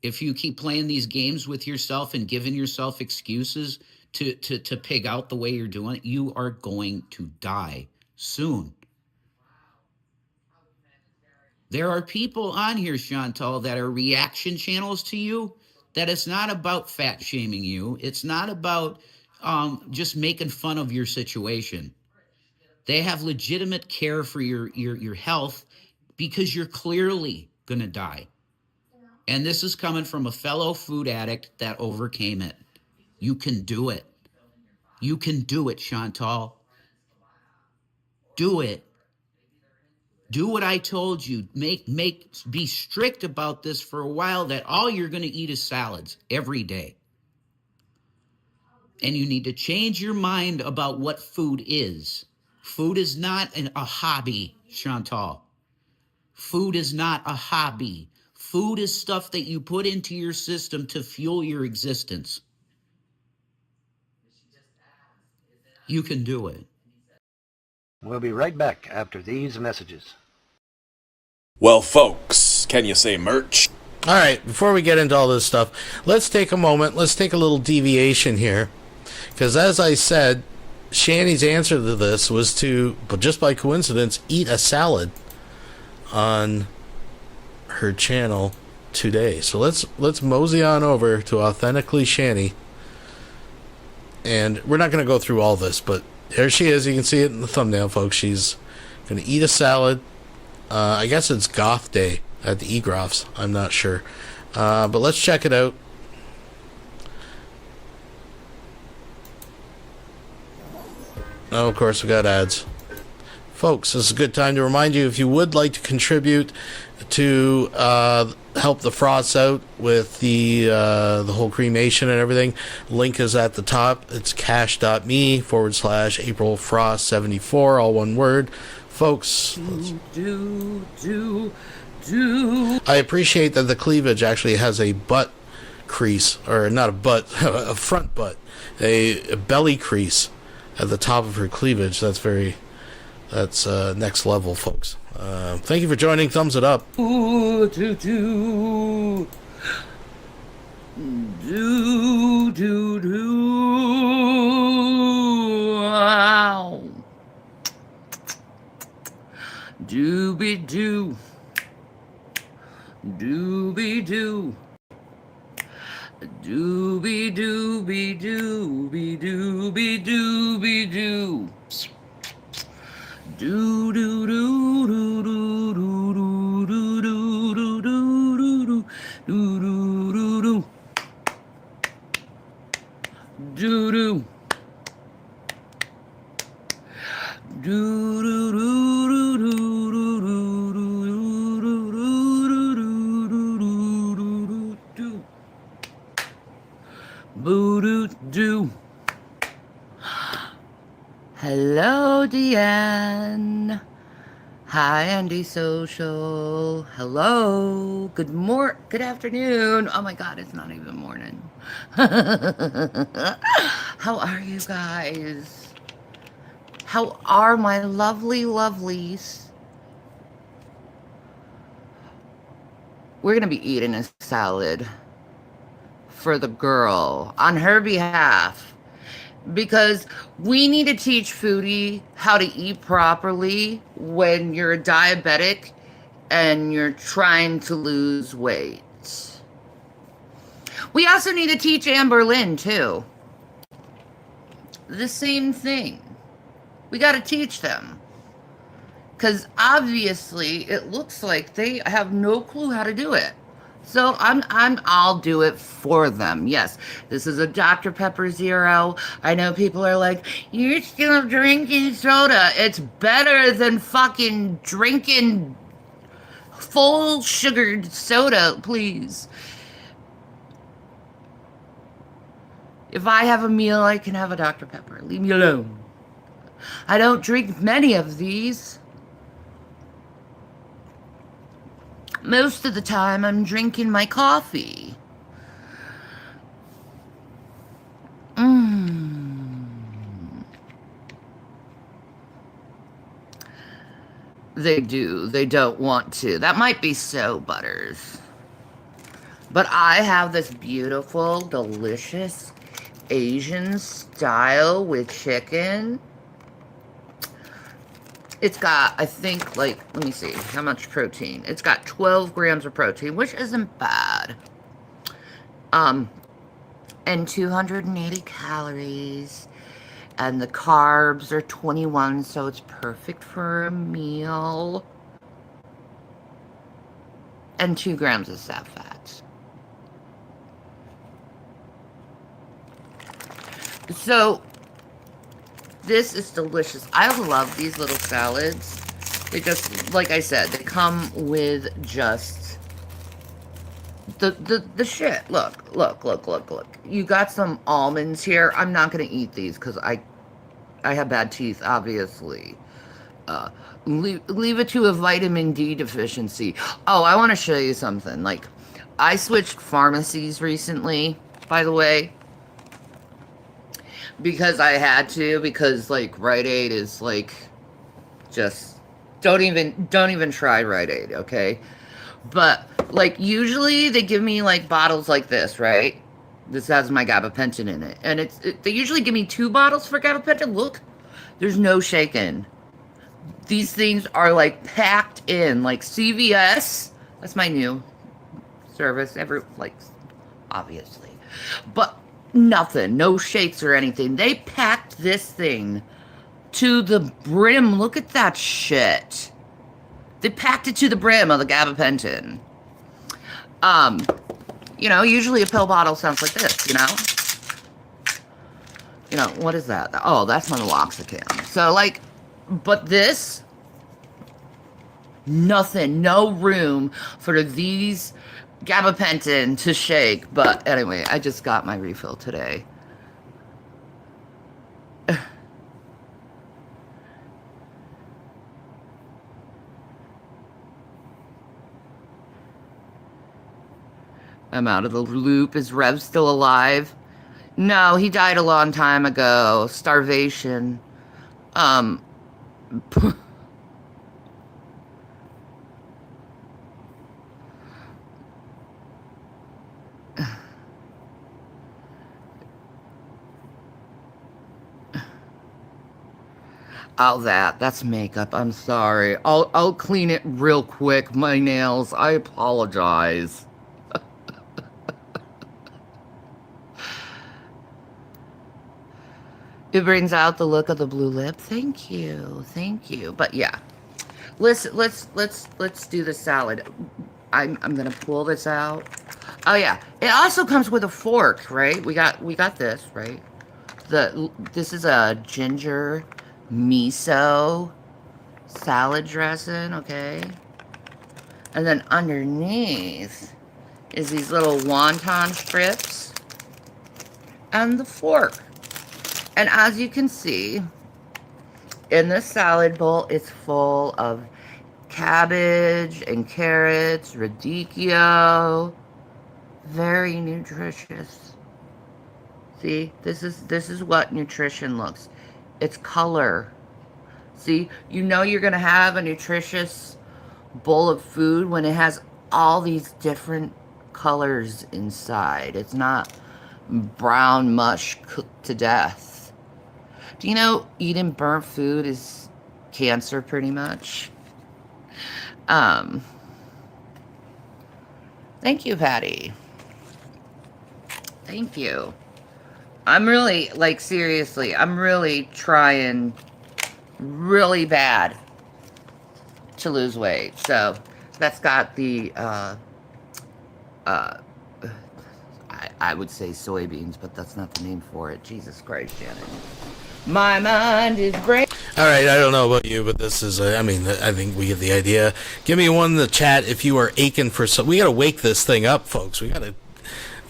If you keep playing these games with yourself and giving yourself excuses to pig out the way you're doing it, you are going to die soon. There are people on here, Chantal, that are reaction channels to you, that it's not about fat shaming you. It's not about just making fun of your situation. They have legitimate care for your health because you're clearly going to die. And this is coming from a fellow food addict that overcame it. You can do it. You can do it, Chantal. Do it. Do what I told you. Be strict about this for a while, that all you're going to eat is salads every day. And you need to change your mind about what food is. Food is not a hobby, Chantal. Food is not a hobby. Food is stuff that you put into your system to fuel your existence. You can do it. We'll be right back after these messages. Well, folks, can you say merch? All right, before we get into all this stuff, let's take a moment. Let's take a little deviation here. Because as I said, Shanny's answer to this was to, but just by coincidence, eat a salad on her channel today. So let's mosey on over to Authentically Shanny. And we're not going to go through all this, but there she is. You can see it in the thumbnail, folks. She's going to eat a salad. I guess it's Goth Day at the Egrofs. I'm not sure. But let's check it out. Oh, of course, we got ads. Folks, this is a good time to remind you, if you would like to contribute to help the Frosts out with the whole cremation and everything, link is at the top. It's cash.me/AprilFrost74, all one word. Folks, I appreciate that the cleavage actually has a butt crease, or not a butt, a front butt, a belly crease at the top of her cleavage. That's next level, folks. Thank you for joining. Thumbs it up. Wow. Dooby-doo. Dooby-doo. Dooby-dooby-dooby-dooby-dooby-doo. Do do do do do do do do do do do do do do do. Hello, Deanne. Hi, Andy Social. Hello. Good afternoon. Oh my God, it's not even morning. How are you guys? How are my lovely lovelies? We're gonna be eating a salad for the girl on her behalf, because we need to teach Foodie how to eat properly when you're a diabetic and you're trying to lose weight. We also need to teach Amber Lynn too. The same thing. We got to teach them, because obviously it looks like they have no clue how to do it. So I'll do it for them. Yes, this is a Dr. Pepper Zero. I know people are like, you're still drinking soda. It's better than fucking drinking full sugared soda, please. If I have a meal, I can have a Dr. Pepper. Leave me alone. I don't drink many of these. Most of the time, I'm drinking my coffee. They do. They don't want to. That might be so, Butters. But I have this beautiful, delicious Asian style with chicken. It's got, I think, like, let me see, how much protein? It's got 12 grams of protein, which isn't bad. And 280 calories. And the carbs are 21, so it's perfect for a meal. And 2 grams of sat fat. So, this is delicious. I love these little salads. They just, like I said, they come with just the shit. Look. You got some almonds here. I'm not going to eat these because I have bad teeth, obviously. Leave it to a vitamin D deficiency. Oh, I want to show you something. Like, I switched pharmacies recently, by the way. Because I had to, because like Rite Aid is like, just don't even try Rite Aid, okay? But like usually they give me like bottles like this, right? This has my gabapentin in it, and they usually give me 2 bottles for gabapentin. Look, there's no shaking. These things are like packed in, like CVS. That's my new service. Obviously, but. Nothing, no shakes or anything. They packed this thing to the brim. Look at that shit. They packed it to the brim of the gabapentin. You know, usually a pill bottle sounds like this, you know? You know, what is that? Oh, that's my meloxicam. So, like, but this, Nothing, no room for these gabapentin to shake. But anyway, I just got my refill today. I'm out of the loop. Is Rev still alive? No, he died a long time ago. Starvation. Oh, that's makeup. I'm sorry. I'll clean it real quick. My nails. I apologize. It brings out the look of the blue lip. Thank you. Thank you. But yeah. Let's do the salad. I'm gonna pull this out. Oh yeah. It also comes with a fork, right? We got this, right? This is a ginger miso salad dressing, okay? And then underneath is these little wonton strips and the fork. And as you can see, in this salad bowl, it's full of cabbage and carrots, radicchio. Very nutritious. See, this is what nutrition looks. It's color. See, you know you're gonna have a nutritious bowl of food when it has all these different colors inside. It's not brown mush cooked to death. Do you know eating burnt food is cancer pretty much? Thank you, Patty. Thank you. I'm really, like, seriously, I'm really trying really bad to lose weight. So that's got the, I would say soybeans, but that's not the name for it. Jesus Christ, Shannon. My mind is breaking. All right, I don't know about you, but this is, I think we get the idea. Give me one in the chat if you are aching for some. We got to wake this thing up, folks. We got to,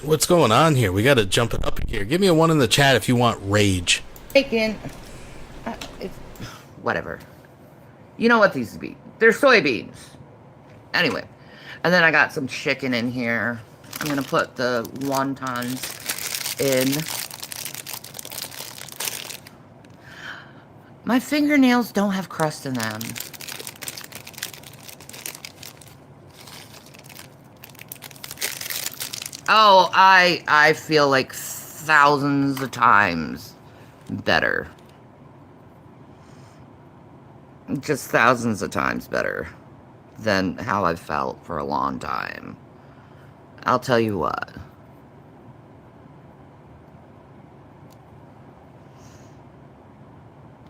what's going on here? We got to jump it up here. Give me a one in the chat if you want rage. Bacon. Whatever. You know what these would be. They're soybeans. Anyway. And then I got some chicken in here. I'm going to put the wontons in. My fingernails don't have crust in them. Oh, I feel like thousands of times better. Just thousands of times better than how I've felt for a long time. I'll tell you what.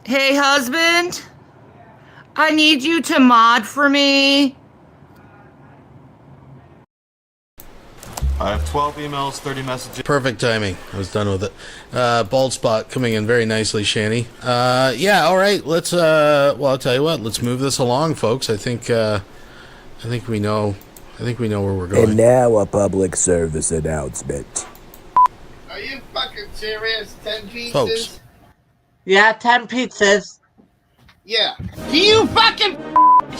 Hey, husband. I need you to mod for me. I have 12 emails, 30 messages. Perfect timing. I was done with it. Bald spot coming in very nicely, Shanny. Yeah, all right. Let's. Well, I'll tell you what. Let's move this along, folks. I think we know. I think we know where we're going. And now a public service announcement. Are you fucking serious? 10 pizzas? Folks. Yeah, 10 pizzas. Yeah. Do you fucking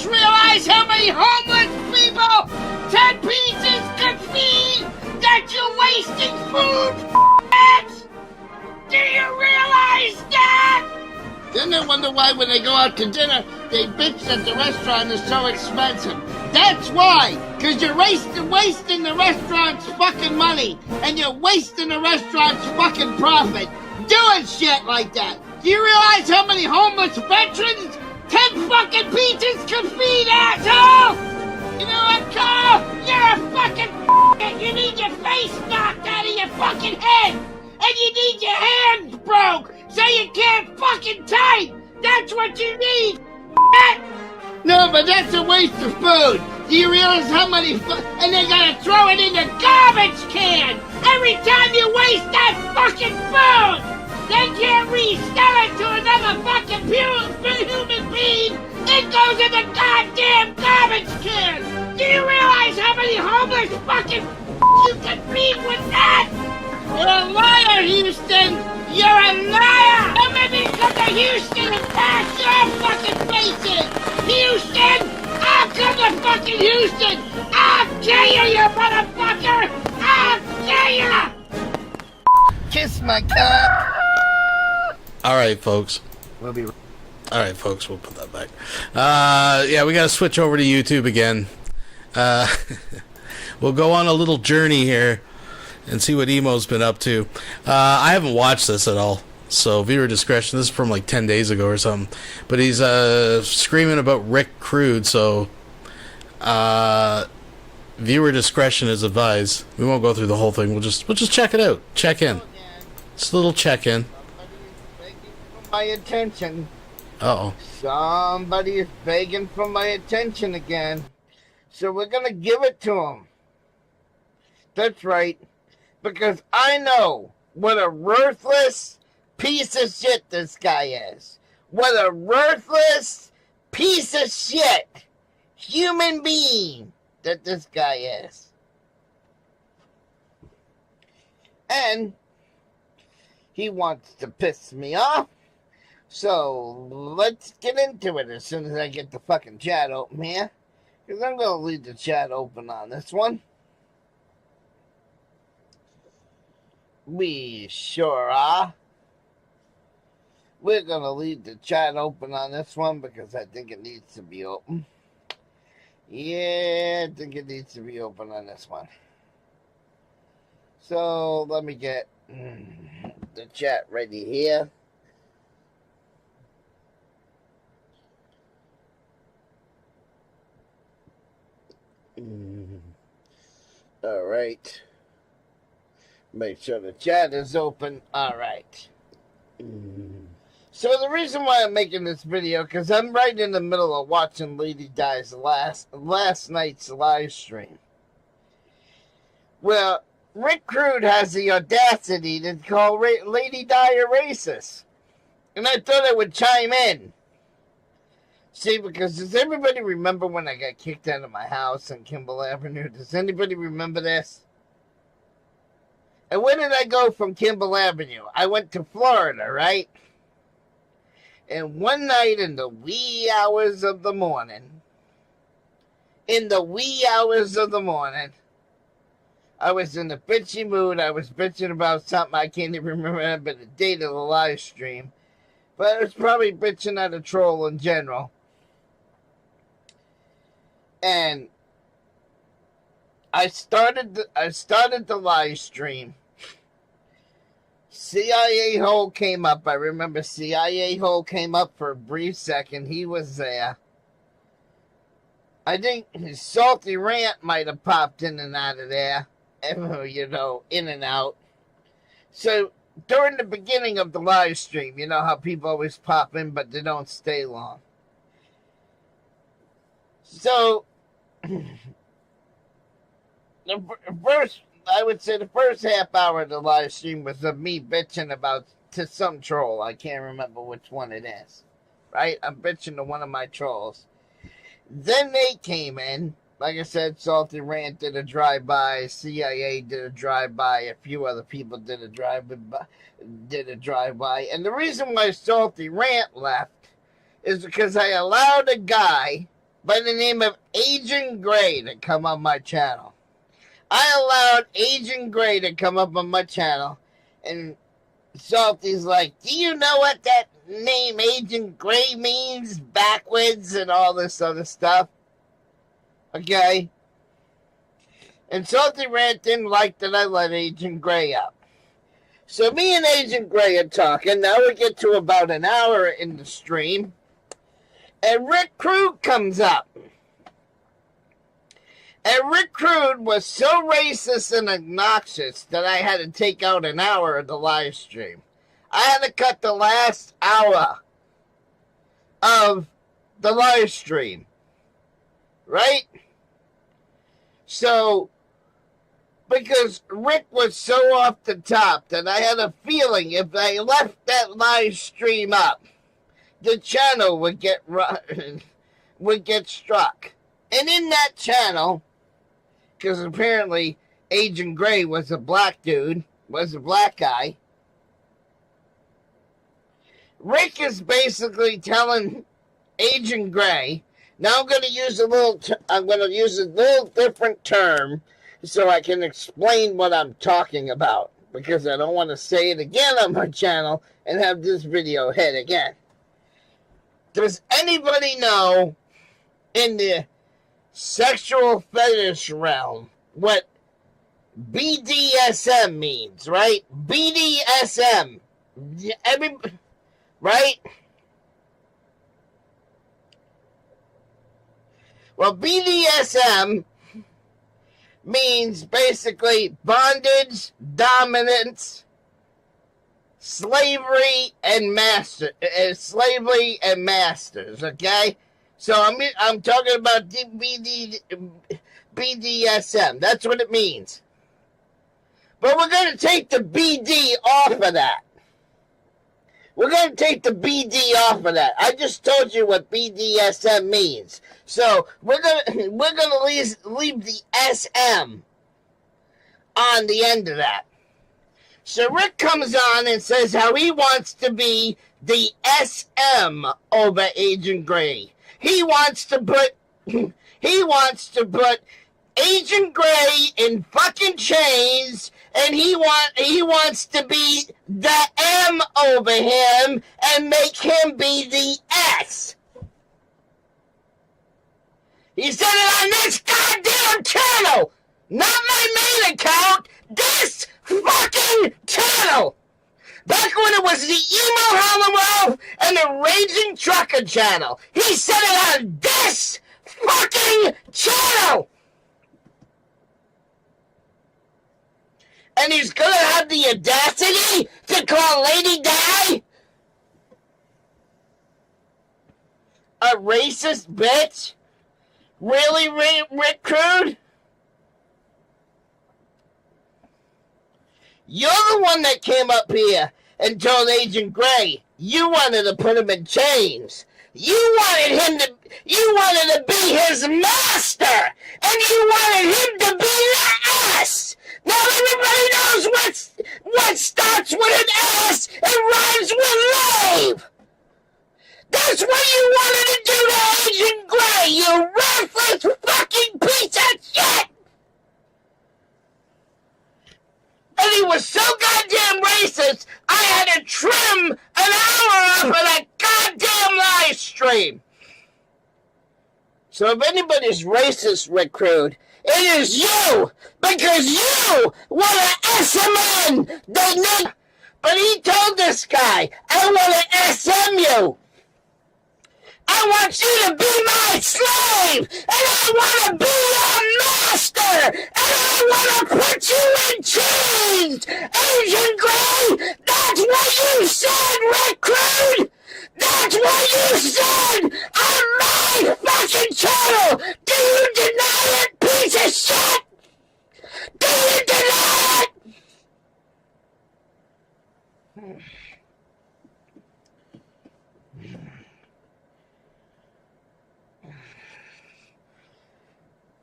realize how many homeless people 10 pizzas could feed? That you're wasting food, Do you realize that? Then they wonder why when they go out to dinner, they bitch that the restaurant is so expensive. That's why, because you're wasting the restaurant's fucking money, and you're wasting the restaurant's fucking profit, doing shit like that. Do you realize how many homeless veterans 10 fucking pizzas could feed, asshole? You know what, Carl? You're a fucking You need your face knocked out of your fucking head, and you need your hands broke so you can't fucking type. That's what you need, No, but that's a waste of food. Do you realize how many and they gotta throw it in the garbage can every time you waste that fucking food. They can't resell it to another fucking human being It goes in the goddamn garbage can! Do you realize how many homeless fucking you can feed with that? You're a liar, Houston! You're a liar! Don't make me come to Houston and pass your fucking faces! Houston! I'll come to fucking Houston! I'll kill you, you motherfucker! I'll kill you! Kiss my cock! All right, folks. We'll be. All right, folks. We'll put that back. Yeah, we got to switch over to YouTube again. We'll go on a little journey here and see what Emo's been up to. I haven't watched this at all, so viewer discretion. This is from like 10 days ago or something. But he's screaming about Rick Crude, so viewer discretion is advised. We won't go through the whole thing. We'll just check it out. Check in. It's a little check in. My attention. Uh-oh. Somebody is begging for my attention again. So we're going to give it to him. That's right. Because I know what a worthless piece of shit this guy is. What a worthless piece of shit human being that this guy is. And he wants to piss me off. So let's get into it as soon as I get the fucking chat open here. Because I'm going to leave the chat open on this one. We sure are. We're going to leave the chat open on this one because I think it needs to be open. Yeah, I think it needs to be open on this one. So let me get the chat ready here. All right. Make sure the chat is open. All right. So the reason why I'm making this video, because I'm right in the middle of watching Lady Di's last night's live stream. Well, Rick Crude has the audacity to call Lady Di a racist. And I thought I would chime in. See, because does everybody remember when I got kicked out of my house on Kimball Avenue? Does anybody remember this? And where did I go from Kimball Avenue? I went to Florida, right? And one night in the wee hours of the morning, I was in a bitchy mood. I was bitching about something. I can't even remember the date of the live stream. But I was probably bitching at a troll in general. And I started the live stream. CIA Hole came up. I remember CIA Hole came up for a brief second. He was there. I think his Salty Rant might have popped in and out of there. You know, in and out. So during the beginning of the live stream, you know how people always pop in, but they don't stay long. So, the first half hour of the live stream was of me bitching to some troll. I can't remember which one it is. Right? I'm bitching to one of my trolls. Then they came in. Like I said, Salty Rant did a drive-by. CIA did a drive-by. A few other people did a drive-by. And the reason why Salty Rant left is because I allowed a guy by the name of Agent Gray to come on my channel. I allowed Agent Gray to come up on my channel, and Salty's like, do you know what that name Agent Gray means backwards and all this other stuff? Okay? And Salty Rant didn't like that I let Agent Gray up. So me and Agent Gray are talking. Now we get to about an hour in the stream. And Rick Crude comes up. And Rick Crude was so racist and obnoxious that I had to take out an hour of the live stream. I had to cut the last hour of the live stream. Right? So, because Rick was so off the top that I had a feeling if I left that live stream up, the channel would get run. would get struck. And in that channel, because apparently Agent Gray was a black dude, was a black guy, Rick is basically telling Agent Gray, now I'm going to use a little different term so I can explain what I'm talking about, because I don't want to say it again on my channel and have this video hit again. Does anybody know in the sexual fetish realm what BDSM means, right? BDSM. Right? Well, BDSM means basically bondage, dominance, slavery, and masters. Okay, so I'm talking about BDSM. That's what it means. But we're going to take the BD off of that. We're going to take the BD off of that. I just told you what BDSM means. So we're gonna leave the SM on the end of that. So Rick comes on and says how he wants to be the SM over Agent Gray. He wants to put Agent Gray in fucking chains, and he wants to be the M over him and make him be the S. He said it on this goddamn channel, not my main account, this fucking channel. Back when it was the Emo Hollow Wolf and the Raging Trucker channel. He said it on this fucking channel. And he's gonna have the audacity to call Lady Di a racist bitch? Really, Rick Crude? You're the one that came up here and told Agent Gray you wanted to put him in chains. You wanted to be his master, and you wanted him to be the S. Now everybody knows what starts with an S and rhymes with lave. That's what you wanted to do to Agent Gray, you worthless fucking piece of shit! And he was so goddamn racist, I had to trim an hour off of that goddamn live stream. So if anybody's racist, Rick Crude, it is you! Because you want to SM But he told this guy, I want to SM you! I want you to be my slave, and I want to be your master, and I want to put you in chains! Agent Gray, that's what you said, Rick Crude! That's what you said on my fucking channel! Do you deny it, piece of shit? Do you deny it?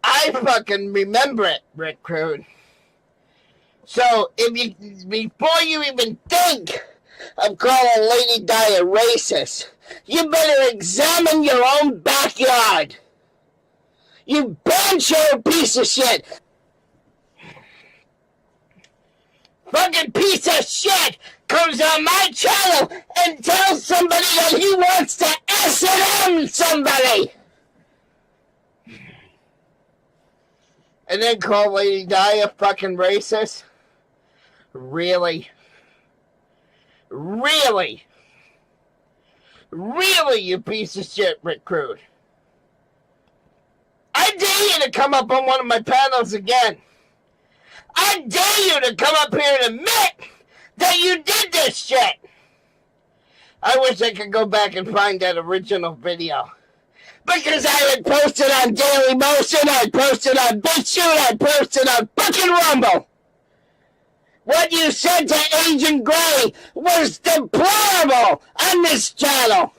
I fucking remember it, Rick Crude. So, before you even think of calling Lady Di a racist, you better examine your own backyard. You banjo piece of shit. Fucking piece of shit comes on my channel and tells somebody that he wants to S&M somebody. And then call Lady Di a fucking racist? Really? Really? Really, you piece of shit, Rick Crude? I dare you to come up on one of my panels again. I dare you to come up here and admit that you did this shit. I wish I could go back and find that original video. Because I had posted on Daily Motion, I posted on BitChute, I posted on fucking Rumble. What you said to Agent Gray was deplorable on this channel.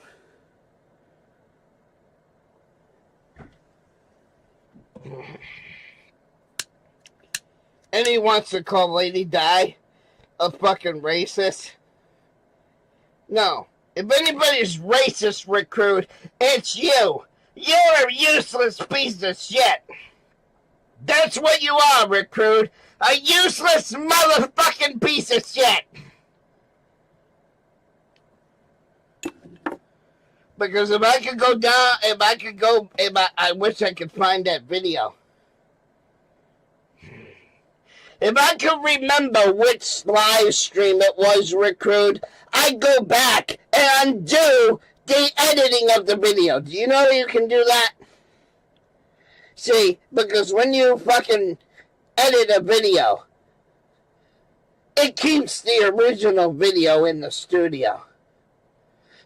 And he wants to call Lady Di a fucking racist. No. If anybody's racist, Rick Crude, it's you. You're a useless piece of shit. That's what you are, Rick Crude. A useless motherfucking piece of shit. Because if I could go down, I wish I could find that video. If I could remember which live stream it was, Rick Crude, I'd go back and undo the editing of the video. Do you know you can do that? See, because when you fucking edit a video, it keeps the original video in the studio.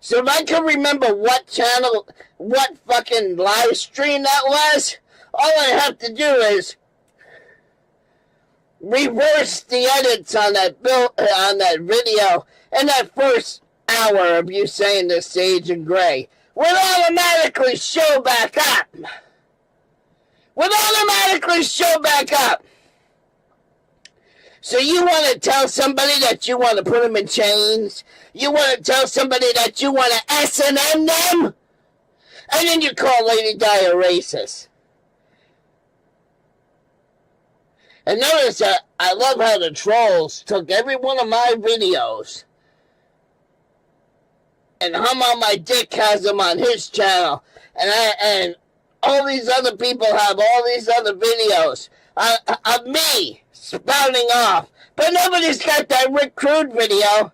So if I can remember what channel, what fucking live stream that was, all I have to do is reverse the edits on that video, and that first hour of you saying the Sage and Gray would automatically show back up. So you want to tell somebody that you want to put them in chains? You want to tell somebody that you want to S&M them? And then you call Lady Di a racist. And notice that I love how the trolls took every one of my videos and Hum on My Dick has them on his channel. And all these other people have all these other videos of me spouting off. But nobody's got that Rick Crude video.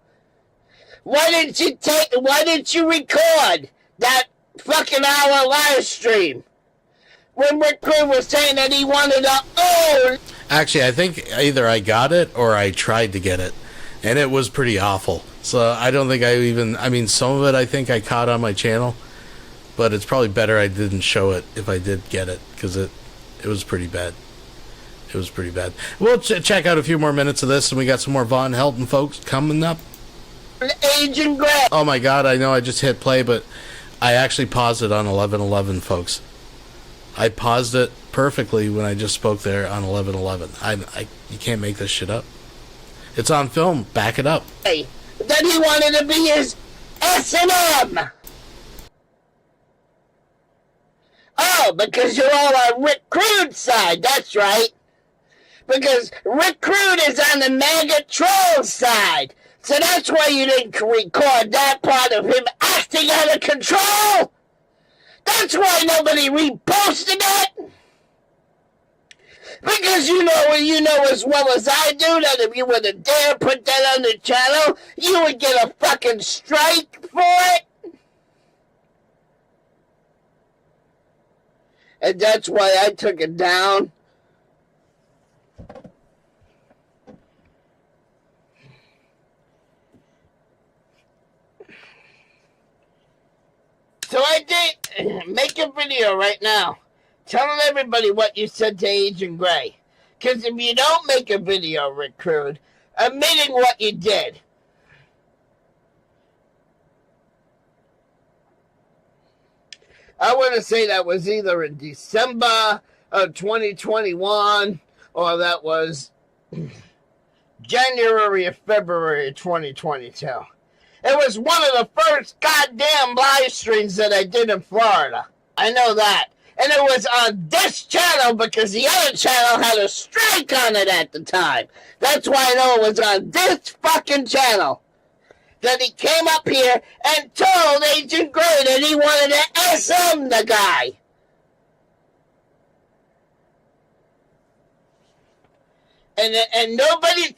Why didn't you record that fucking hour live stream when Rick Crude was saying that he wanted to own? Actually, I think either I got it or I tried to get it, and it was pretty awful. So I don't think some of it I think I caught on my channel, but it's probably better I didn't show it if I did get it, because it was pretty bad. It was pretty bad. We'll check out a few more minutes of this, and we got some more Von Helton folks coming up. Agent Gray. Oh my God, I know I just hit play, but I actually paused it on 11:11, folks. I paused it perfectly when I just spoke there on 11:11. You can't make this shit up. It's on film. Back it up. Hey, that he wanted to be his S&M. Oh, because you're all on Rick Crude's side. That's right. Because Rick Crude is on the MAGA troll side. So that's why you didn't record that part of him acting out of control. That's why nobody reposted it. Because you know as well as I do that if you were to dare put that on the channel, you would get a fucking strike for it. And that's why I took it down. So I did make a video right now telling everybody what you said to Agent Gray. Because if you don't make a video, Rick Crude, admitting what you did, I want to say that was either in December of 2021 or that was January or February of 2022. It was one of the first goddamn live streams that I did in Florida. I know that. And it was on this channel because the other channel had a strike on it at the time. That's why I know it was on this fucking channel that he came up here and told Agent Gray that he wanted to SM the guy. And nobody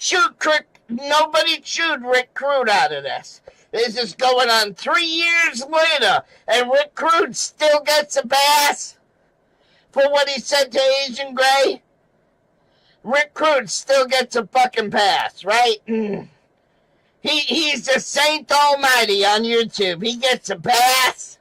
chewed Rick Crude out of this. This is going on 3 years later, and Rick Crude still gets a pass for what he said to Agent Gray. Rick Crude still gets a fucking pass, right? He's the Saint Almighty on YouTube. He gets a pass.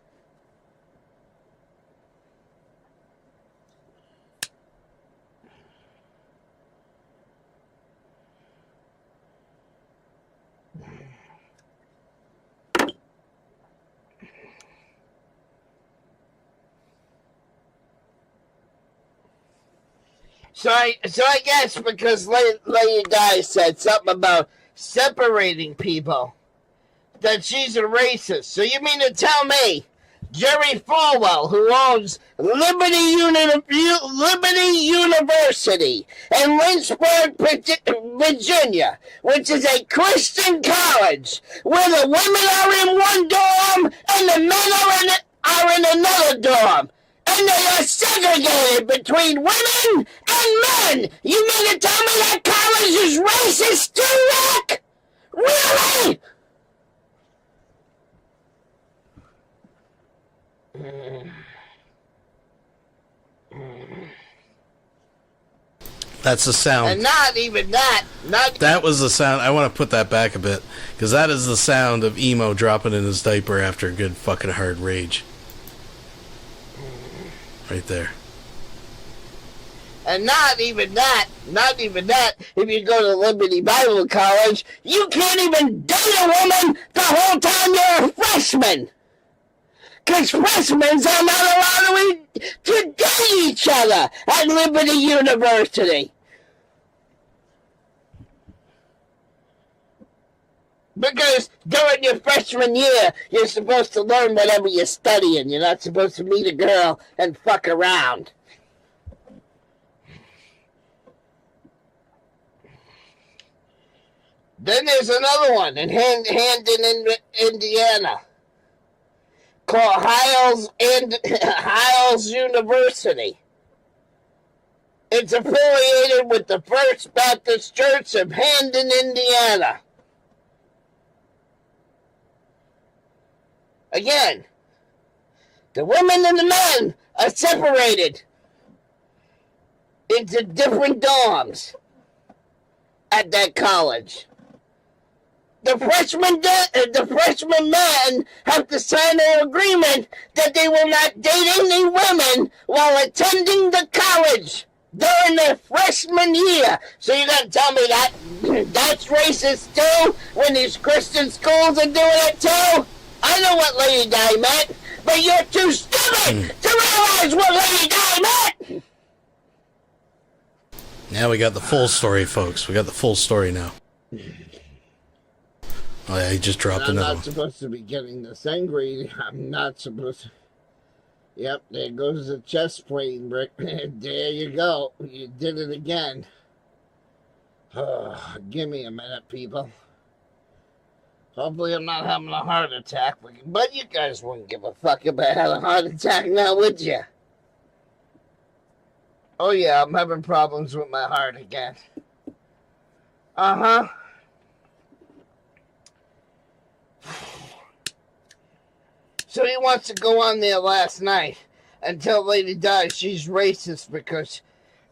So I guess because Lady Di said something about separating people, that she's a racist. So you mean to tell me Jerry Falwell, who owns Liberty University in Lynchburg, Virginia, which is a Christian college, where the women are in one dorm and the men are in another dorm, and they are segregated between women and men. You mean to tell me that college is racist too, Rick? Really? That's the sound. And not even that. That was the sound. I want to put that back a bit, because that is the sound of Emo dropping in his diaper after a good fucking hard rage. Right there. And not even that. If you go to Liberty Bible College, you can't even date a woman the whole time you're a freshman. Because freshmen are not allowed to date each other at Liberty University. Because during your freshman year, you're supposed to learn whatever you're studying. You're not supposed to meet a girl and fuck around. Then there's another one in Hamden, Indiana, called Hiles University. It's affiliated with the First Baptist Church of Hamden, Indiana. Again, the women and the men are separated into different dorms at that college. The freshman men have to sign an agreement that they will not date any women while attending the college during their freshman year. So you're going to tell me that that's racist too, when these Christian schools are doing it too? I know what Lady Di meant, but you're too stupid to realize what Lady Di meant! Now we got the full story, folks. We got the full story now. Oh, yeah, he just dropped another one. I'm not supposed to be getting this angry. I'm not supposed to. Yep, there goes the chest plane, Rick. There you go. You did it again. Give me a minute, people. Hopefully I'm not having a heart attack. But you guys wouldn't give a fuck if I had a heart attack now, would you? Oh yeah, I'm having problems with my heart again. Uh-huh. So he wants to go on there last night and tell Lady Di she's racist because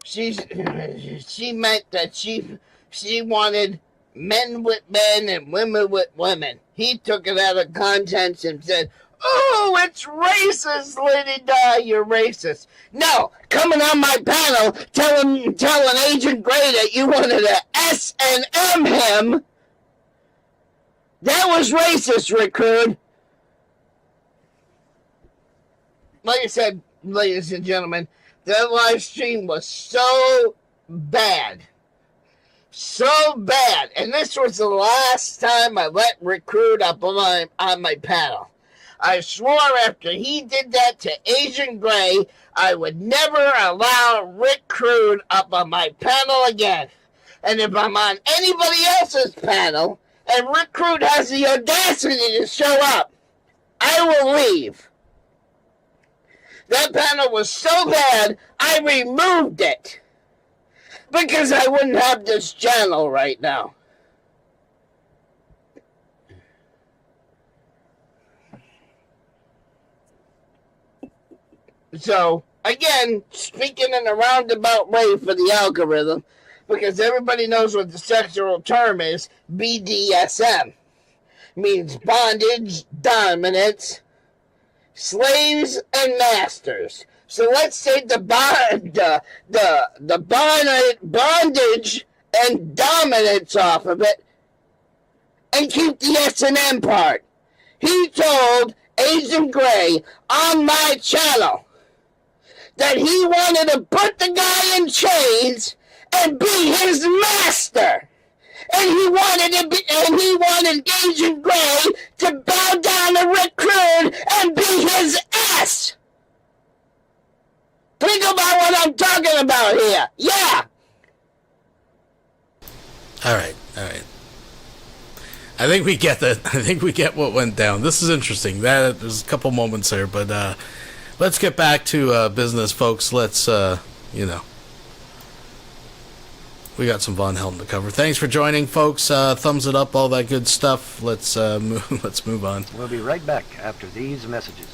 she meant that she wanted men with men and women with women. He took it out of context and said, "Oh, it's racist, Lady Di, you're racist." No, coming on my panel telling Agent Gray that you wanted to S&M him, that was racist, Rick Crude. Like I said, ladies and gentlemen, that live stream was so bad. So bad. And this was the last time I let Rick Crude up on my panel. I swore after he did that to Agent Gray, I would never allow Rick Crude up on my panel again. And if I'm on anybody else's panel, and Rick Crude has the audacity to show up, I will leave. That panel was so bad, I removed it. Because I wouldn't have this channel right now. So, again, speaking in a roundabout way for the algorithm, because everybody knows what the sexual term is, BDSM. Means bondage, dominance, slaves, and masters. So let's take the bondage and dominance off of it and keep the S&M part. He told Agent Gray on my channel that he wanted to put the guy in chains and be his master. And he wanted Agent Gray to bow down to Rick Crude and be his ass. Think about what I'm talking about here. Yeah. All right. I think we get that. I think we get what went down. This is interesting. There's a couple moments there, but let's get back to business, folks. Let's we got some Von Helton to cover. Thanks for joining, folks. Thumbs it up, all that good stuff. Let's move on. We'll be right back after these messages.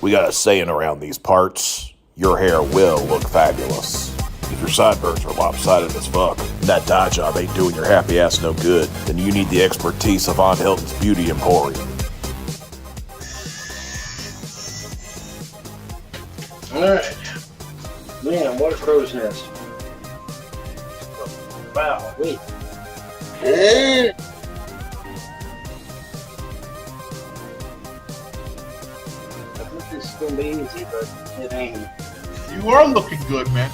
We got a saying around these parts: your hair will look fabulous. If your sideburns are lopsided as fuck, and that dye job ain't doing your happy ass no good, then you need the expertise of Von Helton's Beauty Emporium. Alright. Man, what a crow's nest. Wow, wait. I thought this was going to be easy, but it ain't. You are looking good, man.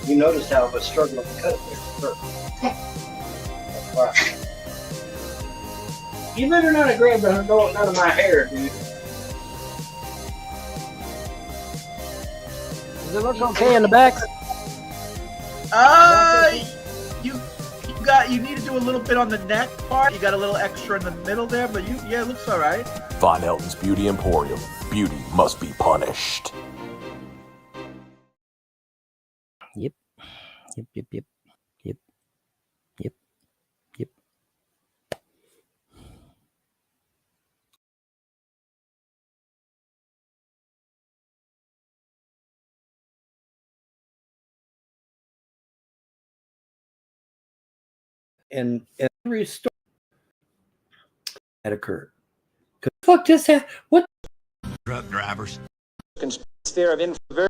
You noticed how I was struggling to cut it there. Wow. You better not have grabbed none of my hair, dude. Does it look okay in the back? You need to do a little bit on the neck part. You got a little extra in the middle there, but it looks all right. Von Helton's Beauty Emporium. Beauty must be punished. Yep. And every story that occurred. Fuck just happened. What? Truck drivers. Sphere of infraversion.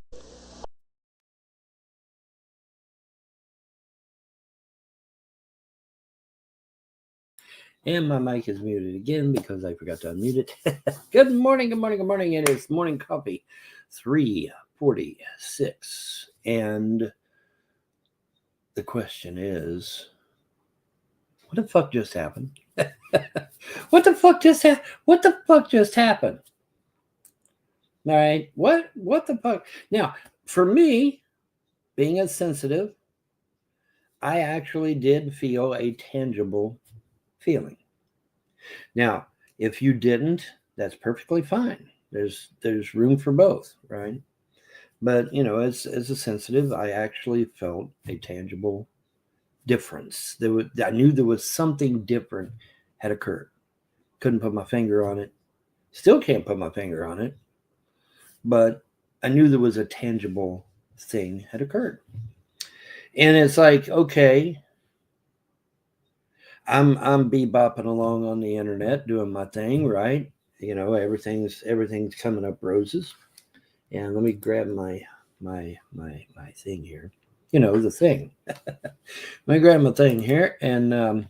And my mic is muted again because I forgot to unmute it. Good morning. It is morning coffee 3:46. And the question is, what the fuck just happened? What the fuck just happened? All right. What the fuck? Now, for me, being as sensitive, I actually did feel a tangible feeling. Now, if you didn't, that's perfectly fine. There's room for both, right? But as a sensitive, I actually felt a tangible difference. I knew there was something different had occurred. Couldn't put my finger on it. Still can't put my finger on it. But I knew there was a tangible thing had occurred. And it's like, okay, I'm bebopping along on the internet doing my thing, right? Everything's coming up roses. And let me grab my thing here. The thing. Let me grab my thing here, and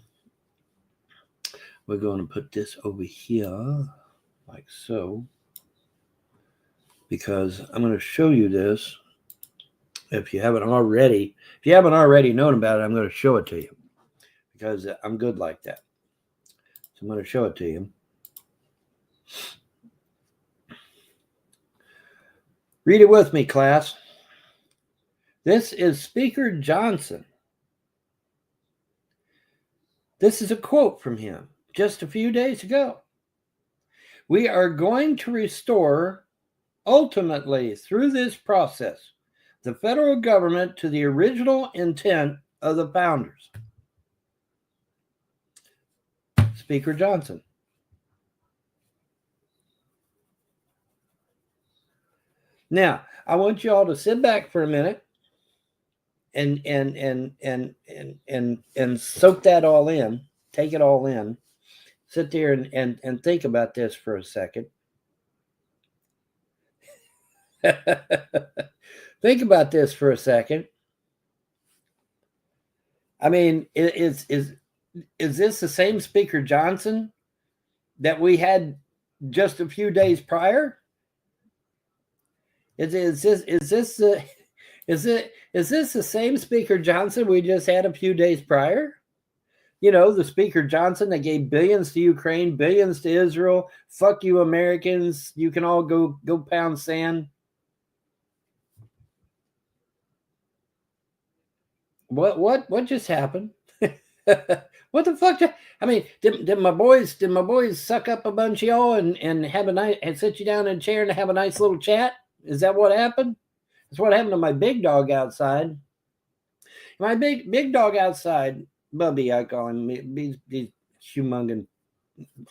we're going to put this over here like so, because I'm going to show you this. If you haven't already known about it, I'm going to show it to you because I'm good like that. So I'm going to show it to you. Read it with me, class. This is Speaker Johnson. This is a quote from him just a few days ago. We are going to restore, ultimately through this process, the federal government to the original intent of the founders. Speaker Johnson. Now, I want you all to sit back for a minute and soak that all in, take it all in, sit there and think about this for a second. Think about this for a second. I mean, is this the same Speaker Johnson that we had just a few days prior? Is this the same Speaker Johnson we just had a few days prior? You know, the Speaker Johnson that gave billions to Ukraine, billions to Israel. Fuck you, Americans. You can all go pound sand. What just happened? What the fuck? I mean, did my boys suck up a bunch of y'all and have a nice and sit you down in a chair and have a nice little chat? Is that what happened? That's what happened to my big dog outside. My big dog outside, Bubby, I call him. He's humongous,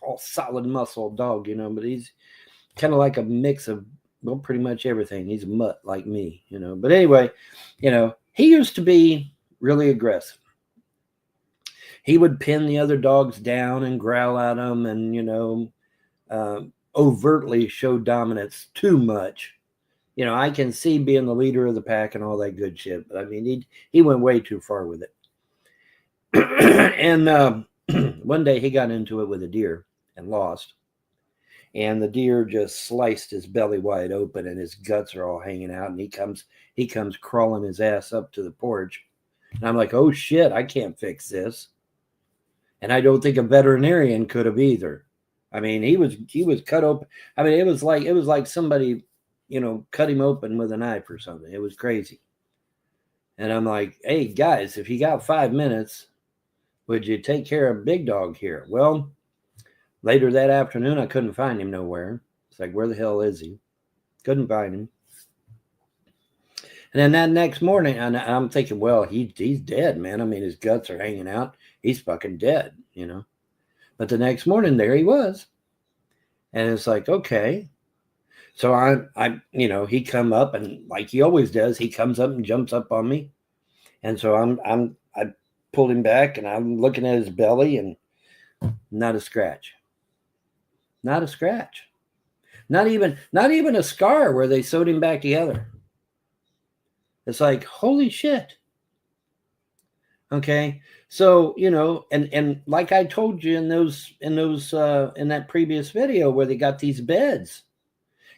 all solid muscle dog, you know, but he's kind of like a mix of, well, pretty much everything. He's a mutt like me, you know. But anyway, you know, he used to be really aggressive. He would pin the other dogs down and growl at them and, you know, overtly show dominance too much. You know, I can see being the leader of the pack and all that good shit, but I mean, he went way too far with it. And one day he got into it with a deer and lost. And the deer just sliced his belly wide open and his guts are all hanging out. And he comes crawling his ass up to the porch. And I'm like, oh shit, I can't fix this. And I don't think a veterinarian could have either. I mean, he was cut open. I mean, it was like somebody, you know, cut him open with a knife or something. It was crazy. And I'm like, hey guys, if you got 5 minutes, would you take care of Big Dog here? Well, later that afternoon, I couldn't find him nowhere. It's like, where the hell is he? Couldn't find him. And then that next morning, I'm thinking, well, he's dead, man. I mean, his guts are hanging out. He's fucking dead, you know. But the next morning, there he was. And it's like, okay. So I you know, he come up and like he always does, he comes up and jumps up on me. And so I pulled him back and I'm looking at his belly and not a scratch. Not a scratch. Not even a scar where they sewed him back together. It's like, holy shit. Okay. So, you know, and like I told you in that previous video where they got these beds,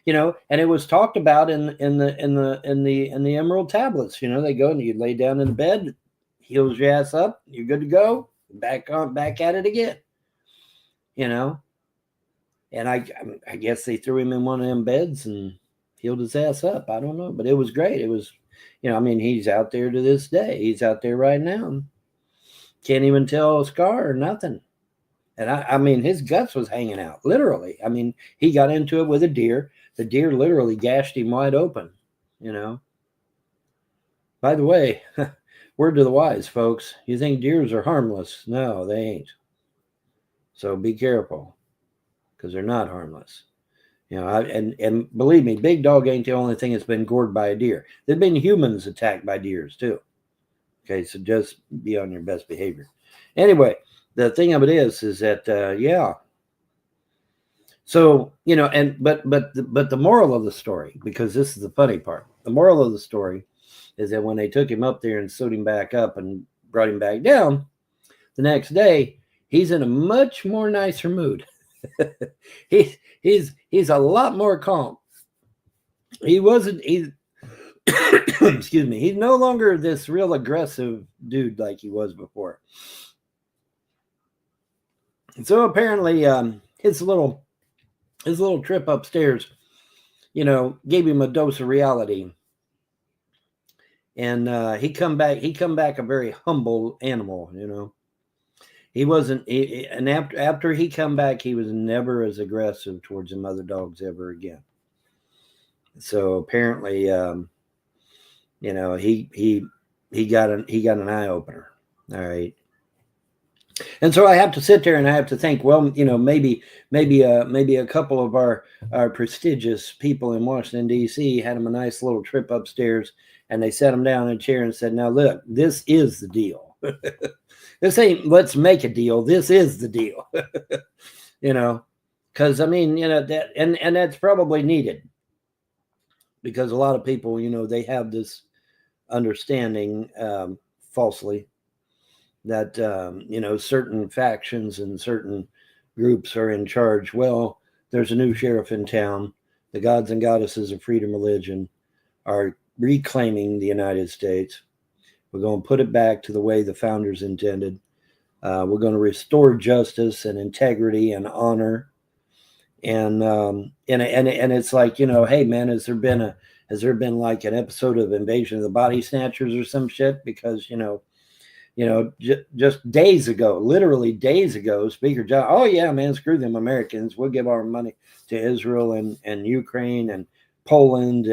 you know, and it was talked about in the Emerald tablets, you know, they go and you lay down in the bed, heals your ass up, you're good to go, back at it again, you know. And I guess they threw him in one of them beds and healed his ass up. I don't know, but it was great. It was, you know, I mean, he's out there to this day. He's out there right now. Can't even tell a scar or nothing. And I mean, his guts was hanging out, literally. I mean, he got into it with a deer. The deer literally gashed him wide open, you know. By the way, word to the wise, folks. You think deers are harmless? No, they ain't. So be careful, because they're not harmless. You know, and believe me, Big Dog ain't the only thing that's been gored by a deer. There've been humans attacked by deers too. Okay, so just be on your best behavior. Anyway, the thing of it is that yeah. So, you know, but the moral of the story, because this is the funny part, the moral of the story is that when they took him up there and sewed him back up and brought him back down, the next day he's in a much more nicer mood. He's a lot more calm. He's excuse me, he's no longer this real aggressive dude like he was before. And so apparently his little trip upstairs, you know, gave him a dose of reality. And he come back a very humble animal, you know. He wasn't, and after he come back, he was never as aggressive towards them other dogs ever again. So apparently, you know, he got an eye opener. All right. And so I have to sit there and I have to think, well, you know, maybe a couple of our prestigious people in Washington, D.C. had him a nice little trip upstairs and they sat him down in a chair and said, now look, this is the deal. This ain't let's make a deal. This is the deal. You know, because I mean, you know, that and that's probably needed. because a lot of people, they have this understanding falsely that certain factions and certain groups are in charge. Well, there's a new sheriff in town. The gods and goddesses of freedom religion are reclaiming the United States. We're going to put it back to the way the founders intended. We're going to restore justice and integrity and honor. And it's like, hey man, has there been like an episode of Invasion of the Body Snatchers or some shit? Because just days ago, literally days ago, Speaker John, oh yeah, man, screw them Americans. We'll give our money to Israel and Ukraine and Poland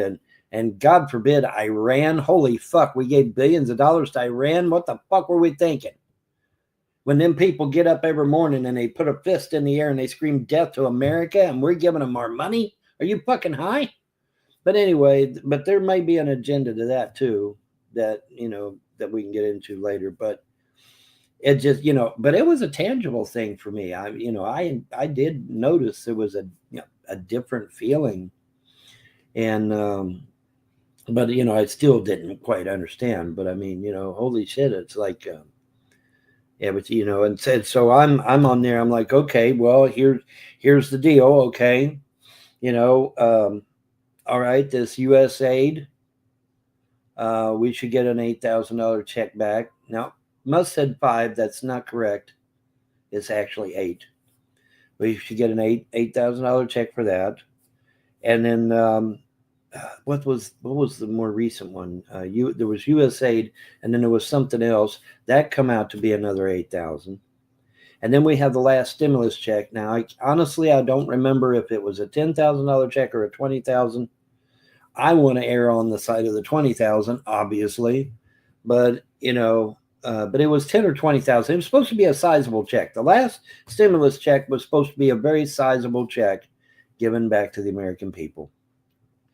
and God forbid Iran. Holy fuck, we gave billions of dollars to Iran. What the fuck were we thinking? When them people get up every morning and they put a fist in the air and they scream death to America and we're giving them our money? Are you fucking high? But anyway, but there may be an agenda to that too, that, that we can get into later. But it just, but it was a tangible thing for me. I did notice there was a different feeling. And, but, I still didn't quite understand. But I mean, holy shit, it's like, yeah, but and said, so I'm on there. I'm like, okay, well, here's the deal. Okay. All right, this U.S. aid, we should get an $8,000 check back. Now, Musk said 5. That's not correct. It's actually 8. We should get an $8,000 check for that. And then what was the more recent one? There was U.S. aid, and then there was something else that come out to be another 8,000. And then we have the last stimulus check. Now, honestly, I don't remember if it was a $10,000 check or a $20,000. I want to err on the side of the 20,000, obviously, but but it was 10 or 20,000. It was supposed to be a sizable check. The last stimulus check was supposed to be a very sizable check given back to the American people.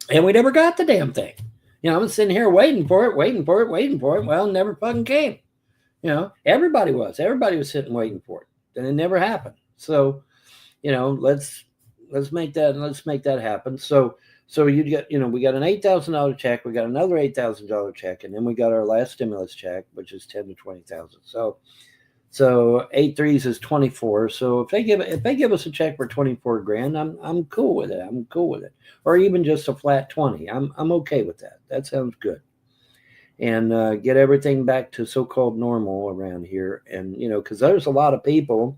And we never got the damn thing. I was sitting here waiting for it. Well, it never fucking came. Everybody was sitting waiting for it. And it never happened. So, let's make that happen. So you get, we got an $8,000 check, we got another $8,000 check, and then we got our last stimulus check, which is 10 to 20,000. So 8 threes is 24. So if they give us a check for 24 grand, I'm cool with it. Or even just a flat 20. I'm okay with that. That sounds good. And get everything back to so-called normal around here. And because there's a lot of people.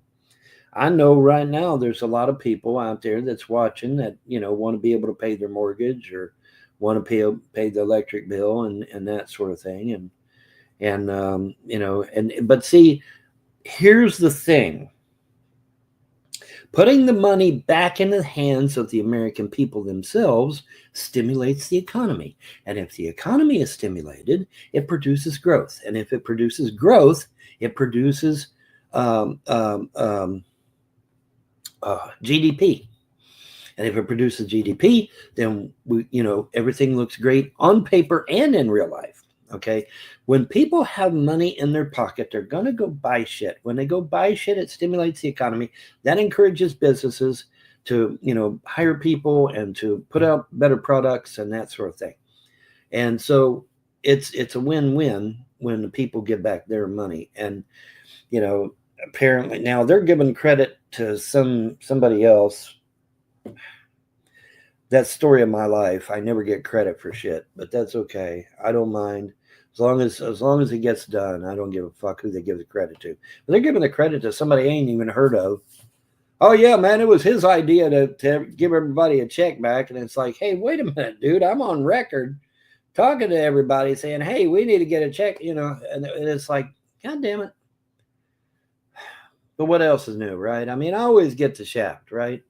I know right now there's a lot of people out there that's watching that, want to be able to pay their mortgage or want to pay the electric bill and that sort of thing. But see, here's the thing. Putting the money back in the hands of the American people themselves stimulates the economy. And if the economy is stimulated, it produces growth. And if it produces growth, it produces GDP. And if it produces GDP, then everything looks great on paper and in real life. Okay. When people have money in their pocket, they're going to go buy shit. When they go buy shit, it stimulates the economy. That encourages businesses to, hire people and to put out better products and that sort of thing. And so it's a win-win when the people give back their money. And, apparently now they're giving credit to somebody else. That story of my life. I never get credit for shit, but that's okay. I don't mind as long as it gets done. I don't give a fuck who they give the credit to. But they're giving the credit to somebody I ain't even heard of. Oh yeah, man, it was his idea to give everybody a check back, and it's like, hey, wait a minute, dude, I'm on record talking to everybody saying, hey, we need to get a check, and it's like, God damn it. But what else is new, right? I mean, I always get the shaft, right?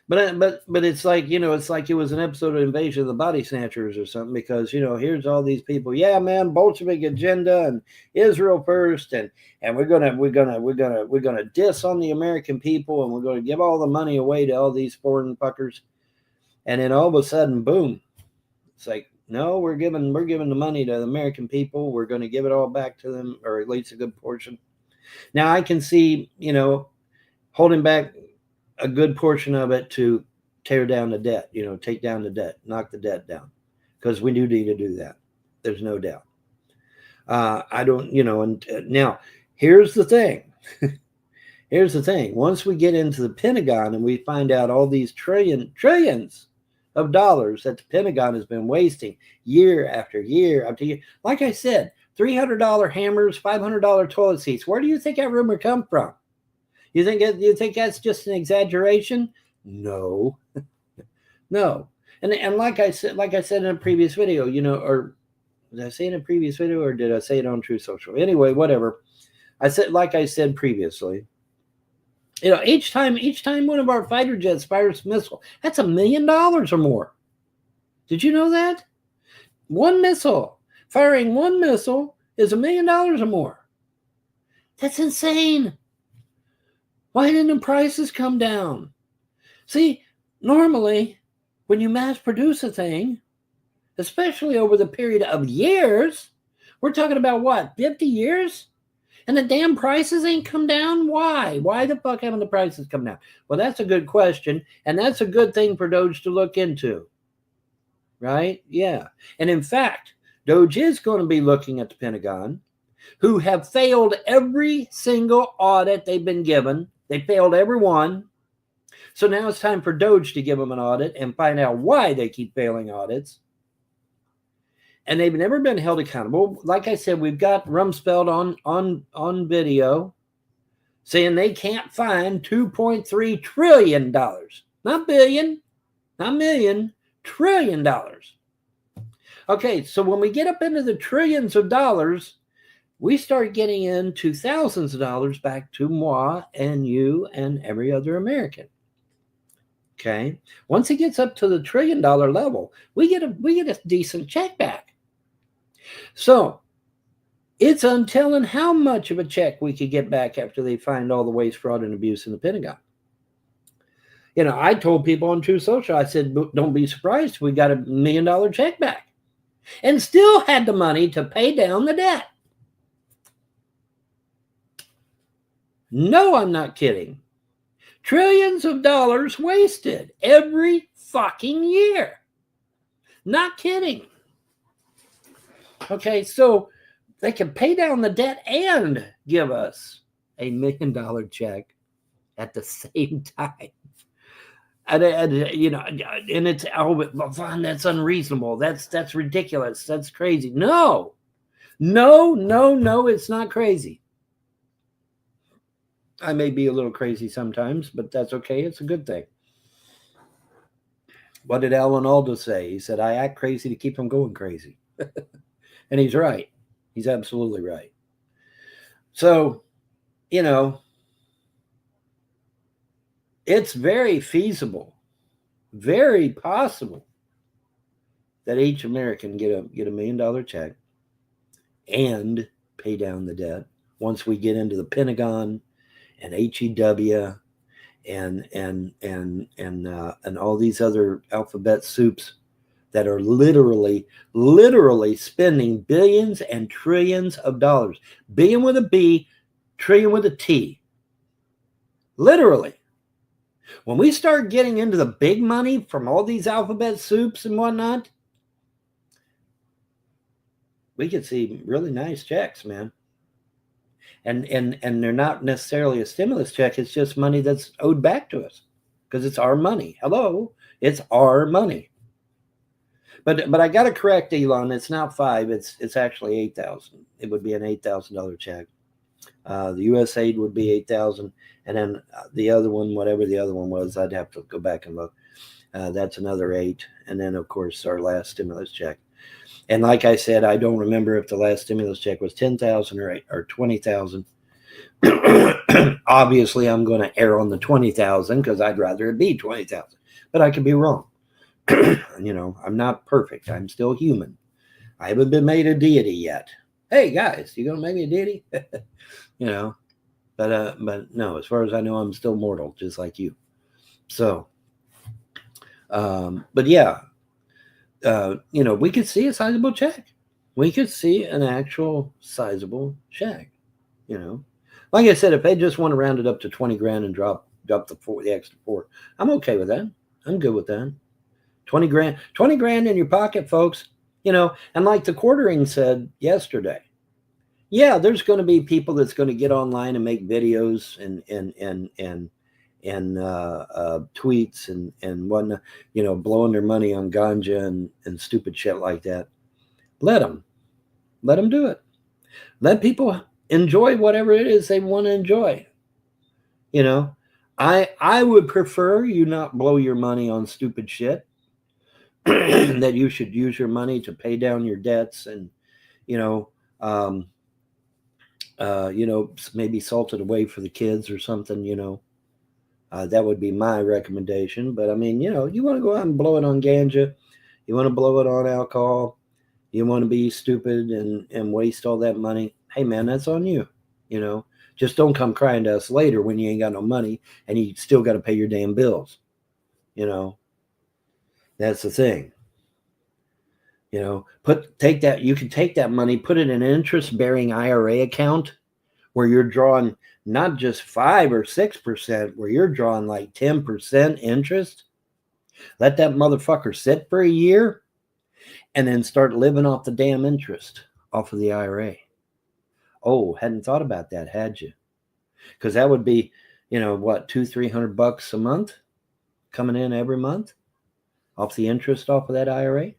But it's like, it's like it was an episode of Invasion of the Body Snatchers or something, because, here's all these people. Yeah, man, Bolshevik agenda and Israel first. And we're gonna diss on the American people, and we're going to give all the money away to all these foreign fuckers. And then all of a sudden, boom. It's like, no, we're giving the money to the American people. We're going to give it all back to them, or at least a good portion. Now I can see, holding back a good portion of it to tear down the debt, take down the debt, knock the debt down. because we do need to do that. There's no doubt. I don't, and now here's the thing. Here's the thing. Once we get into the Pentagon and we find out all these trillions of dollars that the Pentagon has been wasting year after year after year, like I said, $300 hammers, $500 toilet seats. Where do you think that rumor come from? You think that's just an exaggeration? No, no. And like I said in a previous video, or did I say it in a previous video or did I say it on True Social? Anyway, whatever. I said previously, each time one of our fighter jets fires a missile, that's $1 million or more. Did you know that? One missile, firing one missile is $1 million or more. That's insane. Why didn't the prices come down? See, normally when you mass produce a thing, especially over the period of years, we're talking about what, 50 years? And the damn prices ain't come down? Why? Why the fuck haven't the prices come down? Well, that's a good question, and that's a good thing for Doge to look into. Right? Yeah. And in fact, Doge is going to be looking at the Pentagon, who have failed every single audit they've been given. They failed every one. So now it's time for Doge to give them an audit and find out why they keep failing audits. And they've never been held accountable. Like I said, we've got Rumsfeld on video saying they can't find $2.3 trillion. Not billion, not million, $1 trillion. Okay, so when we get up into the trillions of dollars, we start getting into thousands of dollars back to moi and you and every other American. Okay, once it gets up to the $1 trillion level, we get a decent check back. So it's untelling how much of a check we could get back after they find all the waste, fraud, and abuse in the Pentagon. I told people on True Social, I said, don't be surprised if we got $1 million check back and still had the money to pay down the debt. No, I'm not kidding. Trillions of dollars wasted every fucking year. Not kidding. Okay, so they can pay down the debt and give us $1 million check at the same time. And it's, oh, Vaughn, that's unreasonable. That's ridiculous. That's crazy. No, it's not crazy. I may be a little crazy sometimes, but that's okay. It's a good thing. What did Alan Alda say? He said, I act crazy to keep them going crazy. And he's right. He's absolutely right. So, it's very feasible, very possible that each American get a $1 million check and pay down the debt once we get into the Pentagon and HEW and all these other alphabet soups that are literally spending billions and trillions of dollars. Billion with a B, trillion with a T. Literally. When we start getting into the big money from all these alphabet soups and whatnot, we could see really nice checks, man. And they're not necessarily a stimulus check. It's just money that's owed back to us because it's our money. Hello, it's our money. But I got to correct Elon. It's not 5. It's actually 8,000. It would be an $8,000 check. The USAID would be 8,000, and then the other one, whatever the other one was, I'd have to go back and look. That's another 8, and then of course our last stimulus check. And like I said, I don't remember if the last stimulus check was 10,000 or 20,000. Obviously, I'm going to err on the 20,000 because I'd rather it be 20,000, but I could be wrong. I'm not perfect. I'm still human. I haven't been made a deity yet. Hey guys, you gonna make me a deity? But no, as far as I know, I'm still mortal, just like you. So, but yeah, we could see a sizable check. We could see an actual sizable check. Like I said, if they just want to round it up to 20 grand and drop the extra 4, I'm okay with that. I'm good with that. 20 grand in your pocket, folks. You know, and like the quartering said yesterday, yeah, there's going to be people that's going to get online and make videos and tweets and whatnot, you know, blowing their money on ganja and stupid shit like that. Let them do it. Let people enjoy whatever it is they want to enjoy. You know, I would prefer you not blow your money on stupid shit. That you should use your money to pay down your debts and, you know, maybe salt it away for the kids or something, you know. That would be my recommendation. But I mean, you know, you want to go out and blow it on ganja, you want to blow it on alcohol, you want to be stupid and waste all that money. Hey man, that's on you. You know, just don't come crying to us later when you ain't got no money and you still got to pay your damn bills. You know, that's the thing. You know, you can take that money, put it in an interest-bearing IRA account where you're drawing not just 5 or 6%, where you're drawing like 10% interest. Let that motherfucker sit for a year and then start living off the damn interest off of the IRA. Oh, hadn't thought about that, had you? Because that would be, you know, what, $200-300 a month coming in every month off the interest off of that IRA.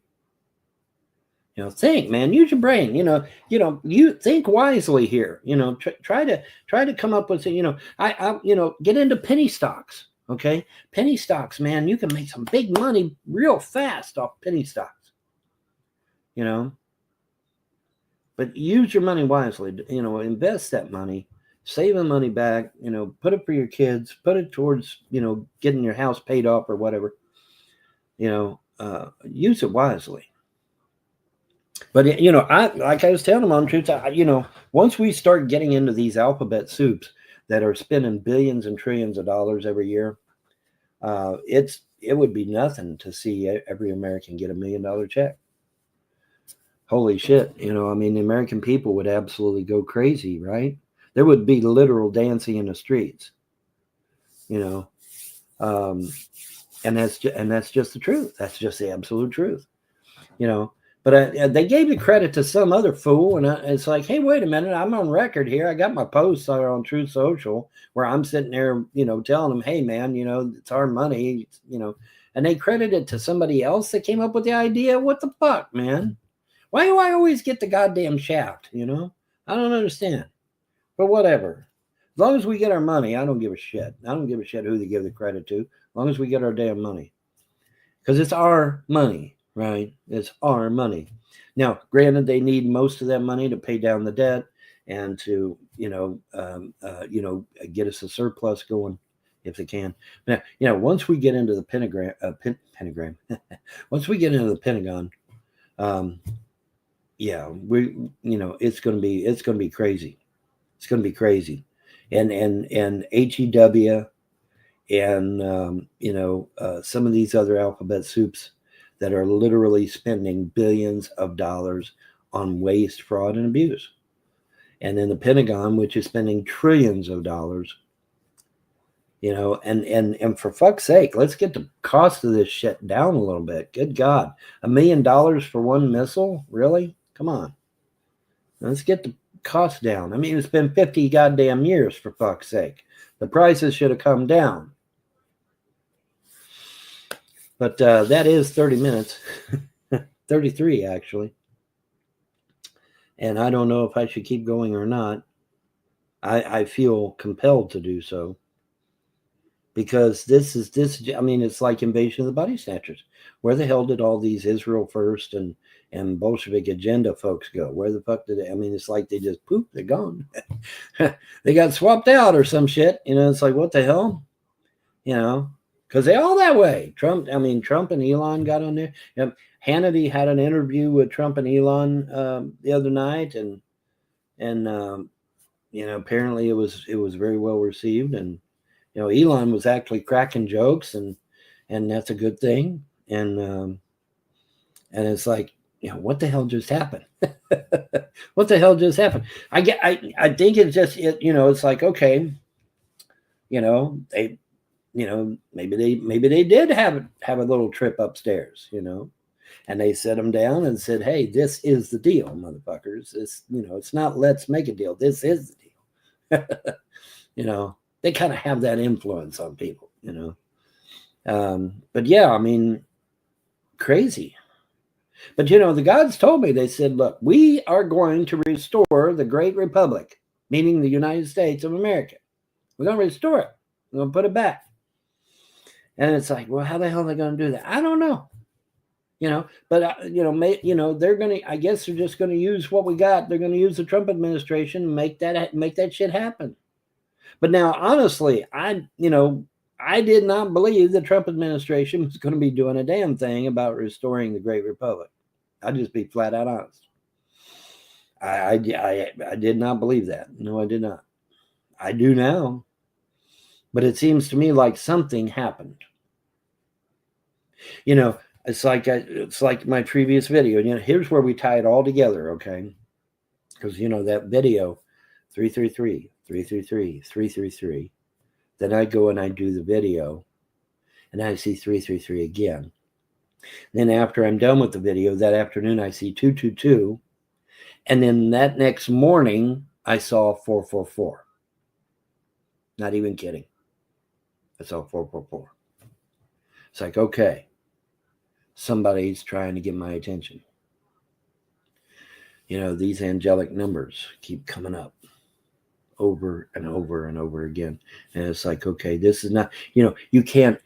You know, think, man, use your brain. You think wisely here. You know, try to come up with, you know, get into penny stocks. Okay, penny stocks, man, you can make some big money real fast off penny stocks. You know, but use your money wisely. You know, invest that money, save the money back. You know, put it for your kids. Put it towards, you know, getting your house paid off or whatever. You know, use it wisely. But, you know, like I was telling them on Truth, you know, once we start getting into these alphabet soups that are spending billions and trillions of dollars every year, it would be nothing to see every American get $1 million check. Holy shit. You know, I mean, the American people would absolutely go crazy, right? There would be literal dancing in the streets, you know, and that's just the truth. That's just the absolute truth, you know. But they gave the credit to some other fool, and it's like, hey, wait a minute, I'm on record here. I got my posts on Truth Social where I'm sitting there, you know, telling them, hey, man, you know, it's our money, you know, and they credit it to somebody else that came up with the idea. What the fuck, man? Why do I always get the goddamn shaft, you know? I don't understand. But whatever. As long as we get our money, I don't give a shit. I don't give a shit who they give the credit to, as long as we get our damn money. Because it's our money. Right, it's our money. Now, granted, they need most of that money to pay down the debt and to, you know, get us a surplus going if they can. Now, you know, once we get into the pentagram, once we get into the Pentagon, yeah, you know, it's going to be crazy. It's going to be crazy, and HEW and you know, some of these other alphabet soups that are literally spending billions of dollars on waste, fraud, and abuse. And then the Pentagon, which is spending trillions of dollars, you know, and for fuck's sake, let's get the cost of this shit down a little bit. Good God. $1 million for one missile? Really? Come on. Let's get the cost down. I mean, it's been 50 goddamn years, for fuck's sake. The prices should have come down. But that is 30 minutes, 33 actually. And I don't know if I should keep going or not. I feel compelled to do so. Because I mean, it's like Invasion of the Body Snatchers. Where the hell did all these Israel First and Bolshevik agenda folks go? Where the fuck did they? I mean, it's like they just poof, they're gone. They got swapped out or some shit. You know, it's like, what the hell? You know? Because they all that way. Trump and Elon got on there. You know, Hannity had an interview with Trump and Elon the other night, and you know, apparently it was very well received, and you know, Elon was actually cracking jokes, and that's a good thing, and it's like, you know, what the hell just happened? What the hell just happened? I think it's just you know, it's like, okay, you know, you know, maybe they did have a little trip upstairs, you know. And they set them down and said, hey, this is the deal, motherfuckers. It's not let's make a deal. This is the deal. They kind of have that influence on people, But yeah, I mean, crazy. But, the gods told me, they said, look, we are going to restore the Great Republic, meaning the United States of America. We're going to restore it. We're going to put it back. And it's like, well, how the hell are they going to do that? I don't know. But they're going to, I guess they're just going to use what we got. They're going to use the Trump administration and make that shit happen. But now, honestly, I did not believe the Trump administration was going to be doing a damn thing about restoring the Great Republic. I'll just be flat out honest. I did not believe that. No, I did not. I do now. But it seems to me like something happened. It's like my previous video. Here's where we tie it all together, okay? Because that video, 333, 333, 333. Then I go and I do the video, and I see 333 again. Then after I'm done with the video, that afternoon I see 222, and then that next morning I saw 444. Not even kidding. I saw 444. It's like, okay, somebody's trying to get my attention. These angelic numbers keep coming up over and over and over again. And it's like, okay, this is not, you can't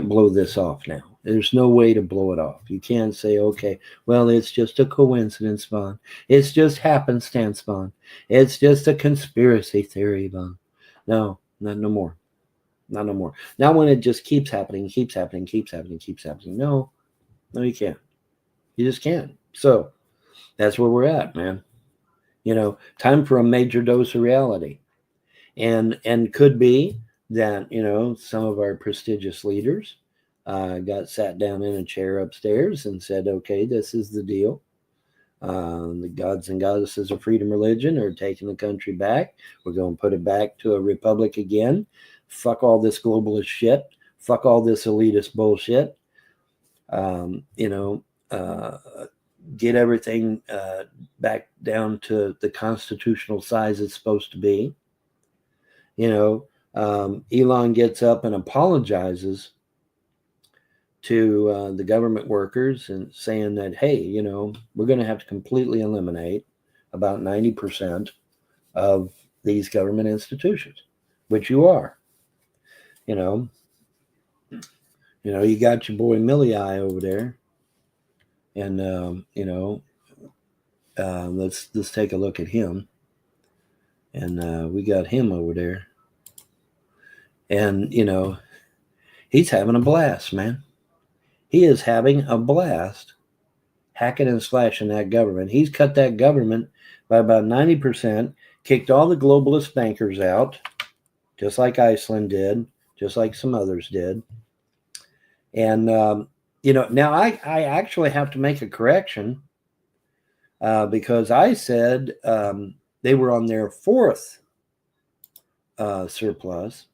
blow this off now. There's no way to blow it off. You can't say, okay, well, it's just a coincidence, Vaughn. It's just happenstance, Vaughn. It's just a conspiracy theory, Vaughn. No, not no more. Not no more. Now when it just keeps happening. No, you can't. You just can't. So that's where we're at, man. Time for a major dose of reality. And could be that, some of our prestigious leaders got sat down in a chair upstairs and said, okay, this is the deal. The gods and goddesses of freedom religion are taking the country back. We're going to put it back to a republic again. Fuck all this globalist shit. Fuck all this elitist bullshit. Get everything back down to the constitutional size it's supposed to be. Elon gets up and apologizes to the government workers and saying that, hey, we're going to have to completely eliminate about 90% of these government institutions, which you are. You got your boy Millie Eye over there. And, let's take a look at him. And we got him over there. And, he's having a blast, man. He is having a blast hacking and slashing that government. He's cut that government by about 90%, kicked all the globalist bankers out, just like Iceland did, just like some others did. And, now I actually have to make a correction because I said they were on their fourth surplus.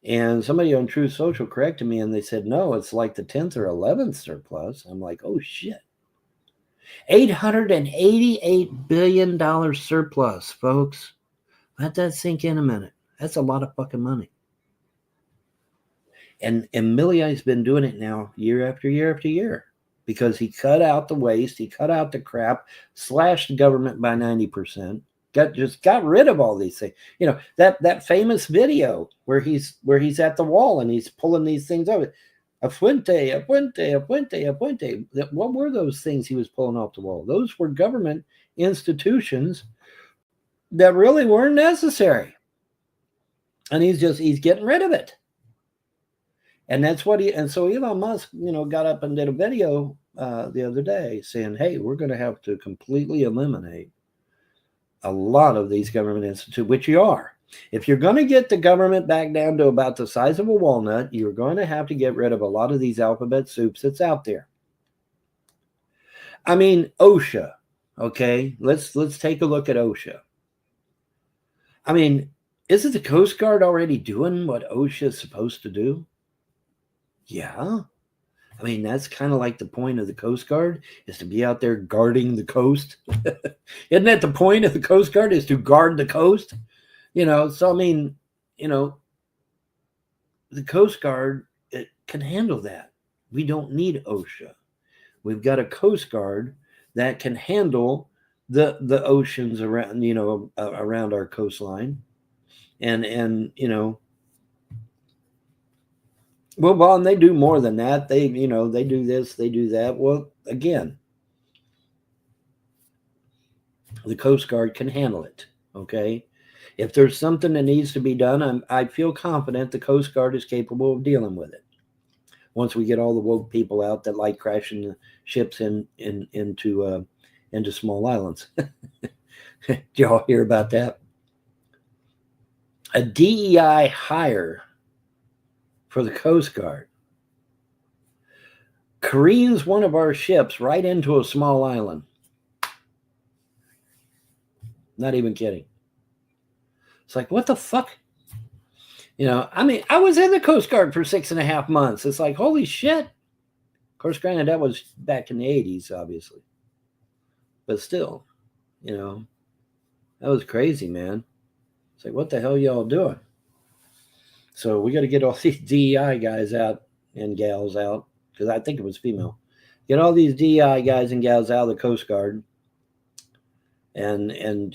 And somebody on Truth Social corrected me and they said, no, it's like the 10th or 11th surplus. I'm like, oh, shit. $888 billion surplus, folks. Let that sink in a minute. That's a lot of fucking money. And Millie's been doing it now year after year after year because he cut out the waste, he cut out the crap, slashed the government by 90%, got rid of all these things. That famous video where he's at the wall and he's pulling these things over. A fuente. What were those things he was pulling off the wall? Those were government institutions that really weren't necessary. And he's getting rid of it. And that's what so Elon Musk, got up and did a video the other day saying, hey, we're going to have to completely eliminate a lot of these government institutions, which you are. If you're going to get the government back down to about the size of a walnut, you're going to have to get rid of a lot of these alphabet soups that's out there. I mean, OSHA, okay? Let's take a look at OSHA. I mean, isn't the Coast Guard already doing what OSHA is supposed to do? Yeah. I mean, that's kind of like the point of the Coast Guard, is to be out there guarding the coast. Isn't that the point of the Coast Guard, is to guard the coast? So I mean, the Coast Guard, it can handle that. We don't need OSHA. We've got a Coast Guard that can handle the oceans around, around our coastline. And well, and they do more than that. They do this, they do that. Well, again, the Coast Guard can handle it. Okay. If there's something that needs to be done, I feel confident the Coast Guard is capable of dealing with it. Once we get all the woke people out that like crashing the ships into small islands. Did y'all hear about that? A DEI hire for the Coast Guard careens one of our ships right into a small island. Not even kidding. It's like, what the fuck? I mean, I was in the Coast Guard for 6.5 months. It's like, holy shit. Of course, granted, that was back in the 80s, obviously. But still, that was crazy, man. It's like, what the hell y'all doing? So we got to get all these DEI guys out and gals out, because I think it was female. Get all these DEI guys and gals out of the Coast Guard, and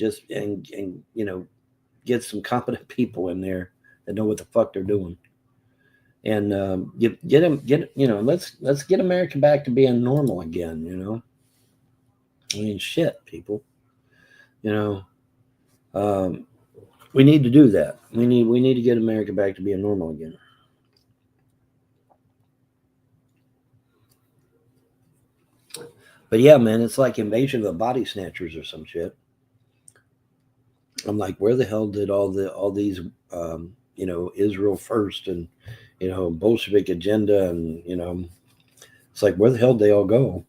get some competent people in there that know what the fuck they're doing, and let's get America back to being normal again. I mean, shit, people. We need to do that. We need to get America back to being normal again. But yeah, man, it's like Invasion of the Body Snatchers or some shit. I'm like, where the hell did all these Israel first and Bolshevik agenda, and it's like, where the hell did they all go?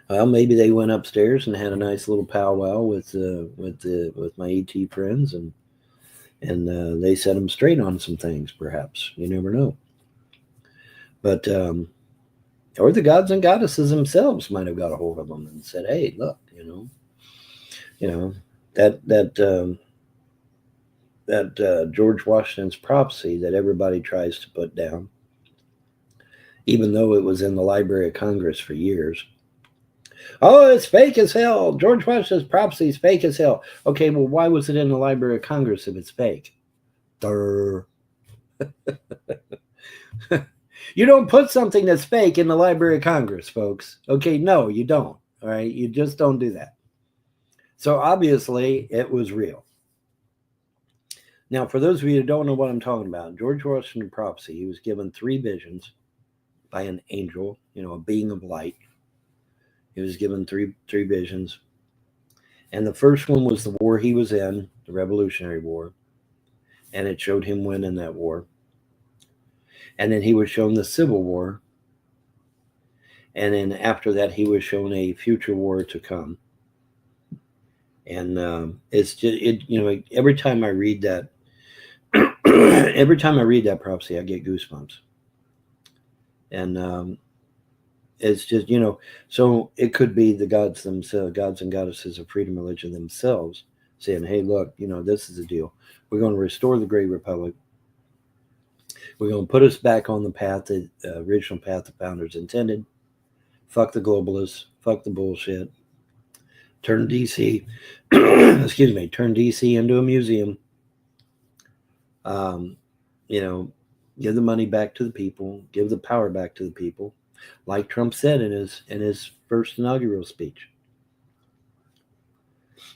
Well, maybe they went upstairs and had a nice little powwow with my ET friends, and they set them straight on some things. Perhaps, you never know. But or the gods and goddesses themselves might have got a hold of them and said, "Hey, look, that George Washington's prophecy that everybody tries to put down, even though it was in the Library of Congress for years." Oh, it's fake as hell. George Washington's prophecy is fake as hell. Okay, well, why was it in the Library of Congress if it's fake? Durr. You don't put something that's fake in the Library of Congress, folks. Okay, no, you don't. All right, you just don't do that. So obviously, it was real. Now, for those of you who don't know what I'm talking about, George Washington prophecy, he was given 3 visions by an angel, a being of light. He was given three visions. And the first one was the war he was in, the Revolutionary War. And it showed him winning that war. And then he was shown the Civil War. And then after that, he was shown a future war to come. And it's just, every time I read that, every time I read that prophecy, I get goosebumps. And it's just, so it could be the gods themselves, gods and goddesses of freedom religion themselves saying, hey, look, this is the deal. We're going to restore the Great Republic. We're going to put us back on the path, the original path the founders intended. Fuck the globalists. Fuck the bullshit. Turn DC, excuse me, turn DC into a museum. Give the money back to the people. Give the power back to the people. Like Trump said in his first inaugural speech.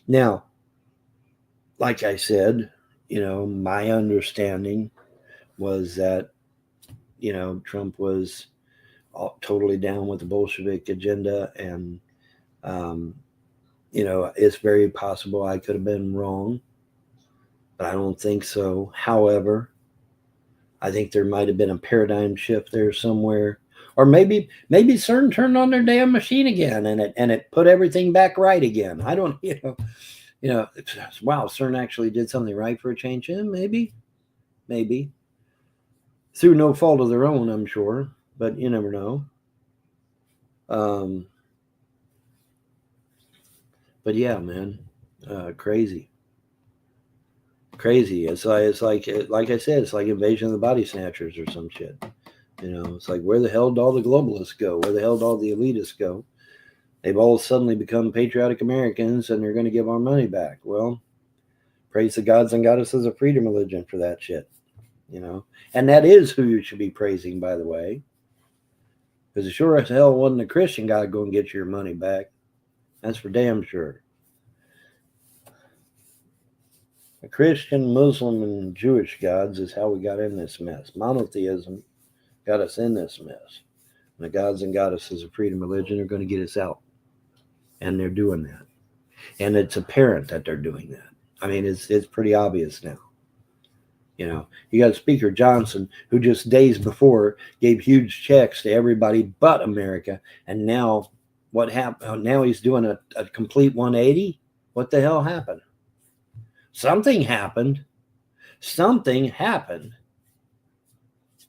Now, like I said, my understanding was that, Trump was totally down with the Bolshevik agenda, and, it's very possible I could have been wrong, but I don't think so. However, I think there might have been a paradigm shift there somewhere. Or maybe CERN turned on their damn machine again, and it put everything back right again. I don't, wow, CERN actually did something right for a change. Maybe through no fault of their own, I'm sure. but you never know. But yeah, man, crazy. It's like I said, it's like Invasion of the Body Snatchers or some shit. You know, it's like, where the hell did all the globalists go? Where the hell did all the elitists go? They've all suddenly become patriotic Americans and they're going to give our money back. Well, praise the gods and goddesses of freedom religion for that shit. You know, and that is who you should be praising, by the way. Because sure as hell wasn't a Christian guy going to get your money back. That's for damn sure. The Christian, Muslim, and Jewish gods is how we got in this mess. Monotheism got us in this mess. And the gods and goddesses of freedom religion are going to get us out. And they're doing that. And it's apparent that they're doing that. I mean, it's pretty obvious now. You know, you got Speaker Johnson, who just days before gave huge checks to everybody but America. And now what happened? Now he's doing a complete 180. What the hell happened? Something happened. Something happened.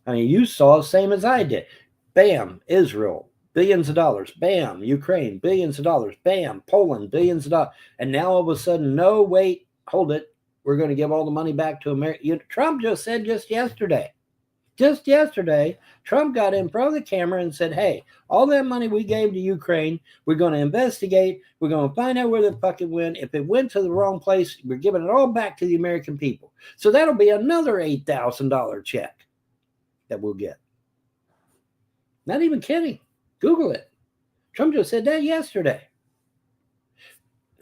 I mean, you saw the same as I did. Bam, Israel, billions of dollars. Bam, Ukraine, billions of dollars. Bam, Poland, billions of dollars. And now all of a sudden, no, wait, hold it. We're going to give all the money back to America. Trump just said just yesterday, Trump got in front of the camera and said, hey, all that money we gave to Ukraine, we're going to investigate. We're going to find out where the fuck it went. If it went to the wrong place, we're giving it all back to the American people. So that'll be another $8,000 check that we'll get. Not even kidding. Google it. Trump just said that yesterday.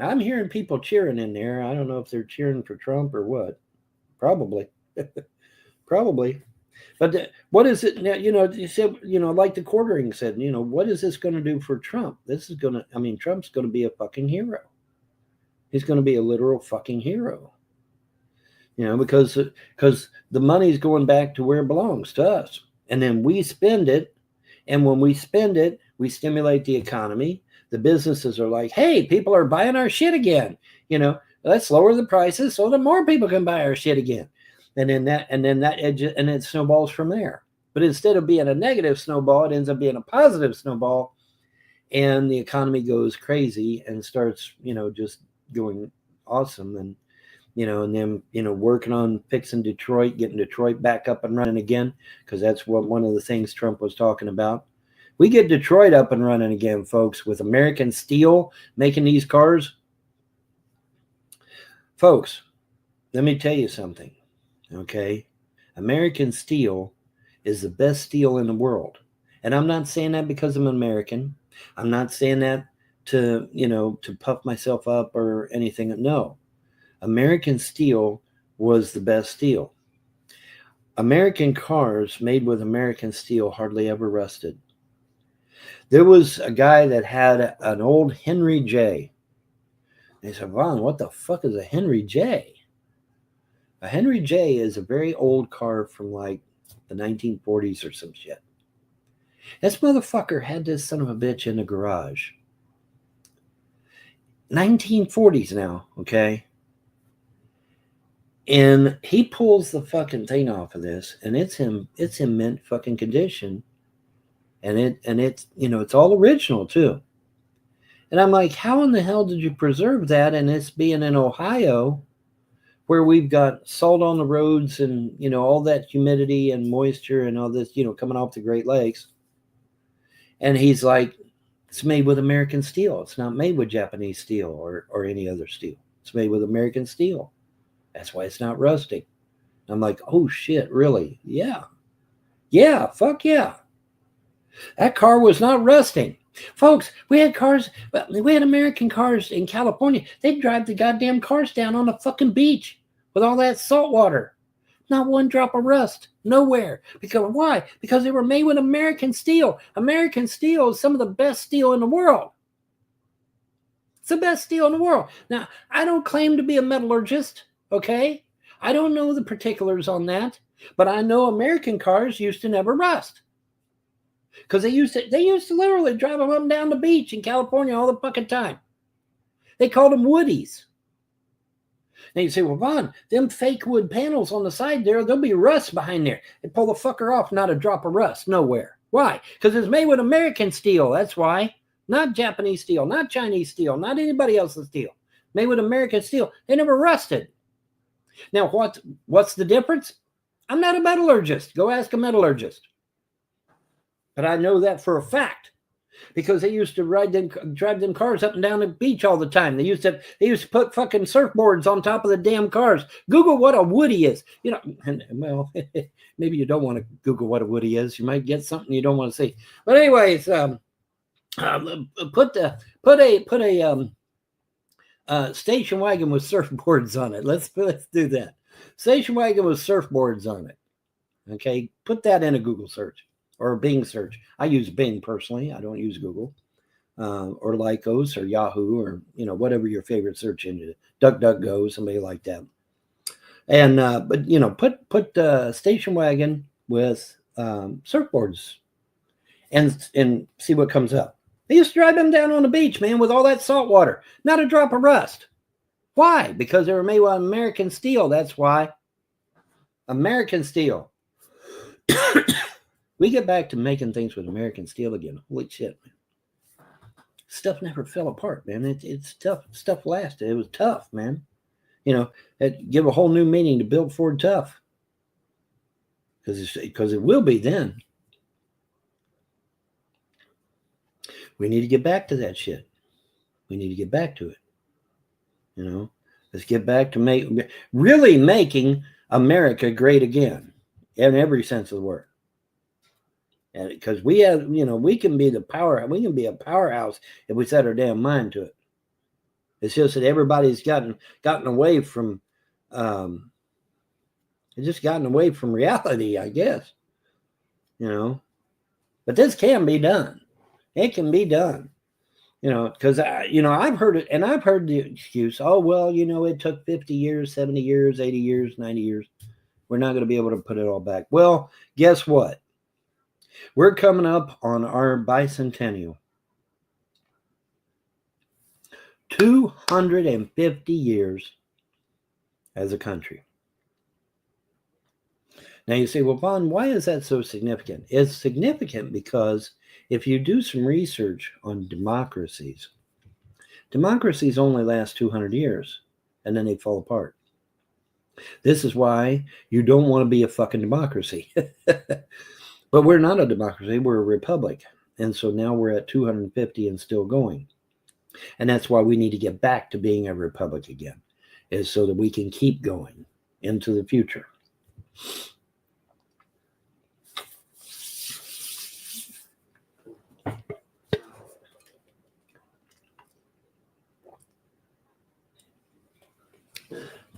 I'm hearing people cheering in there. I don't know if they're cheering for Trump or what. Probably. Probably. But what is it now? You know, you said, you know, like the quartering said, you know, what is this going to do for Trump? This is going to, I mean, Trump's going to be a fucking hero. He's going to be a literal fucking hero. You know, because the money's going back to where it belongs, to us. And then we spend it. And when we spend it, we stimulate the economy. The businesses are like, hey, people are buying our shit again. You know, let's lower the prices so that more people can buy our shit again. And then it snowballs from there. But instead of being a negative snowball, it ends up being a positive snowball. And the economy goes crazy and starts, you know, just going awesome. And, you know, and then, you know, working on fixing Detroit, getting Detroit back up and running again, because that's what one of the things Trump was talking about. We get Detroit up and running again, folks, with American steel making these cars. Folks, let me tell you something, okay? American steel is the best steel in the world. And I'm not saying that because I'm American. I'm not saying that to, you know, to puff myself up or anything. No. American steel was the best steel. American cars made with American steel hardly ever rusted. There was a guy that had an old Henry J. They said, Ron, what the fuck is a Henry J? A Henry J is a very old car from like the 1940s or some shit. This motherfucker had this son of a bitch in the garage. 1940s now, okay? And he pulls the fucking thing off of this, and it's in mint fucking condition. And it's, you know, it's all original too. And I'm like, how in the hell did you preserve that? And it's being in Ohio, where we've got salt on the roads and, you know, all that humidity and moisture and all this, you know, coming off the Great Lakes. And he's like, it's made with American steel. It's not made with Japanese steel or any other steel. It's made with American steel. That's why it's not rusting. I'm like, oh shit, really? Yeah. Yeah, fuck yeah. That car was not rusting. Folks, we had American cars in California. They'd drive the goddamn cars down on the fucking beach with all that salt water. Not one drop of rust. Nowhere. Because why? Because they were made with American steel. American steel is some of the best steel in the world. It's the best steel in the world. Now, I don't claim to be a metallurgist, okay? I don't know the particulars on that, but I know American cars used to never rust. Because they used to literally drive them up and down the beach in California all the fucking time. They called them woodies. Now you say, well, Vaughn, them fake wood panels on the side there, there'll be rust behind there. They pull the fucker off, not a drop of rust, nowhere. Why? Because it's made with American steel. That's why. Not Japanese steel, not Chinese steel, not anybody else's steel. Made with American steel. They never rusted. Now, what's the difference? I'm not a metallurgist. Go ask a metallurgist. But I know that for a fact because they used to drive them cars up and down the beach all the time. They used to put fucking surfboards on top of the damn cars. Google what a woody is. You know, well, maybe you don't want to Google what a woody is. You might get something you don't want to see. But anyways, put a station wagon with surfboards on it. Let's do that. Station wagon with surfboards on it. Okay, put that in a Google search or a Bing search. I use Bing personally. I don't use Google or Lycos or Yahoo or whatever your favorite search engine is. DuckDuckGo, somebody like that. And but put station wagon with surfboards and see what comes up. They used to drive them down on the beach, man, with all that salt water. Not a drop of rust. Why? Because they were made with American steel. That's why. American steel. We get back to making things with American steel again. Holy shit, man. Stuff never fell apart, man. It's tough. Stuff lasted. It was tough, man. It give a whole new meaning to build Ford tough. Because it will be then. We need to get back to that shit. We need to get back to it. Let's get back to really making America great again in every sense of the word. And because we have, we can be a powerhouse if we set our damn mind to it. It's just that everybody's gotten away from, it's just gotten away from reality, I guess. But this can be done. It can be done. Because I've heard it, and I've heard the excuse, oh, well, it took 50 years, 70 years, 80 years, 90 years. We're not going to be able to put it all back. Well, guess what? We're coming up on our bicentennial. 250 years as a country. Now you say, well, Vaughn, why is that so significant? It's significant because if you do some research on democracies only last 200 years and then they fall apart. This is why you don't want to be a fucking democracy. But we're not a democracy, we're a republic. And so now we're at 250 and still going. And that's why we need to get back to being a republic again, is so that we can keep going into the future.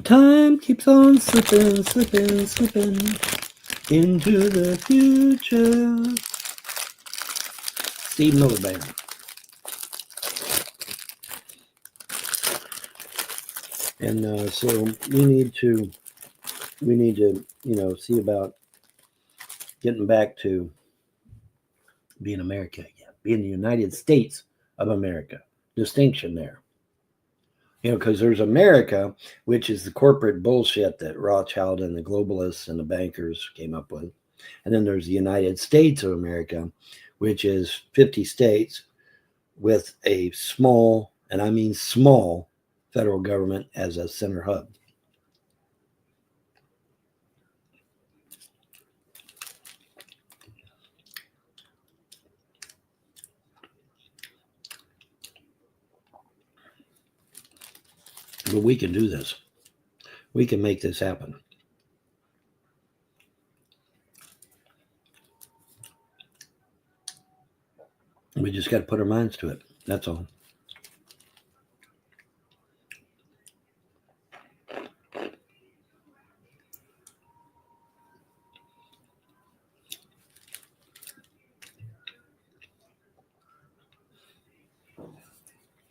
Time keeps on slipping, slipping, slipping into the future. Steve Miller Band. And so we need to, see about getting back to being America again, being the United States of America. Distinction there. Because there's America, which is the corporate bullshit that Rothschild and the globalists and the bankers came up with. And then there's the United States of America, which is 50 states with a small, and I mean small, federal government as a center hub. But we can do this. We can make this happen. We just got to put our minds to it. That's all.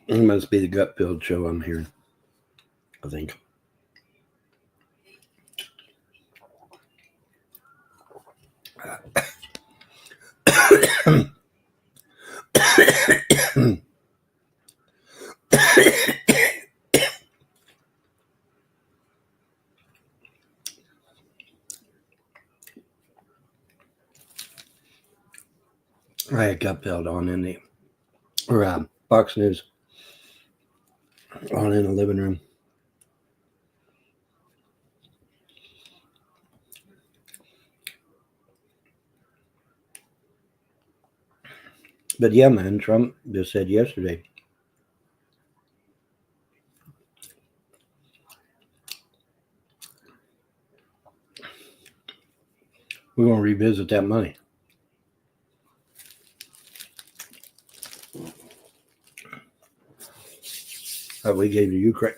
It must be the gut-filled show I'm hearing, I think. I had Gutfeld on Fox News on in the living room. But yeah, man, Trump just said yesterday, we're going to revisit that money. That we gave to Ukraine.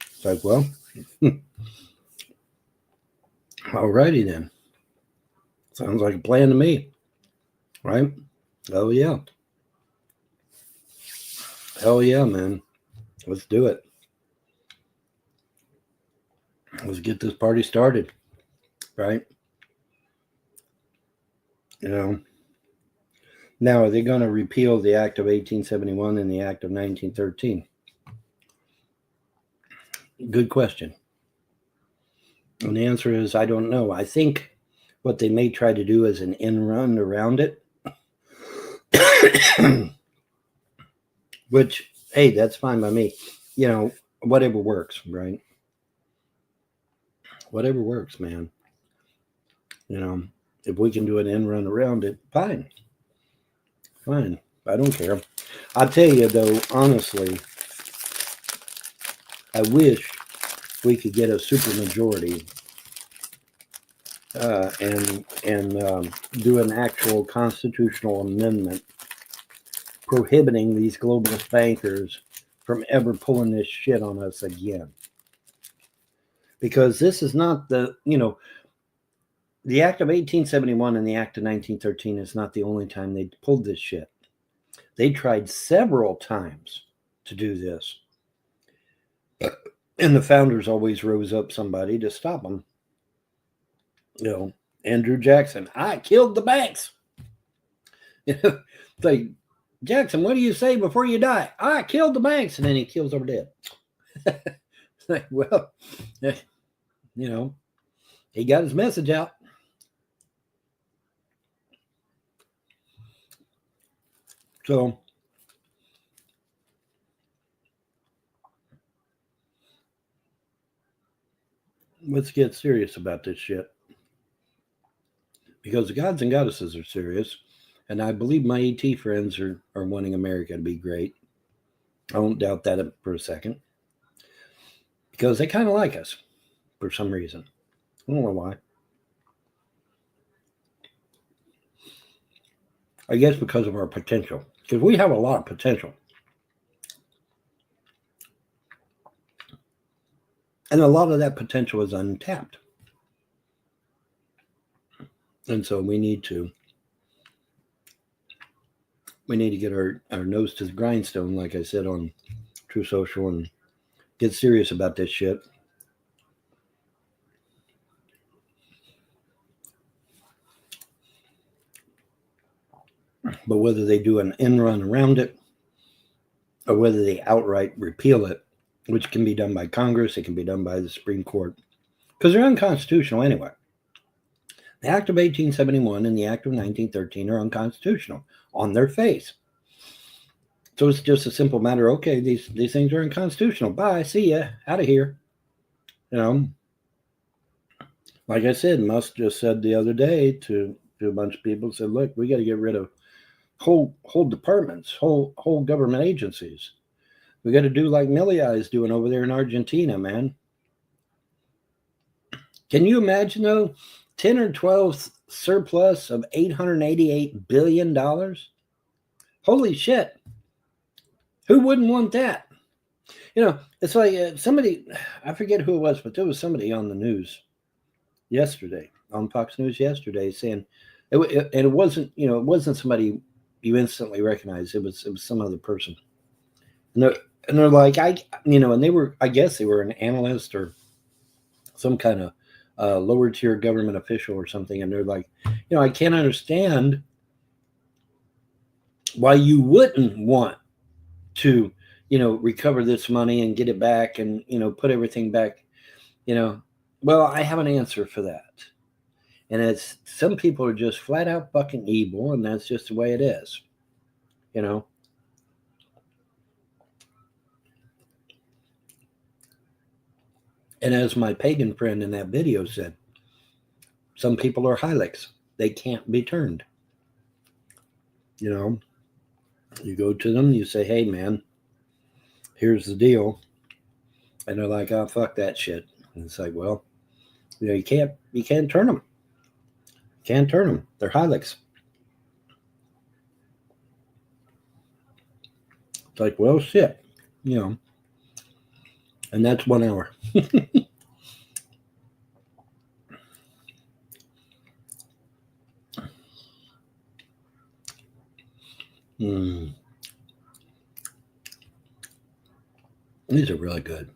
It's like, well, alrighty then. Sounds like a plan to me, right? Oh yeah. Hell yeah, man. Let's do it. Let's get this party started, right? You know. Now, are they going to repeal the Act of 1871 and the Act of 1913? Good question. And the answer is, I don't know. I think what they may try to do is an end run around it. Which, hey, that's fine by me. You know, whatever works, right? Whatever works, man. You know, if we can do an end run around it, fine. Fine. I don't care. I'll tell you, though, honestly, I wish we could get a supermajority and do an actual constitutional amendment prohibiting these globalist bankers from ever pulling this shit on us again. Because this is not the, you know, the Act of 1871 and the Act of 1913 is not the only time they pulled this shit. They tried several times to do this. And the founders always rose up somebody to stop them. You know, Andrew Jackson, I killed the banks. You know, like, Jackson, what do you say before you die? I killed the banks. And then he kills over dead. Like, well, you know, he got his message out. So, let's get serious about this shit. Because the gods and goddesses are serious. And I believe my ET friends are wanting America to be great. I won't doubt that for a second. Because they kind of like us for some reason. I don't know why. I guess because of our potential. Because we have a lot of potential. And a lot of that potential is untapped. And so we need to get our nose to the grindstone, like I said on True Social, and get serious about this shit. But whether they do an end run around it or whether they outright repeal it, which can be done by Congress, it can be done by the Supreme Court, because they're unconstitutional anyway. The Act of 1871 and the Act of 1913 are unconstitutional on their face. So it's just a simple matter, okay, these things are unconstitutional. Bye, see ya, out of here. You know, like I said, Musk just said the other day to a bunch of people, said, look, we got to get rid of whole departments, whole government agencies. We got to do like Millia is doing over there in Argentina, man. Can you imagine, though, 10 or 12 surplus of $888 billion? Holy shit. Who wouldn't want that? You know, it's like somebody, I forget who it was, but there was somebody on the news yesterday, on Fox News yesterday, saying, and it wasn't, you know, it wasn't somebody you instantly recognized. It was some other person. And they're like, and they were, I guess they were an analyst or some kind of lower tier government official or something. And they're like, you know, I can't understand why you wouldn't want to, you know, recover this money and get it back and, you know, put everything back, you know. Well, I have an answer for that. And it's, some people are just flat out fucking evil, and that's just the way it is. You know? And as my pagan friend in that video said, some people are Hilux. They can't be turned. You know? You go to them, you say, hey, man, here's the deal. And they're like, oh, fuck that shit. And it's like, well, you know, you can't turn them. Can't turn them. They're Hilux. It's like, well, shit. You know. And that's 1 hour. These are really good.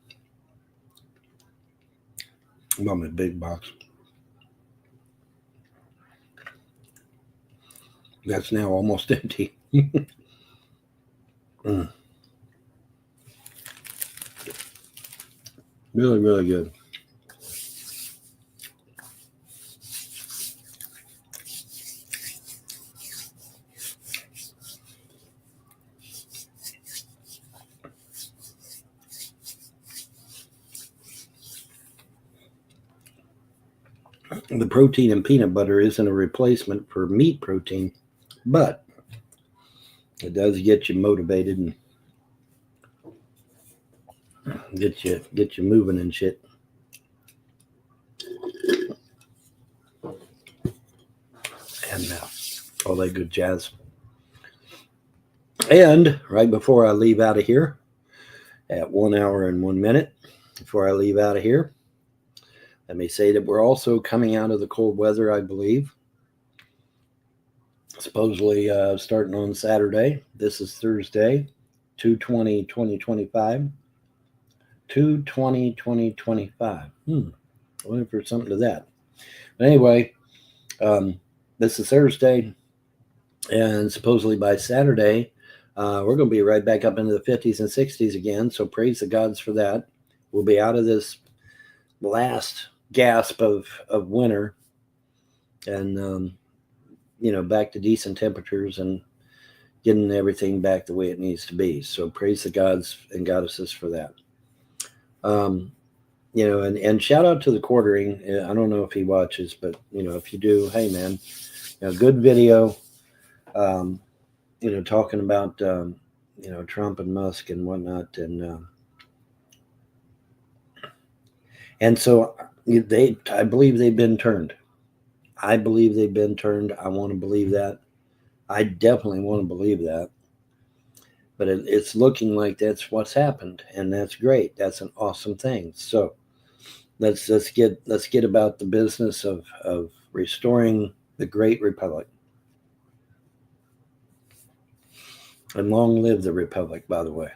I'm on my big box. That's now almost empty. Really, really good. The protein in peanut butter isn't a replacement for meat protein, but it does get you motivated and get you moving and shit. And all that good jazz. And right before I leave out of here, at 1 hour and 1 minute, before I leave out of here, let me say that we're also coming out of the cold weather, I believe. Supposedly starting on Saturday. This is Thursday, 2/20/2025. 2/20/2025. Waiting for something to that. But anyway, this is Thursday, and supposedly by Saturday, we're going to be right back up into the 50s and 60s again. So praise the gods for that. We'll be out of this last gasp of winter, and you know, back to decent temperatures and getting everything back the way it needs to be. So praise the gods and goddesses for that. You know, and shout out to the quartering. I don't know if he watches, but you know, if you do, hey man, you know, good video. You know, talking about you know, Trump and Musk and whatnot, and so I believe they've been turned. I believe they've been turned. I want to believe that. I definitely want to believe that. But it's looking like that's what's happened, and that's great. That's an awesome thing. So let's get about the business of restoring the great republic. And long live the republic, by the way.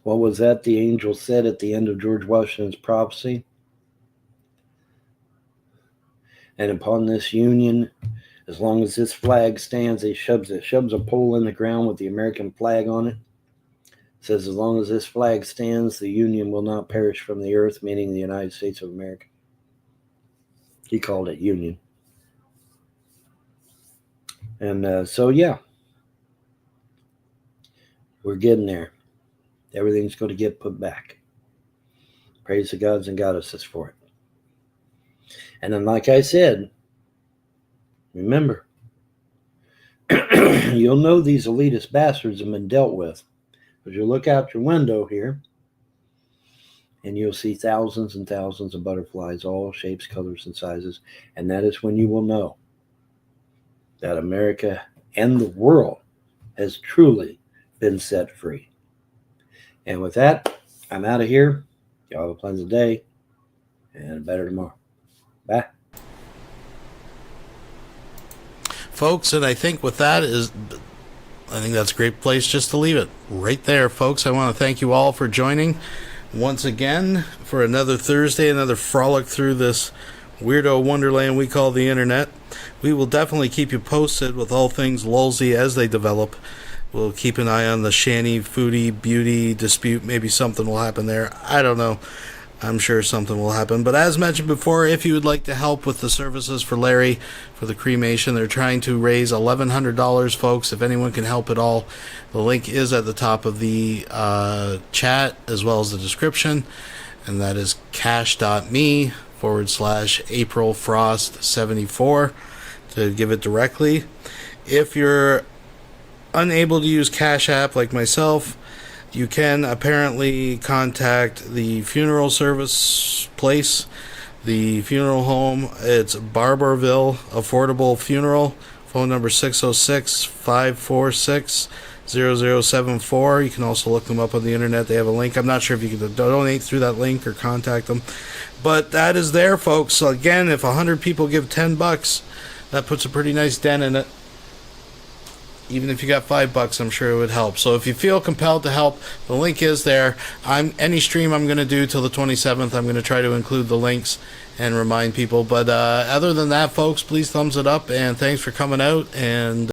What was that the angel said at the end of George Washington's prophecy? And upon this union, as long as this flag stands, it shoves a pole in the ground with the American flag on it. It says, as long as this flag stands, the union will not perish from the earth, meaning the United States of America. He called it union. And so, yeah, we're getting there. Everything's going to get put back. Praise the gods and goddesses for it. And then, like I said, remember, you'll know these elitist bastards have been dealt with. But you look out your window here, and you'll see thousands and thousands of butterflies, all shapes, colors, and sizes. And that is when you will know that America and the world has truly been set free. And with that, I'm out of here. Y'all have a pleasant day and a better tomorrow. Bye. Folks, and I think with that I think that's a great place just to leave it right there, folks. I want to thank you all for joining once again for another Thursday, another frolic through this weirdo wonderland we call the internet. We will definitely keep you posted with all things lulzy as they develop. We'll keep an eye on the Shanny Foodie Beauty dispute. Maybe something will happen there. I don't know. I'm sure something will happen. But as mentioned before, if you would like to help with the services for Larry for the cremation, they're trying to raise $1,100, folks. If anyone can help at all, the link is at the top of the chat as well as the description, and that is cash.me/AprilFrost74 to give it directly. If you're unable to use Cash App like myself, you can apparently contact the funeral service place, the funeral home. It's Barberville Affordable Funeral. Phone number 606-546-0074. You can also look them up on the internet. They have a link. I'm not sure if you can donate through that link or contact them. But that is there, folks. So again, if 100 people give $10, that puts a pretty nice dent in it. Even if you got $5, I'm sure it would help. So if you feel compelled to help, the link is there. Any stream I'm going to do till the 27th, I'm going to try to include the links and remind people. But other than that, folks, please thumbs it up, and thanks for coming out. And